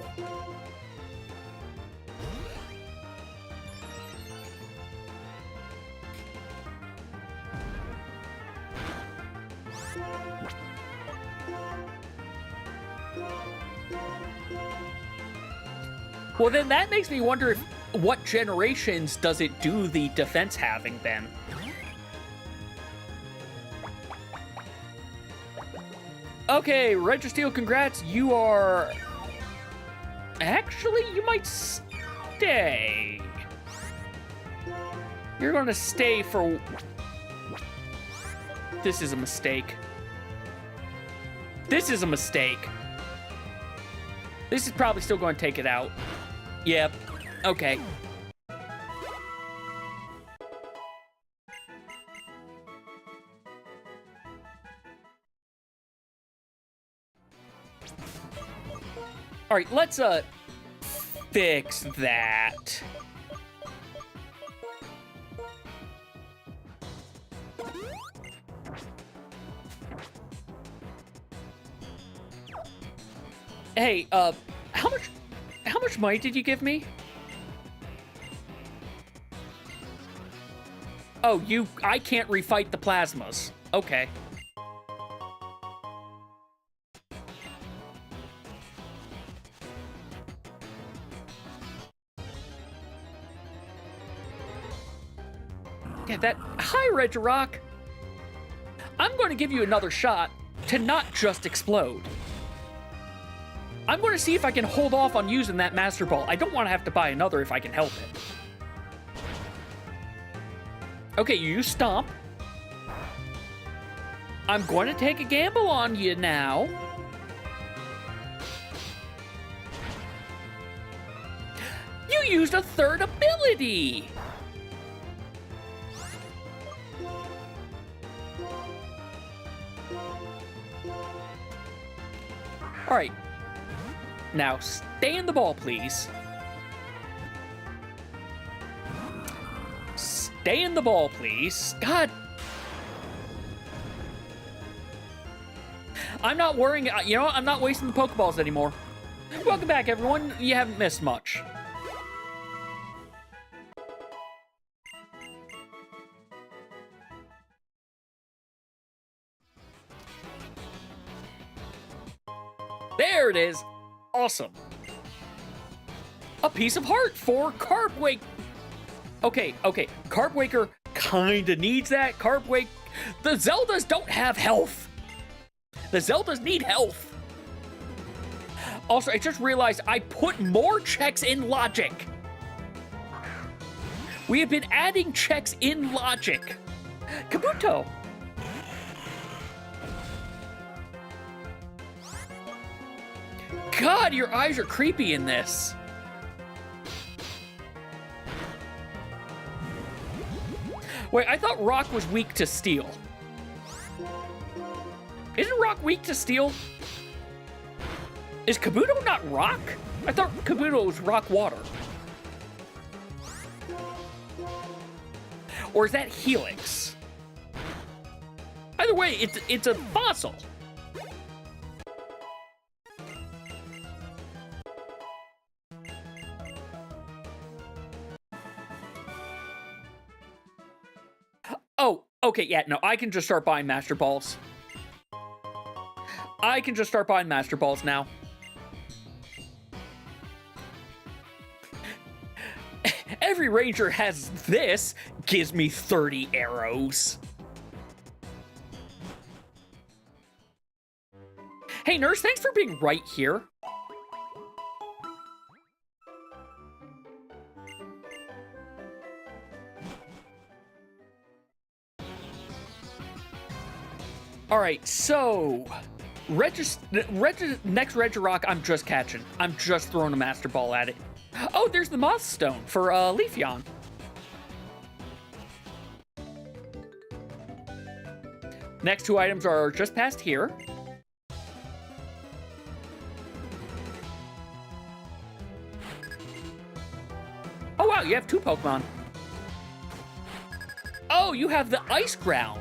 Well, then that makes me wonder what generations does it do the defense halving then? Okay, Registeel, congrats. You are... Actually, you might stay. You're gonna stay for... This is a mistake. This is a mistake. This is probably still going to take it out. Yep. Okay. All right, let's fix that. Hey, how much money did you give me? Oh, I can't refight the plasmas. Okay. Yeah, that... Hi, Regirock. I'm going to give you another shot to not just explode. I'm going to see if I can hold off on using that Master Ball. I don't want to have to buy another if I can help it. Okay, you use Stomp. I'm going to take a gamble on you now. You used a third ability. All right. Now, stay in the ball, please. Stay in the ball, please. God. I'm not worrying. You know what? I'm not wasting the Pokeballs anymore. Welcome back, everyone. You haven't missed much. There it is. Awesome. A piece of heart for Carpwake. Okay. Carpwaker kinda needs that. The Zeldas don't have health. The Zeldas need health. Also, I just realized I put more checks in logic. We have been adding checks in logic. Kabuto. God, your eyes are creepy in this. Wait, I thought rock was weak to steel. Isn't rock weak to steel? Is Kabuto not rock? I thought Kabuto was rock water. Or is that Helix? Either way, it's a fossil. Oh, okay, yeah, no, I can just start buying Master Balls. I can just start buying Master Balls now. Every ranger has this, gives me 30 arrows. Hey, nurse, thanks for being right here. All right, so next Regirock, I'm just catching. I'm just throwing a Master Ball at it. Oh, there's the Moth Stone for Leafeon. Next two items are just past here. Oh wow, you have two Pokemon. Oh, you have the Ice Ground.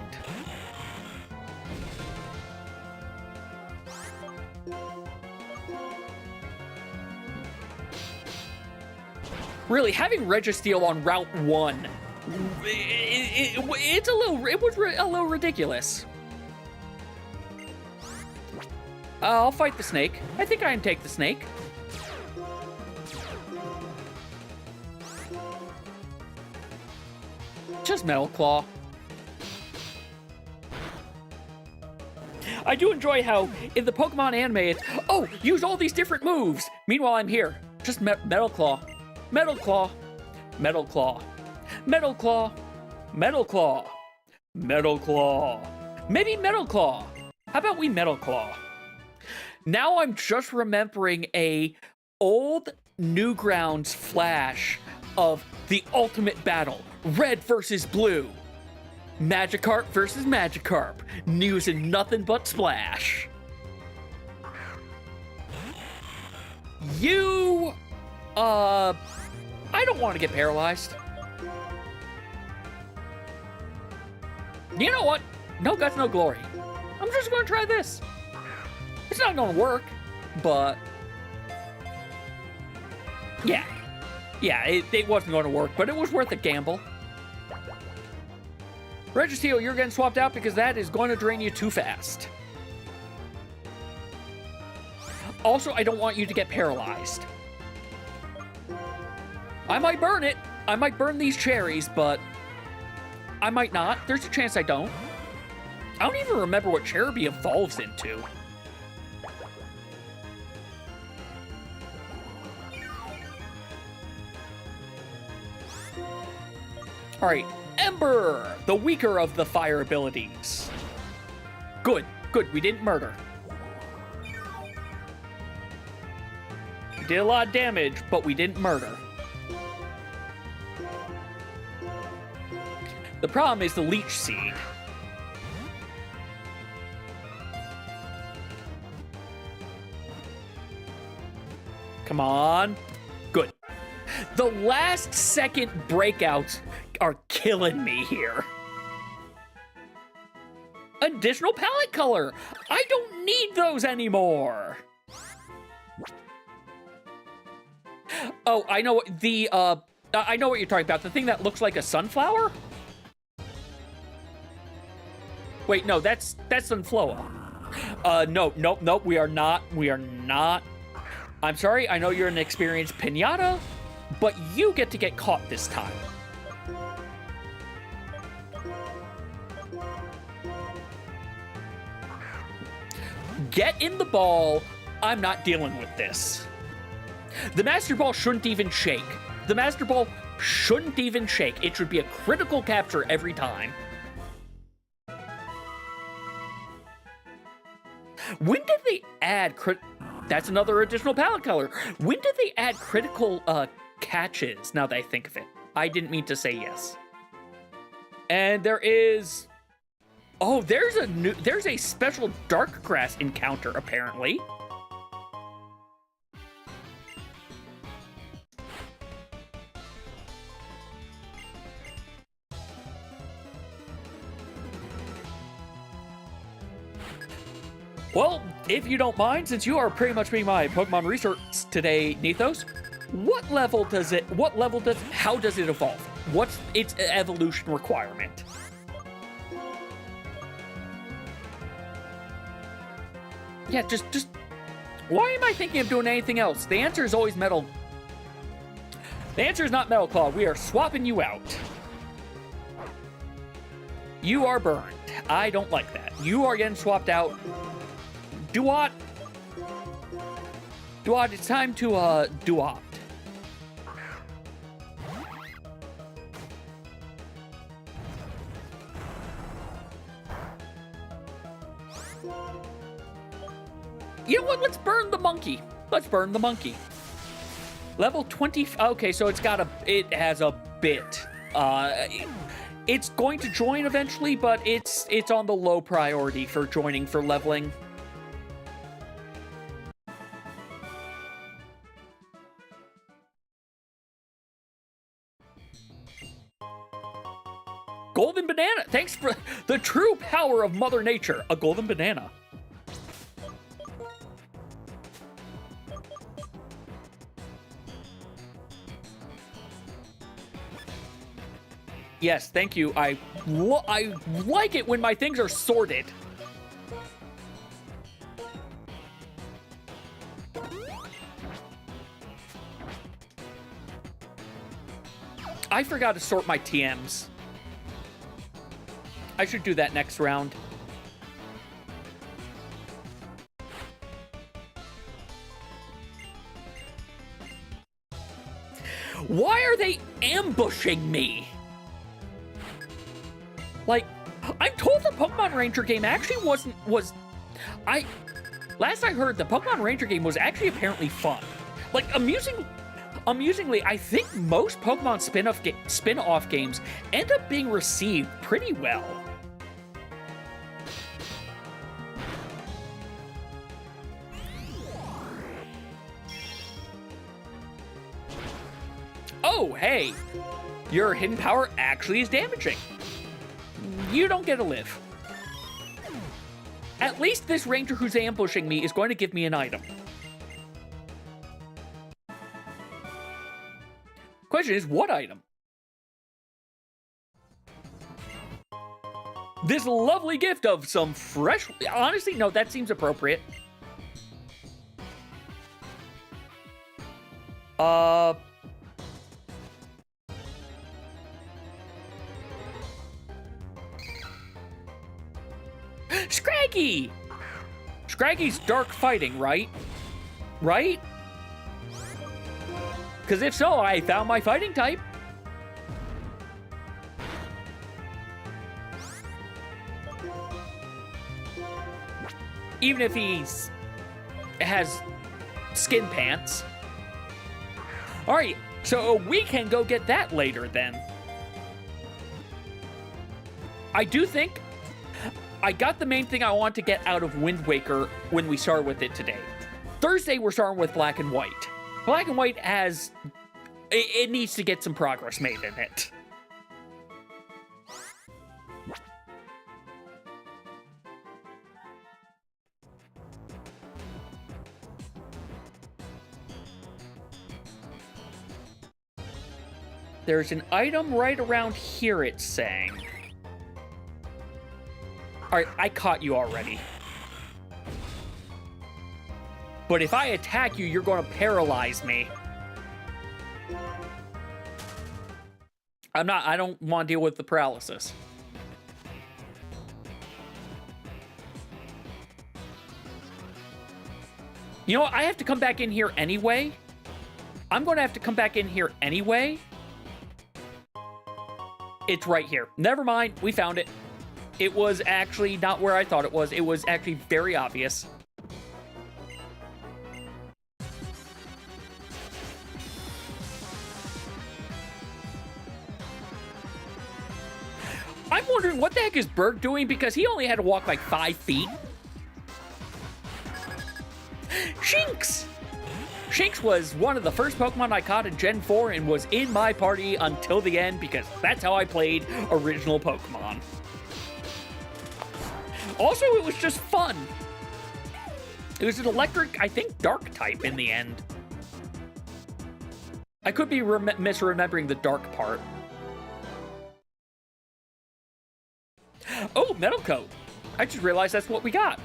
Really, having Registeel on Route 1, it was a little ridiculous. I'll fight the snake. I think I can take the snake. Just Metal Claw. I do enjoy how in the Pokemon anime it's, oh, use all these different moves. Meanwhile, I'm here. Just Metal Claw. Metal Claw, Metal Claw, Metal Claw, Metal Claw, Metal Claw. Maybe Metal Claw. How about we Metal Claw? Now I'm just remembering a old Newgrounds flash of the ultimate battle. Red versus blue. Magikarp versus Magikarp. Using nothing but Splash. You... I don't want to get paralyzed. You know what? No guts, no glory. I'm just going to try this. It's not going to work, but... Yeah, it wasn't going to work, but it was worth a gamble. Registeel, you're getting swapped out because that is going to drain you too fast. Also, I don't want you to get paralyzed. I might burn it. I might burn these cherries, but I might not. There's a chance I don't. I don't even remember what Cherubi evolves into. All right, Ember, the weaker of the fire abilities. Good, we didn't murder. We did a lot of damage, but we didn't murder. The problem is the Leech Seed. Come on. Good. The last second breakouts are killing me here. Additional palette color. I don't need those anymore. Oh, I know what I know what you're talking about. The thing that looks like a sunflower? Wait, no, that's Sunfloa. Nope, we are not. I'm sorry, I know you're an experienced Pinata, but you get to get caught this time. Get in the ball. I'm not dealing with this. The Master Ball shouldn't even shake. The Master Ball shouldn't even shake. It should be a critical capture every time. When did they add That's another additional palette color. When did they add critical catches, now that I think of it? I didn't mean to say yes. And there is... Oh, there's a special dark grass encounter, apparently. Well, if you don't mind, since you are pretty much being my Pokemon research today, Nethos, how does it evolve? What's its evolution requirement? Yeah, just, why am I thinking of doing anything else? The answer is always Metal. The answer is not Metal Claw. We are swapping you out. You are burned. I don't like that. You are getting swapped out. Duat, it's time to, Duat. You know what? Let's burn the monkey. Let's burn the monkey. Level 20. Okay, so it has a bit. It's going to join eventually, but it's on the low priority for joining for leveling. Golden banana. Thanks for the true power of Mother Nature. A golden banana. Yes, thank you. I like it when my things are sorted. I forgot to sort my TMs. I should do that next round. Why are they ambushing me? Like, I'm told the Pokemon Ranger game actually last I heard, the Pokemon Ranger game was actually apparently fun. Like, amusingly, I think most Pokemon spin-off games end up being received pretty well. Oh, hey, your hidden power actually is damaging. You don't get to live. At least this ranger who's ambushing me is going to give me an item. Question is, what item? This lovely gift of some fresh... Honestly, no, that seems appropriate. Scraggy! Scraggy's dark fighting, right? Right? Because if so, I found my fighting type. Even if has skin pants. Alright, so we can go get that later then. I do think I got the main thing I want to get out of Wind Waker when we start with it today. Thursday, we're starting with Black and White. Black and White has... It needs to get some progress made in it. There's an item right around here, it's saying. Alright, I caught you already. But if I attack you, you're going to paralyze me. I don't want to deal with the paralysis. You know what? I have to come back in here anyway. I'm going to have to come back in here anyway. It's right here. Never mind. We found it. It was actually not where I thought it was. It was actually very obvious. I'm wondering what the heck is Berg doing, because he only had to walk like 5 feet. Shinx! Shinx was one of the first Pokemon I caught in Gen 4 and was in my party until the end, because that's how I played original Pokemon. Also, it was just fun. It was an electric, I think, dark type in the end. I could be misremembering the dark part. Oh, Metal Coat. I just realized that's what we got.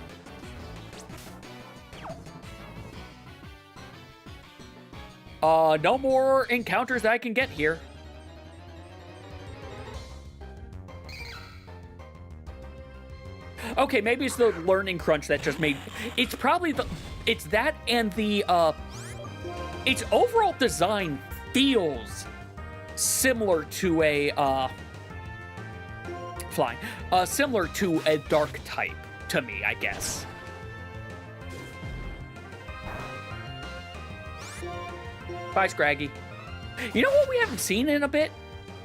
No more encounters that I can get here. Okay, maybe it's the learning crunch that just made... It's probably the... It's that and the, its overall design feels similar to a, flying. Similar to a dark type, to me, I guess. Bye, Scraggy. You know what we haven't seen in a bit?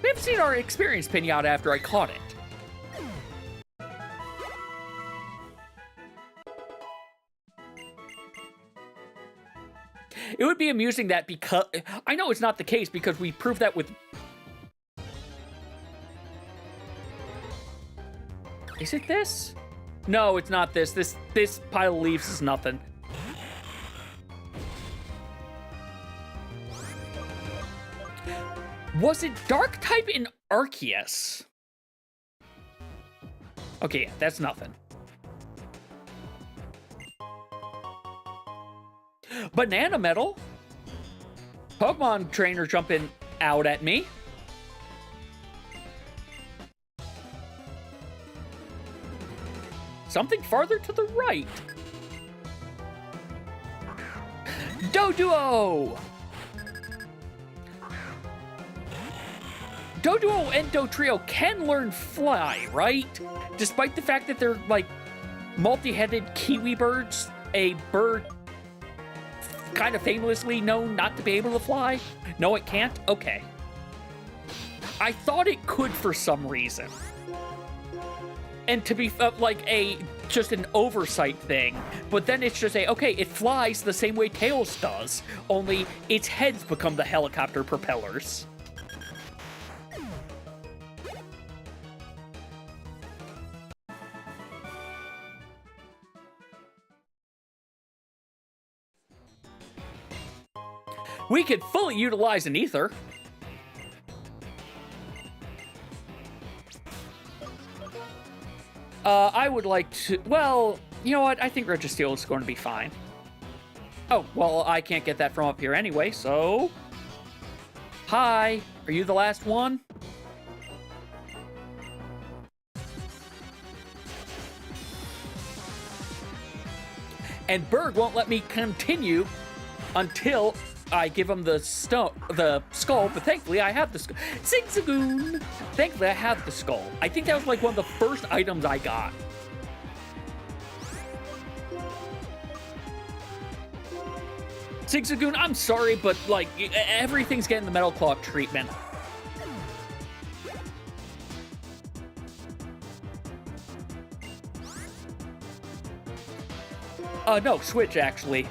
We haven't seen our experience pinata after I caught it. It would be amusing that because... I know it's not the case because we proved that with... Is it this? No, it's not this. This pile of leaves is nothing. Was it dark type in Arceus? Okay, yeah, that's nothing. Banana Metal. Pokemon trainer jumping out at me. Something farther to the right. Doduo! Doduo and Dotrio can learn fly, right? Despite the fact that they're, like, multi-headed kiwi birds, a bird kind of famously known not to be able to fly. No, it can't? Okay. I thought it could for some reason. And to be, like, just an oversight thing. But then it's just okay, it flies the same way Tails does, only its heads become the helicopter propellers. We could fully utilize an ether. I would like to... Well, you know what? I think Registeel is going to be fine. Oh, well, I can't get that from up here anyway, so... Hi, are you the last one? And Berg won't let me continue until I give him the skull, but thankfully I have the skull. Zigzagoon! Thankfully I have the skull. I think that was like one of the first items I got. Zigzagoon, I'm sorry, but like everything's getting the Metal Claw treatment. No, switch actually.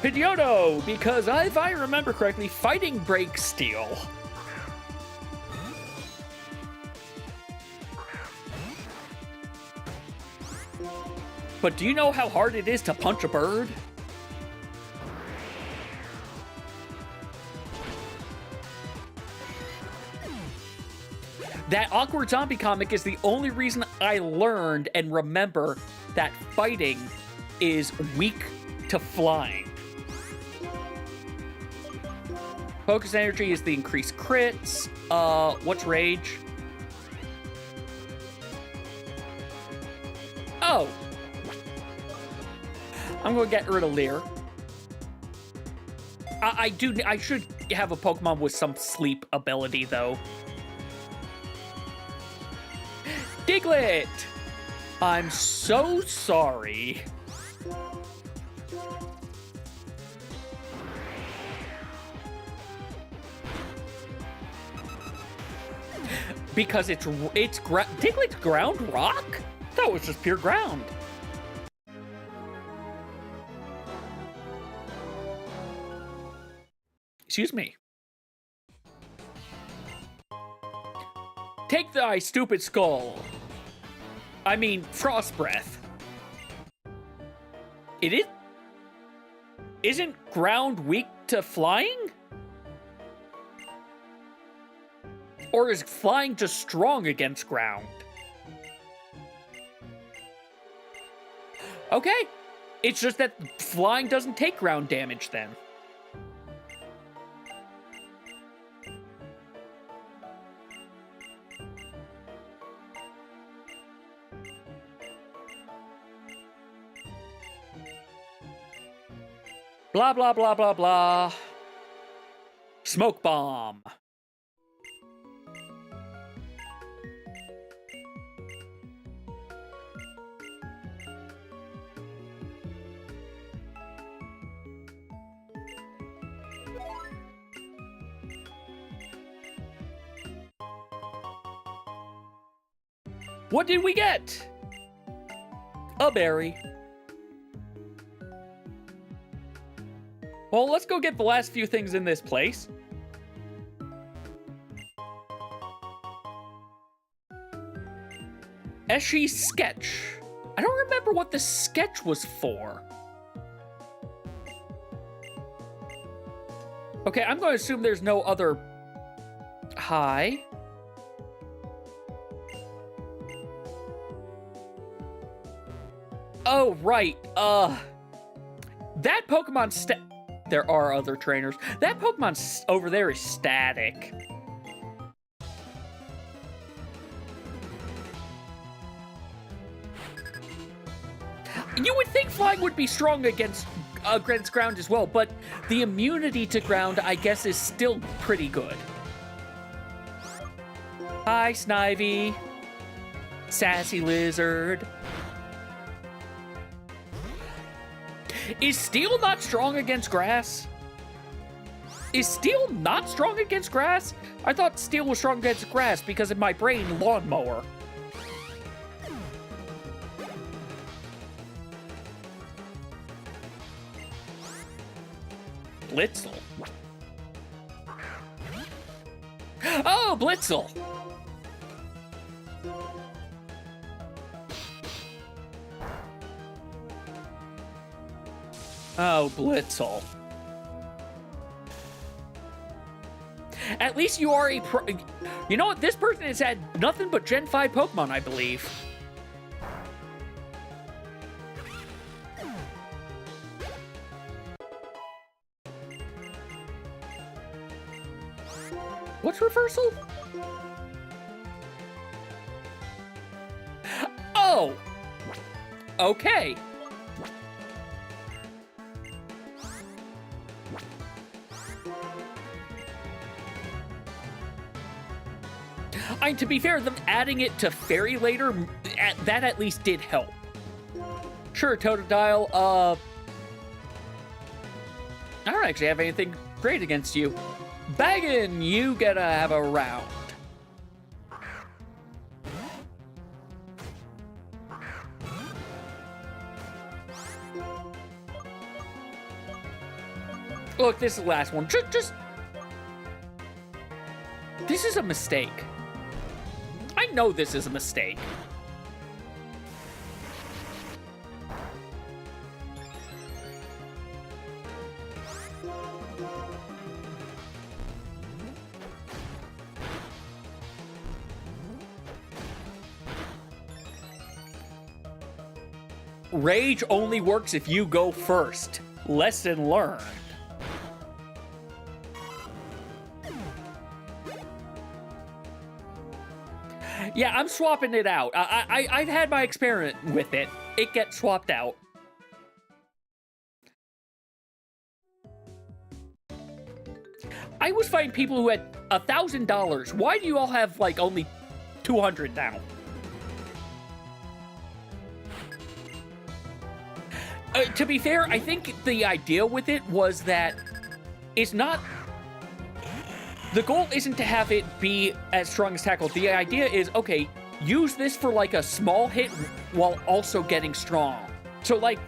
Pidgeotto, because if I remember correctly, fighting breaks steel. But do you know how hard it is to punch a bird? That awkward zombie comic is the only reason I learned and remember that fighting is weak to flying. Focus energy is the increased crits. What's rage? Oh. I'm gonna get rid of Leer. I should have a Pokemon with some sleep ability, though. Diglett! I'm so sorry. Because Diglett's ground rock? That was just pure ground. Excuse me. Take thy stupid skull. I mean, frost breath. Isn't ground weak to flying? Or is flying just strong against ground? Okay. It's just that flying doesn't take ground damage then. Blah, blah, blah, blah, blah. Smoke bomb. What did we get? A berry. Well, let's go get the last few things in this place. Eshi's sketch. I don't remember what the sketch was for. Okay, I'm going to assume there's no other... Hi. Oh, right. That Pokemon There are other trainers. That Pokemon over there is static. You would think flying would be strong against ground as well, but the immunity to ground, I guess, is still pretty good. Hi, Snivy. Sassy Lizard. Is Steel not strong against grass? Is Steel not strong against grass? I thought Steel was strong against grass because in my brain, lawnmower. Blitzel. Oh, Blitzel. Oh, Blitzel. At least you are a pro. You know what? This person has had nothing but Gen 5 Pokemon, I believe. What's reversal? Oh! Okay. To be fair, them adding it to Fairy later, that at least did help. Sure, Totodile, I don't actually have anything great against you. Baggin, you gotta have a round. Look, this is the last one. Just... This is a mistake. I know this is a mistake. Rage only works if you go first. Lesson learned. Yeah, I'm swapping it out. I've had my experiment with it. It gets swapped out. I was fighting people who had $1,000. Why do you all have, like, only 200 now? To be fair, I think the idea with it was that it's not... The goal isn't to have it be as strong as tackle. The idea is, okay, use this for, like, a small hit while also getting strong. So, like,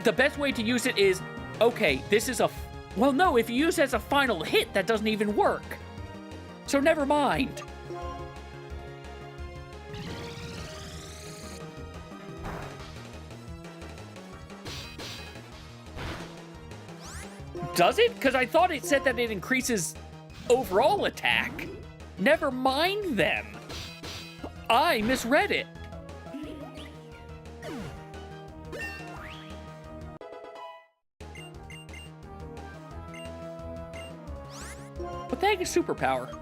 the best way to use it is, okay, this is a... Well, no, if you use it as a final hit, that doesn't even work. So never mind. Does it? Because I thought it said that it increases overall attack. Never mind then. I misread it. What the heck is superpower?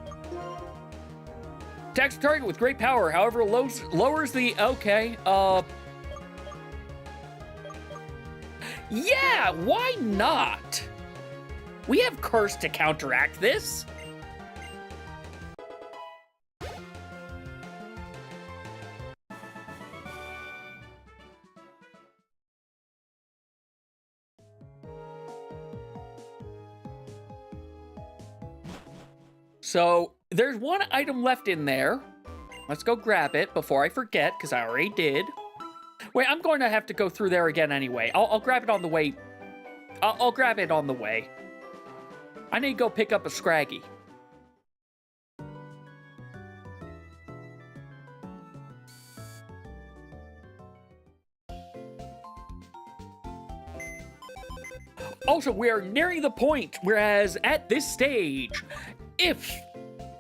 Attacks the target with great power, however, lowers the... Okay, yeah, why not? We have Curse to counteract this. So, there's one item left in there. Let's go grab it before I forget, because I already did. Wait, I'm going to have to go through there again anyway. I'll grab it on the way. I'll grab it on the way. I need to go pick up a Scraggy. Also, we're nearing the point, whereas at this stage,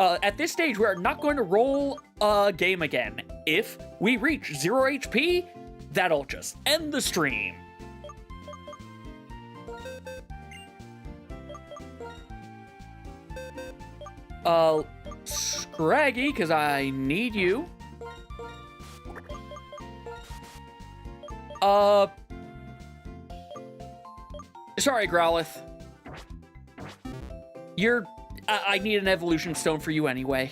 at this stage, we're not going to roll a game again. If we reach 0 HP, that'll just end the stream. Scraggy, because I need you. Sorry, Growlithe. I need an evolution stone for you anyway.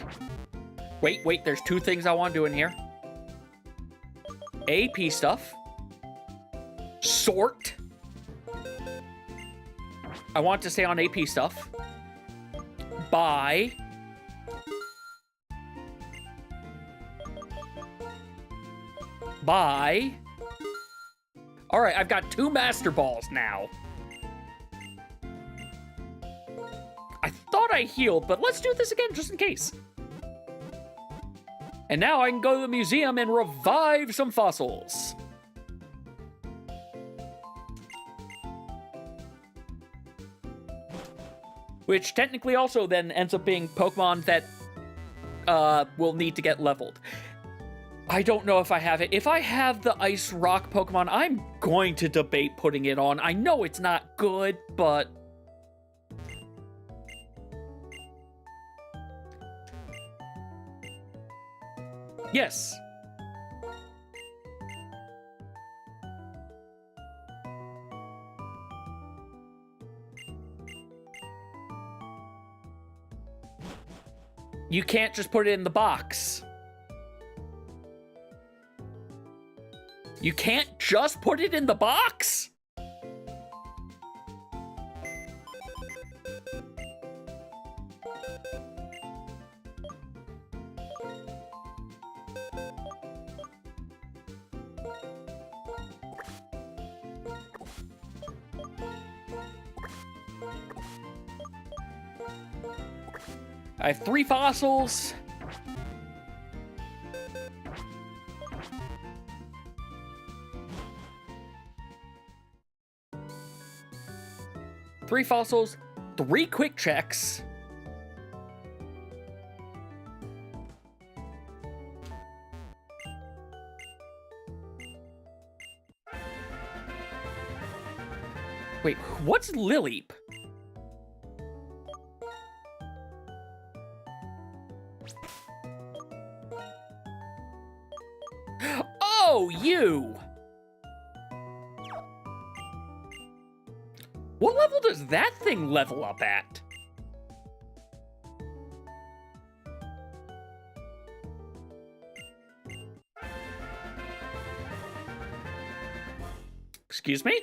Wait, there's two things I want to do in here. AP stuff. Sort. I want to stay on AP stuff. Buy. Buy. Alright, I've got 2 Master Balls now. I thought I healed, but let's do this again just in case. And now I can go to the museum and revive some fossils. Which technically also then ends up being Pokemon that will need to get leveled. I don't know if I have it. If I have the Ice Rock Pokemon, I'm going to debate putting it on. I know it's not good, but... Yes. You can't just put it in the box. You can't just put it in the box? I have 3 fossils. Three fossils, 3 quick checks. Wait, what's Lileep? Oh, you! What level does that thing level up at? Excuse me?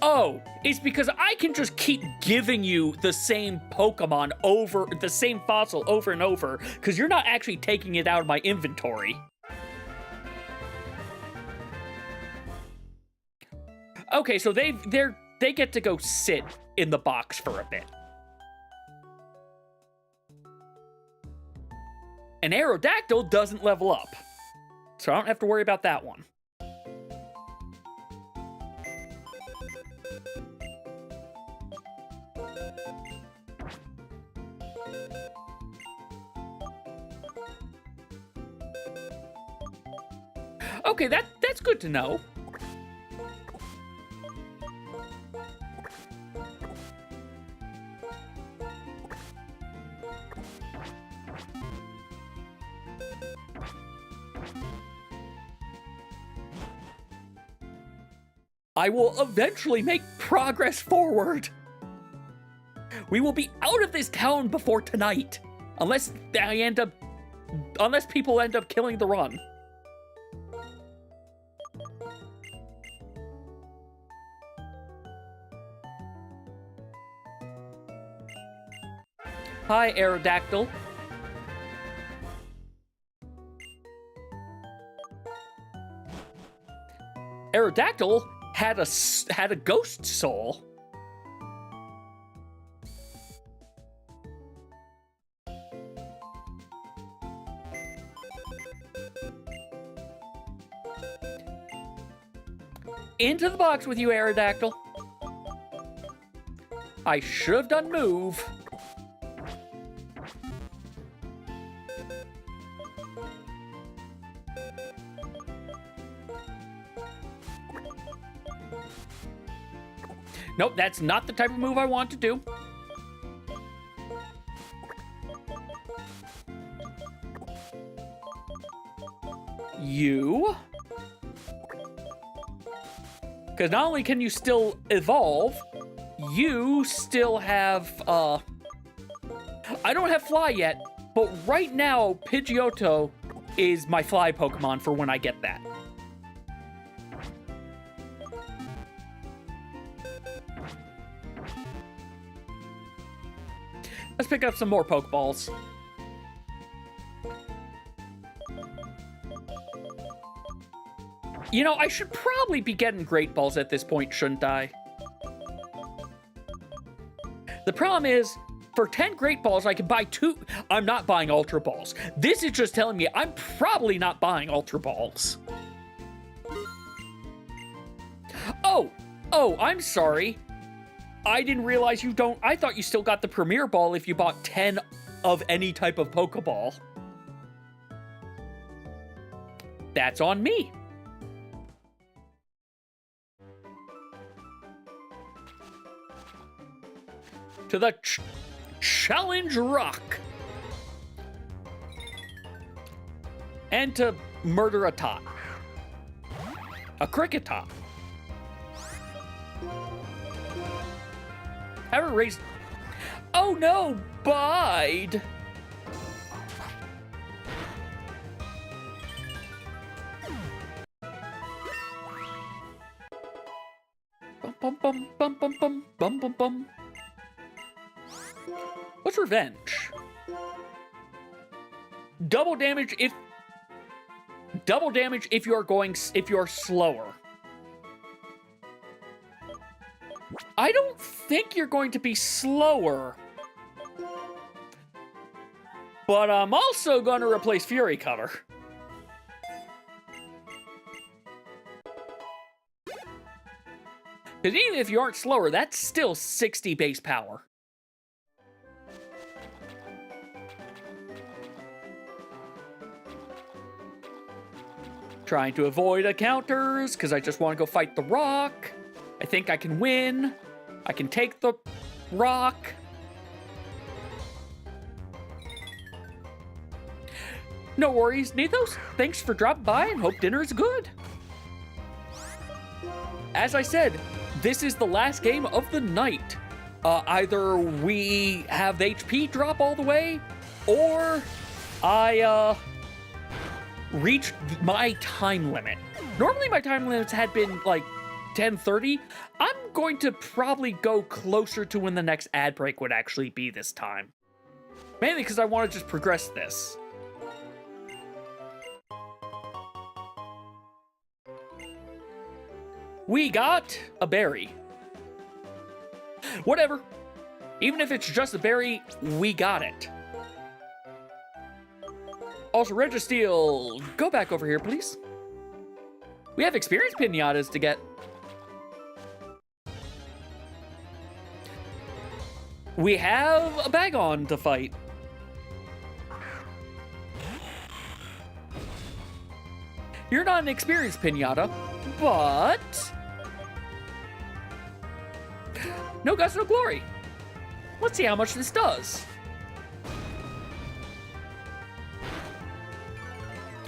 Oh, it's because I can just keep giving you the same Pokemon over, the same fossil over and over, because you're not actually taking it out of my inventory. Okay, so they get to go sit in the box for a bit. An Aerodactyl doesn't level up, so I don't have to worry about that one. Okay, that's good to know. I will eventually make progress forward. We will be out of this town before tonight, unless people end up killing the run. Hi, Aerodactyl. Aerodactyl had a ghost soul. Into the box with you, Aerodactyl. I should have done move. Nope, that's not the type of move I want to do. You. Because not only can you still evolve, you still have, I don't have Fly yet, but right now, Pidgeotto is my Fly Pokemon for when I get that. Let's pick up some more Pokeballs. You know, I should probably be getting Great Balls at this point, shouldn't I? The problem is, for 10 Great Balls, I can buy 2. I'm not buying Ultra Balls. This is just telling me I'm probably not buying Ultra Balls. Oh, I'm sorry. I didn't realize you don't. I thought you still got the Premier Ball if you bought 10 of any type of Pokeball. That's on me. To the Challenge Rock. And to murder a tot. A cricket tot. Haven't raised. Oh no, Bide. Bum bum bum bum bum bum bum bum. What's revenge? Double damage if you're slower. I don't think you're going to be slower. But I'm also going to replace Fury Cutter. Because even if you aren't slower, that's still 60 base power. Trying to avoid counters, because I just want to go fight the rock. I think I can win. I can take the rock. No worries, Nethos. Thanks for dropping by and hope dinner is good. As I said, this is the last game of the night. Either we have the HP drop all the way, or I reached my time limit. Normally my time limits had been like 10:30. I'm going to probably go closer to when the next ad break would actually be this time. Mainly because I want to just progress this. We got a berry. Whatever. Even if it's just a berry, we got it. Also, Registeel, go back over here, please. We have experience pinatas to get. We have a Bagon to fight. You're not an experienced pinata, but... no guts, no glory. Let's see how much this does.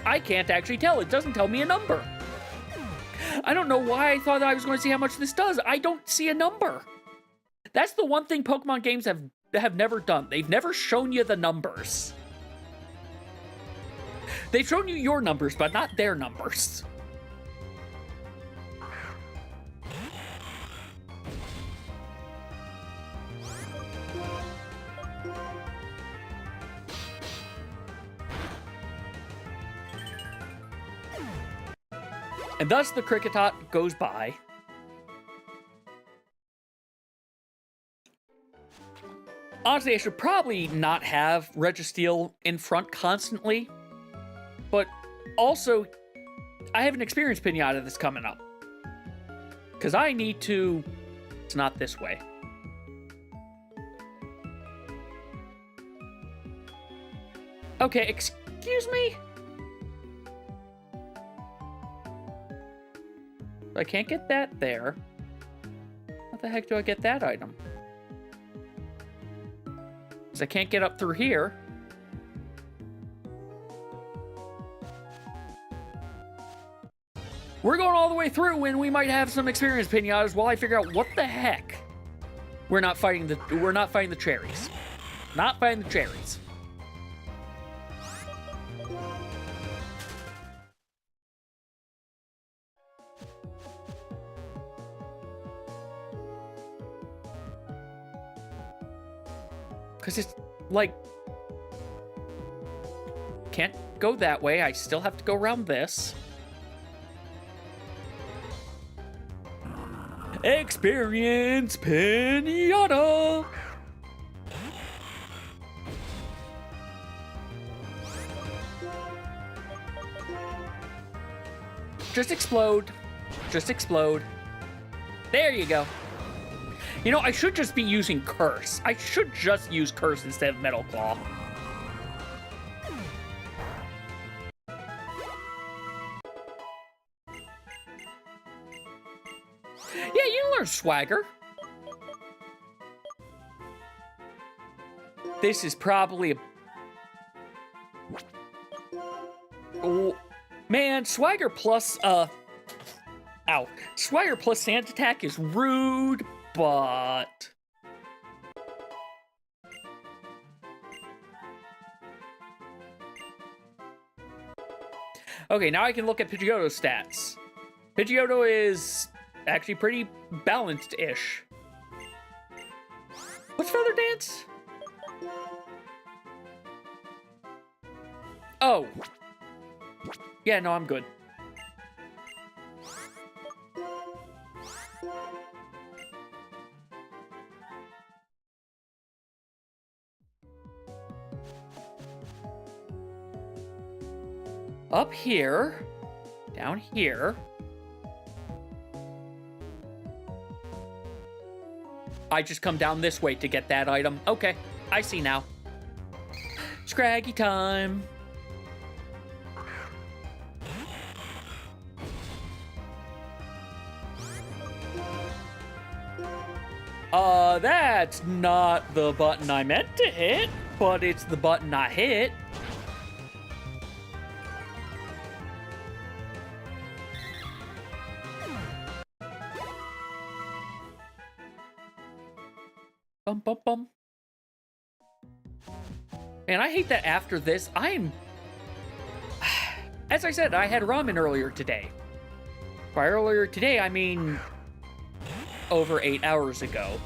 I can't actually tell. It doesn't tell me a number. I don't know why I thought that I was going to see how much this does. I don't see a number. That's the one thing Pokemon games have never done. They've never shown you the numbers. They've shown you your numbers, but not their numbers. And thus the Kricketot goes by. Honestly, I should probably not have Registeel in front constantly. But also, I have an experience pinata that's coming up. Because I need to... It's not this way. Okay, excuse me? I can't get that there. How the heck do I get that item? Because I can't get up through here. We're going all the way through when we might have some experience pinatas while I figure out what the heck. We're not fighting the cherries. Not fighting the cherries. Because it's like, can't go that way. I still have to go around this. Experience pinata. Just explode. Just explode. There you go. You know, I should just be using Curse. I should just use Curse instead of Metal Claw. Yeah, you learn Swagger. This is probably a... oh, man, Swagger plus, ow. Swagger plus Sand Attack is rude, but... okay, now I can look at Pidgeotto's stats. Pidgeotto is actually pretty balanced-ish. What's Feather Dance? Oh. Yeah, no, I'm good. Up here, down here. I just come down this way to get that item. Okay, I see now. Scraggy time. That's not the button I meant to hit, but it's the button I hit. Bum, bum, bum. And I hate that after this, I'm... As I said, I had ramen earlier today. By earlier today, I mean... over 8 hours ago.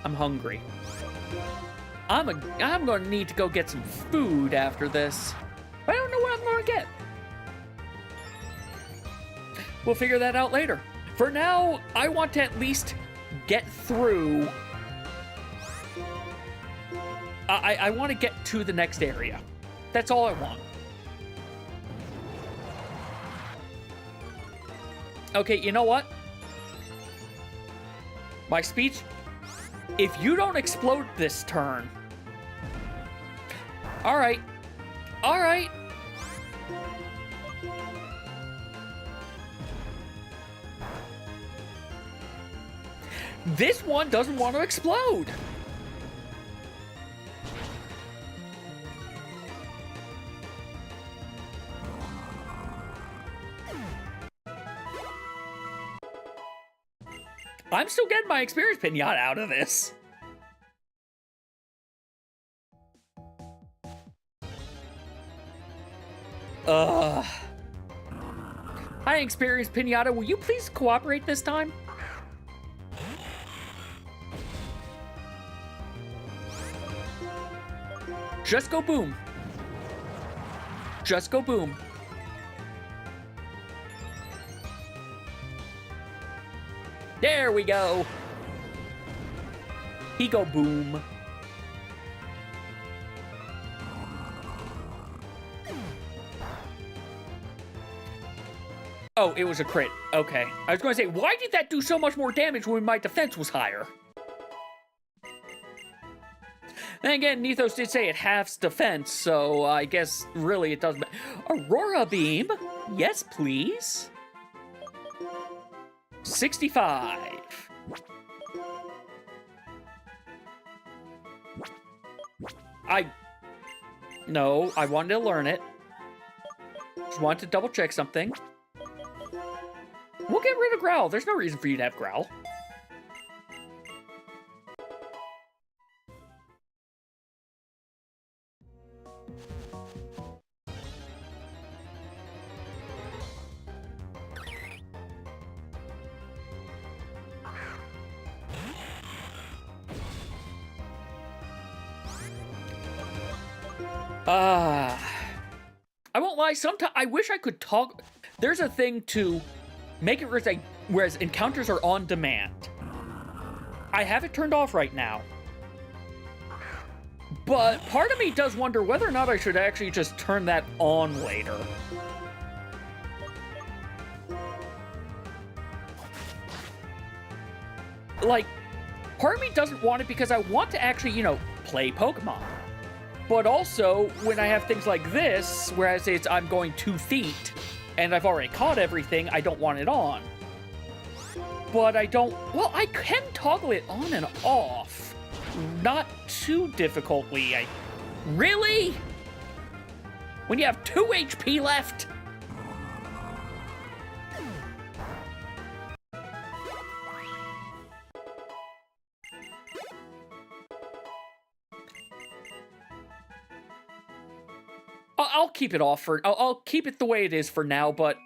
I'm hungry. I'm gonna need to go get some food after this. But I don't know what I'm gonna get. We'll figure that out later. For now, I want to at least get through... I want to get to the next area. That's all I want. Okay, you know what? My speech... If you don't explode this turn... Alright. Alright. This one doesn't want to explode. I'm still getting my experience pinata out of this. Hi, experience pinata. Will you please cooperate this time? Just go boom. Just go boom. There we go. He go boom. Oh, it was a crit. Okay. I was going to say, why did that do so much more damage when my defense was higher? Then again, Nethos did say it halves defense, so I guess really it doesn't matter. Aurora Beam? Yes, please. 65. No, I wanted to learn it. Just wanted to double check something. We'll get rid of Growl. There's no reason for you to have Growl. I won't lie, sometimes I wish I could talk. There's a thing to make it whereas encounters are on demand. I have it turned off right now. But part of me does wonder whether or not I should actually just turn that on later. Like, part of me doesn't want it because I want to actually, you know, play Pokemon. But also, when I have things like this, whereas I'm going 2 feet, and I've already caught everything, I don't want it on. But I don't... Well, I can toggle it on and off. Not too difficultly. Really? When you have 2 HP left? I'll keep it off for... I'll keep it the way it is for now, but...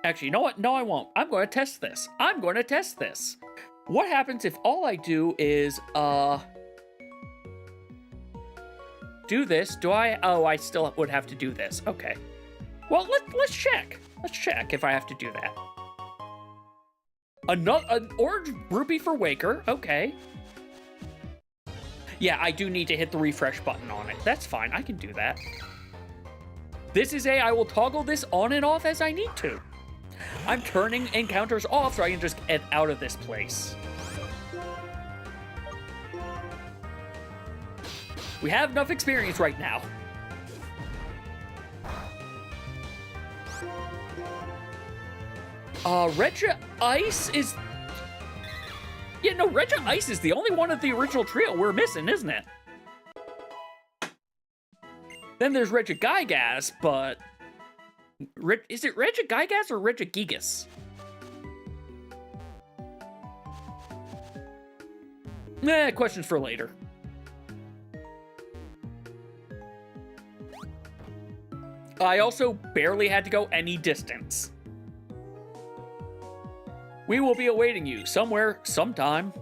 Actually, you know what? No, I won't. I'm going to test this. I'm going to test this. What happens if all I do is, do this? Do I... Oh, I still would have to do this. Okay. Well, let's check. Let's check if I have to do that. An orange rupee for Waker. Okay. Yeah, I do need to hit the refresh button on it. That's fine. I can do that. This is I will toggle this on and off as I need to. I'm turning encounters off so I can just get out of this place. We have enough experience right now. Regia Ice is... Yeah, no, Regia Ice is the only one of the original trio we're missing, isn't it? Then there's Regigigas, but... Is it Regigigas or Regigigas? Questions for later. I also barely had to go any distance. We will be awaiting you somewhere, sometime.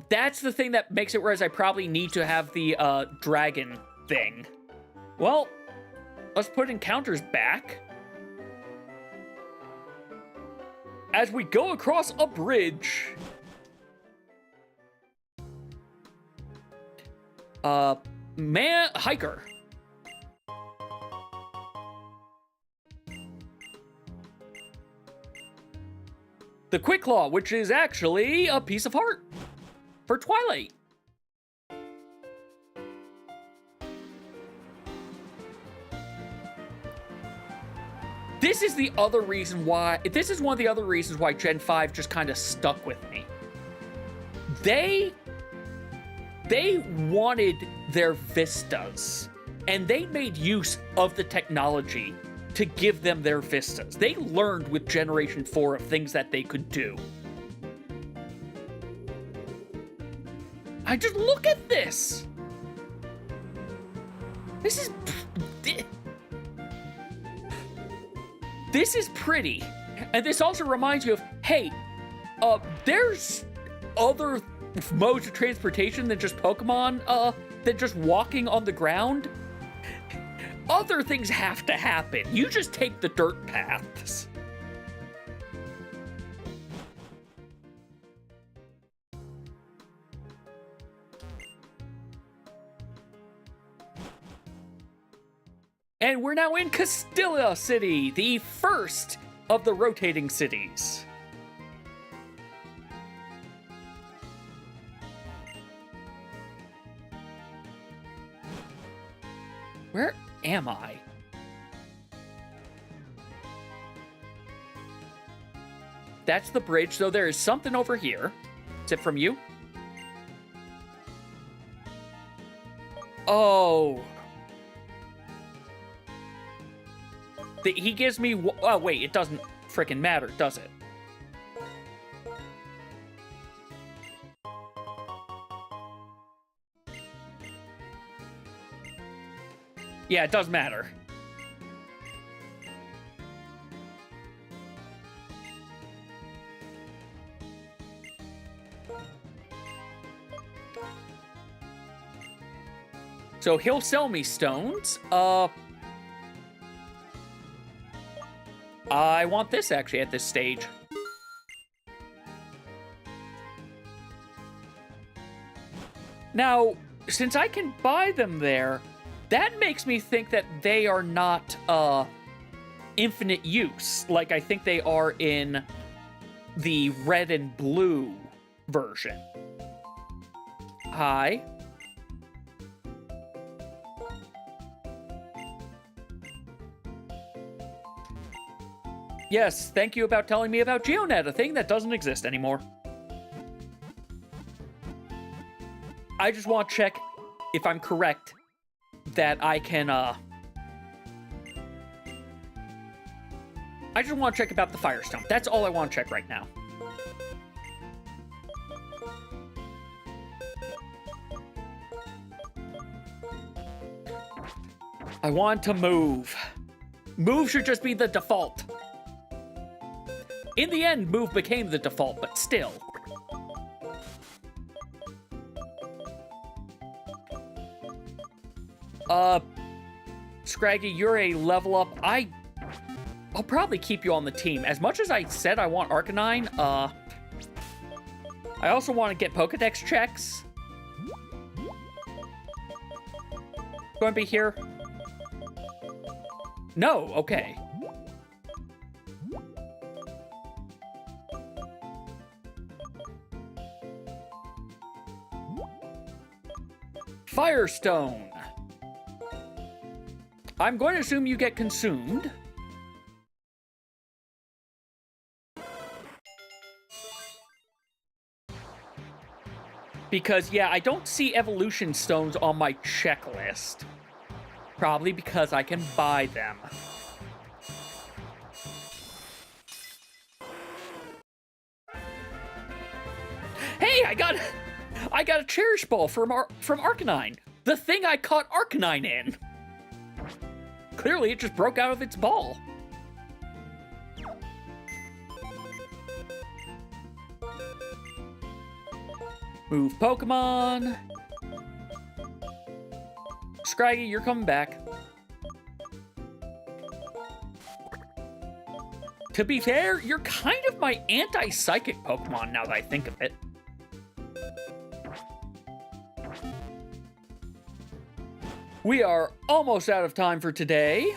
That's the thing that makes it whereas I probably need to have the dragon thing. Well, let's put encounters back. As we go across a bridge. Hiker. The Quick Claw, which is actually a piece of heart for Twilight. This is the other reason why, this is one of the other reasons why Gen 5 just kind of stuck with me. They wanted their vistas, and they made use of the technology to give them their vistas. They learned with Generation 4 of things that they could do. I just look at this. This is pretty. And this also reminds you of, hey, there's other modes of transportation than just Pokemon, than just walking on the ground. Other things have to happen. You just take the dirt paths. And we're now in Castilla City, the first of the rotating cities. Where am I? That's the bridge, so there is something over here. Is it from you? Oh. He gives me... Oh, wait, it doesn't frickin' matter, does it? Yeah, it does matter. So he'll sell me stones. I want this actually at this stage. Now, since I can buy them there, that makes me think that they are not infinite use, like I think they are in the red and blue version. Hi. Yes, thank you about telling me about GeoNet, a thing that doesn't exist anymore. I just want to check if I'm correct that I can, I just want to check about the Firestone. That's all I want to check right now. I want to move. Move should just be the default. In the end, move became the default, but still. Scraggy, you're a level up. I'll probably keep you on the team. As much as I said I want Arcanine, I also want to get Pokedex checks. Going to be here? No, okay. Firestone. I'm going to assume you get consumed. Because, yeah, I don't see evolution stones on my checklist. Probably because I can buy them. Hey, I got I got a Cherish Ball from Arcanine. The thing I caught Arcanine in. Clearly, it just broke out of its ball. Move Pokemon. Scraggy, you're coming back. To be fair, you're kind of my anti-psychic Pokemon now that I think of it. We are almost out of time for today.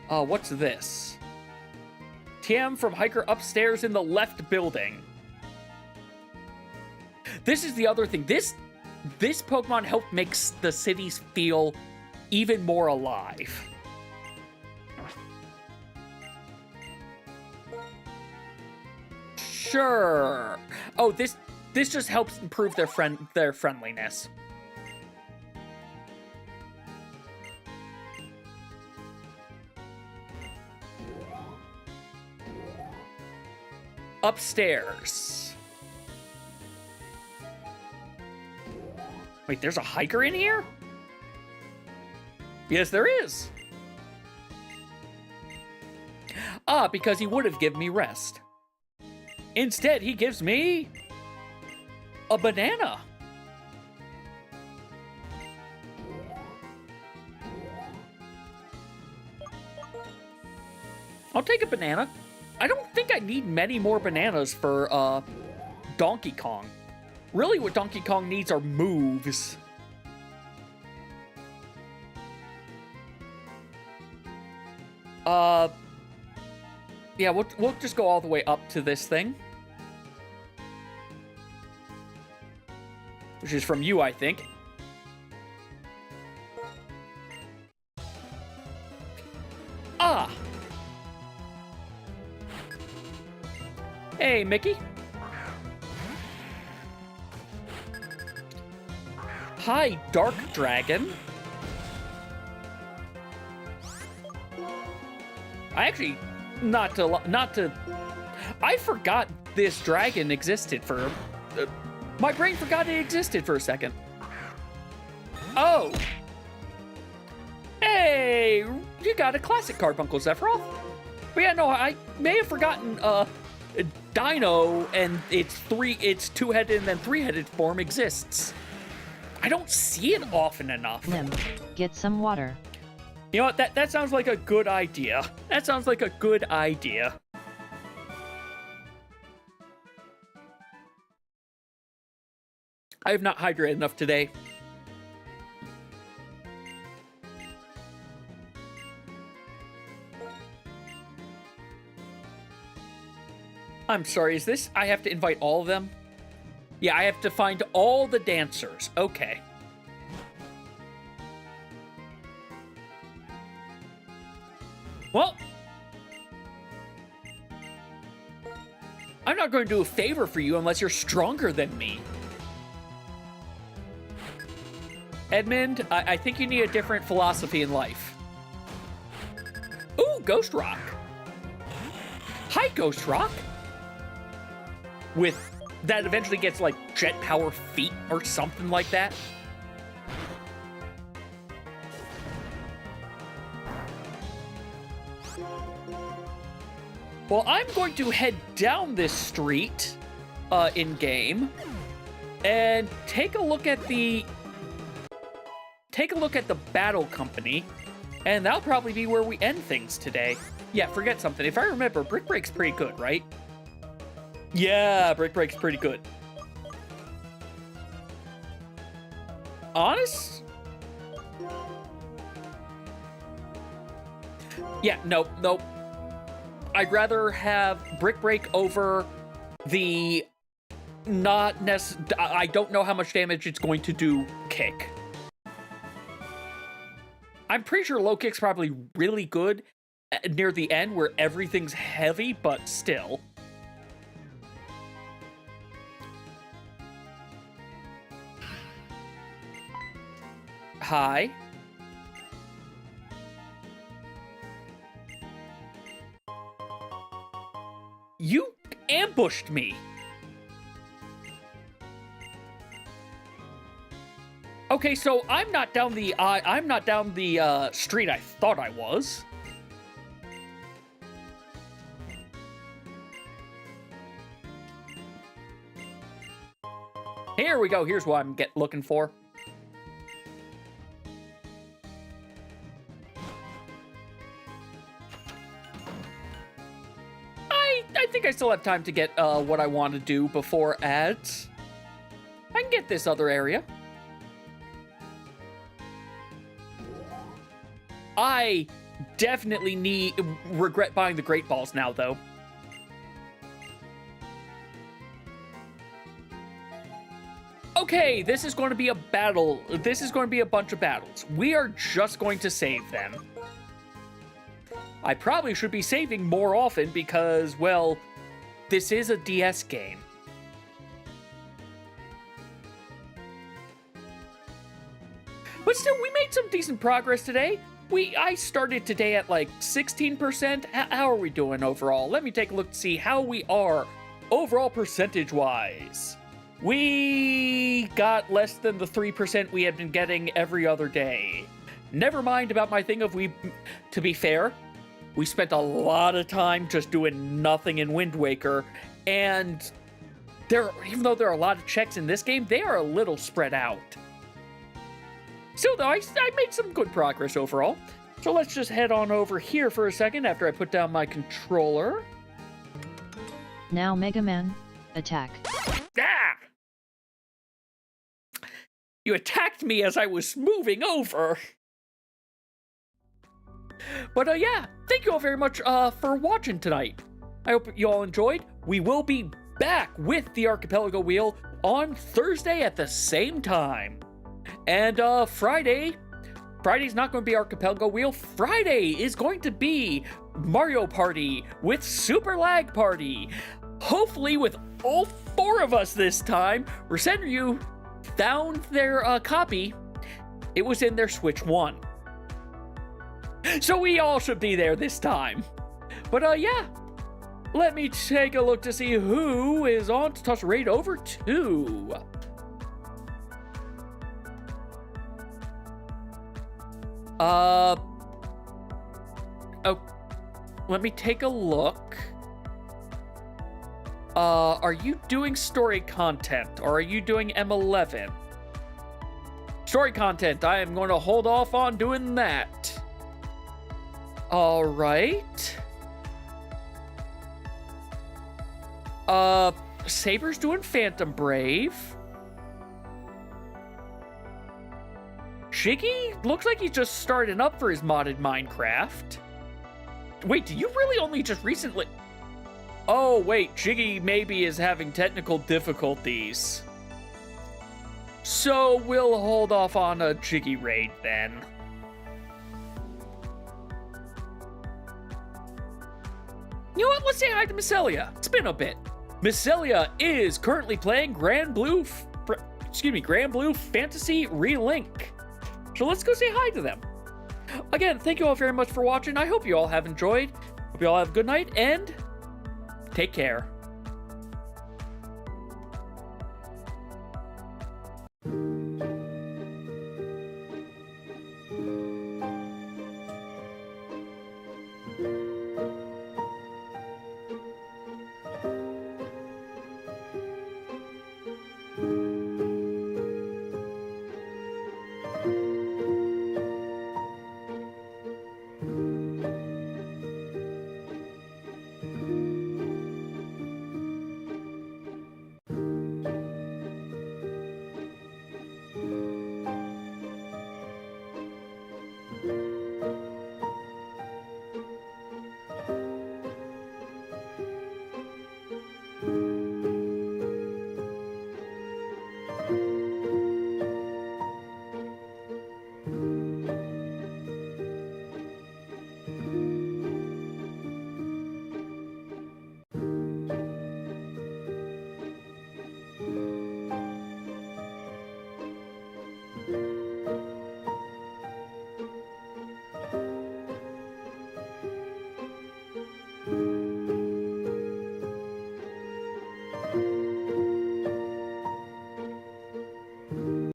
What's this? TM from Hiker upstairs in the left building. This is the other thing. This Pokemon helped make the cities feel even more alive. Sure. Oh, this just helps improve their friendliness. Upstairs. Wait, there's a hiker in here? Yes, there is. Because he would have given me rest. Instead, he gives me a banana. I'll take a banana. I don't think I need many more bananas for Donkey Kong. Really, what Donkey Kong needs are moves. Yeah, we'll just go all the way up to this thing. Which is from you, I think. Hey, Mickey. Hi, Dark Dragon. I actually, I forgot this dragon existed for, my brain forgot it existed for a second. Oh. Hey, you got a classic Carbuncle Sephiroth. But yeah, no, I may have forgotten, Dino and its two-headed and then three-headed form exists. I don't see it often enough. Lim, get some water. You know what? That sounds like a good idea. That sounds like a good idea. I have not hydrated enough today. I'm sorry, is this? I have to invite all of them? Yeah, I have to find all the dancers. Okay. Well, I'm not going to do a favor for you unless you're stronger than me. Edmund, I think you need a different philosophy in life. Ooh, Ghost Rock. Hi, Ghost Rock. With that eventually gets like jet power feet or something like that. Well, I'm going to head down this street in game and take a look at the battle company, and that'll probably be where we end things today. Yeah, forget something. If I remember, Brick Break's pretty good, right? Yeah, Brick Break's pretty good. Honest? Yeah, nope. I'd rather have Brick Break over the I don't know how much damage it's going to do kick. I'm pretty sure low kick's probably really good near the end where everything's heavy, but still. Hi. You ambushed me. Okay, so I'm not down the street I thought I was. Here we go. Here's what I'm looking for. I think I still have time to get what I want to do before ads. I can get this other area. I definitely regret buying the Great Balls now, though. Okay, this is going to be a battle. This is going to be a bunch of battles. We are just going to save them. I probably should be saving more often because, well, this is a DS game. But still, we made some decent progress today. I started today at like 16%. How are we doing overall? Let me take a look to see how we are overall percentage-wise. We got less than the 3% we had been getting every other day. Never mind about my thing of to be fair, we spent a lot of time just doing nothing in Wind Waker, and even though there are a lot of checks in this game, they are a little spread out. Still though, I made some good progress overall. So let's just head on over here for a second after I put down my controller. Now Mega Man, attack. Ah! You attacked me as I was moving over. But yeah, thank you all very much for watching tonight. I hope you all enjoyed. We will be back with the Archipelago Wheel on Thursday at the same time. And Friday's not going to be Archipelago Wheel. Friday is going to be Mario Party with Super Lag Party. Hopefully with all 4 of us this time. Resenryu found their copy. It was in their Switch 1. So we all should be there this time. But yeah, let me take a look to see who is on to toss raid over to. Oh, let me take a look. Are you doing story content or are you doing M11? Story content, I am going to hold off on doing that. All right. Saber's doing Phantom Brave. Shiggy looks like he's just starting up for his modded Minecraft. Wait, do you really only just recently... Oh, wait, Shiggy maybe is having technical difficulties. So we'll hold off on a Jiggy raid then. You know what? Let's say hi to Miscelia. It's been a bit. Miscelia is currently playing Grand Blue Fantasy Relink. So let's go say hi to them. Again, thank you all very much for watching. I hope you all have enjoyed. Hope you all have a good night and take care.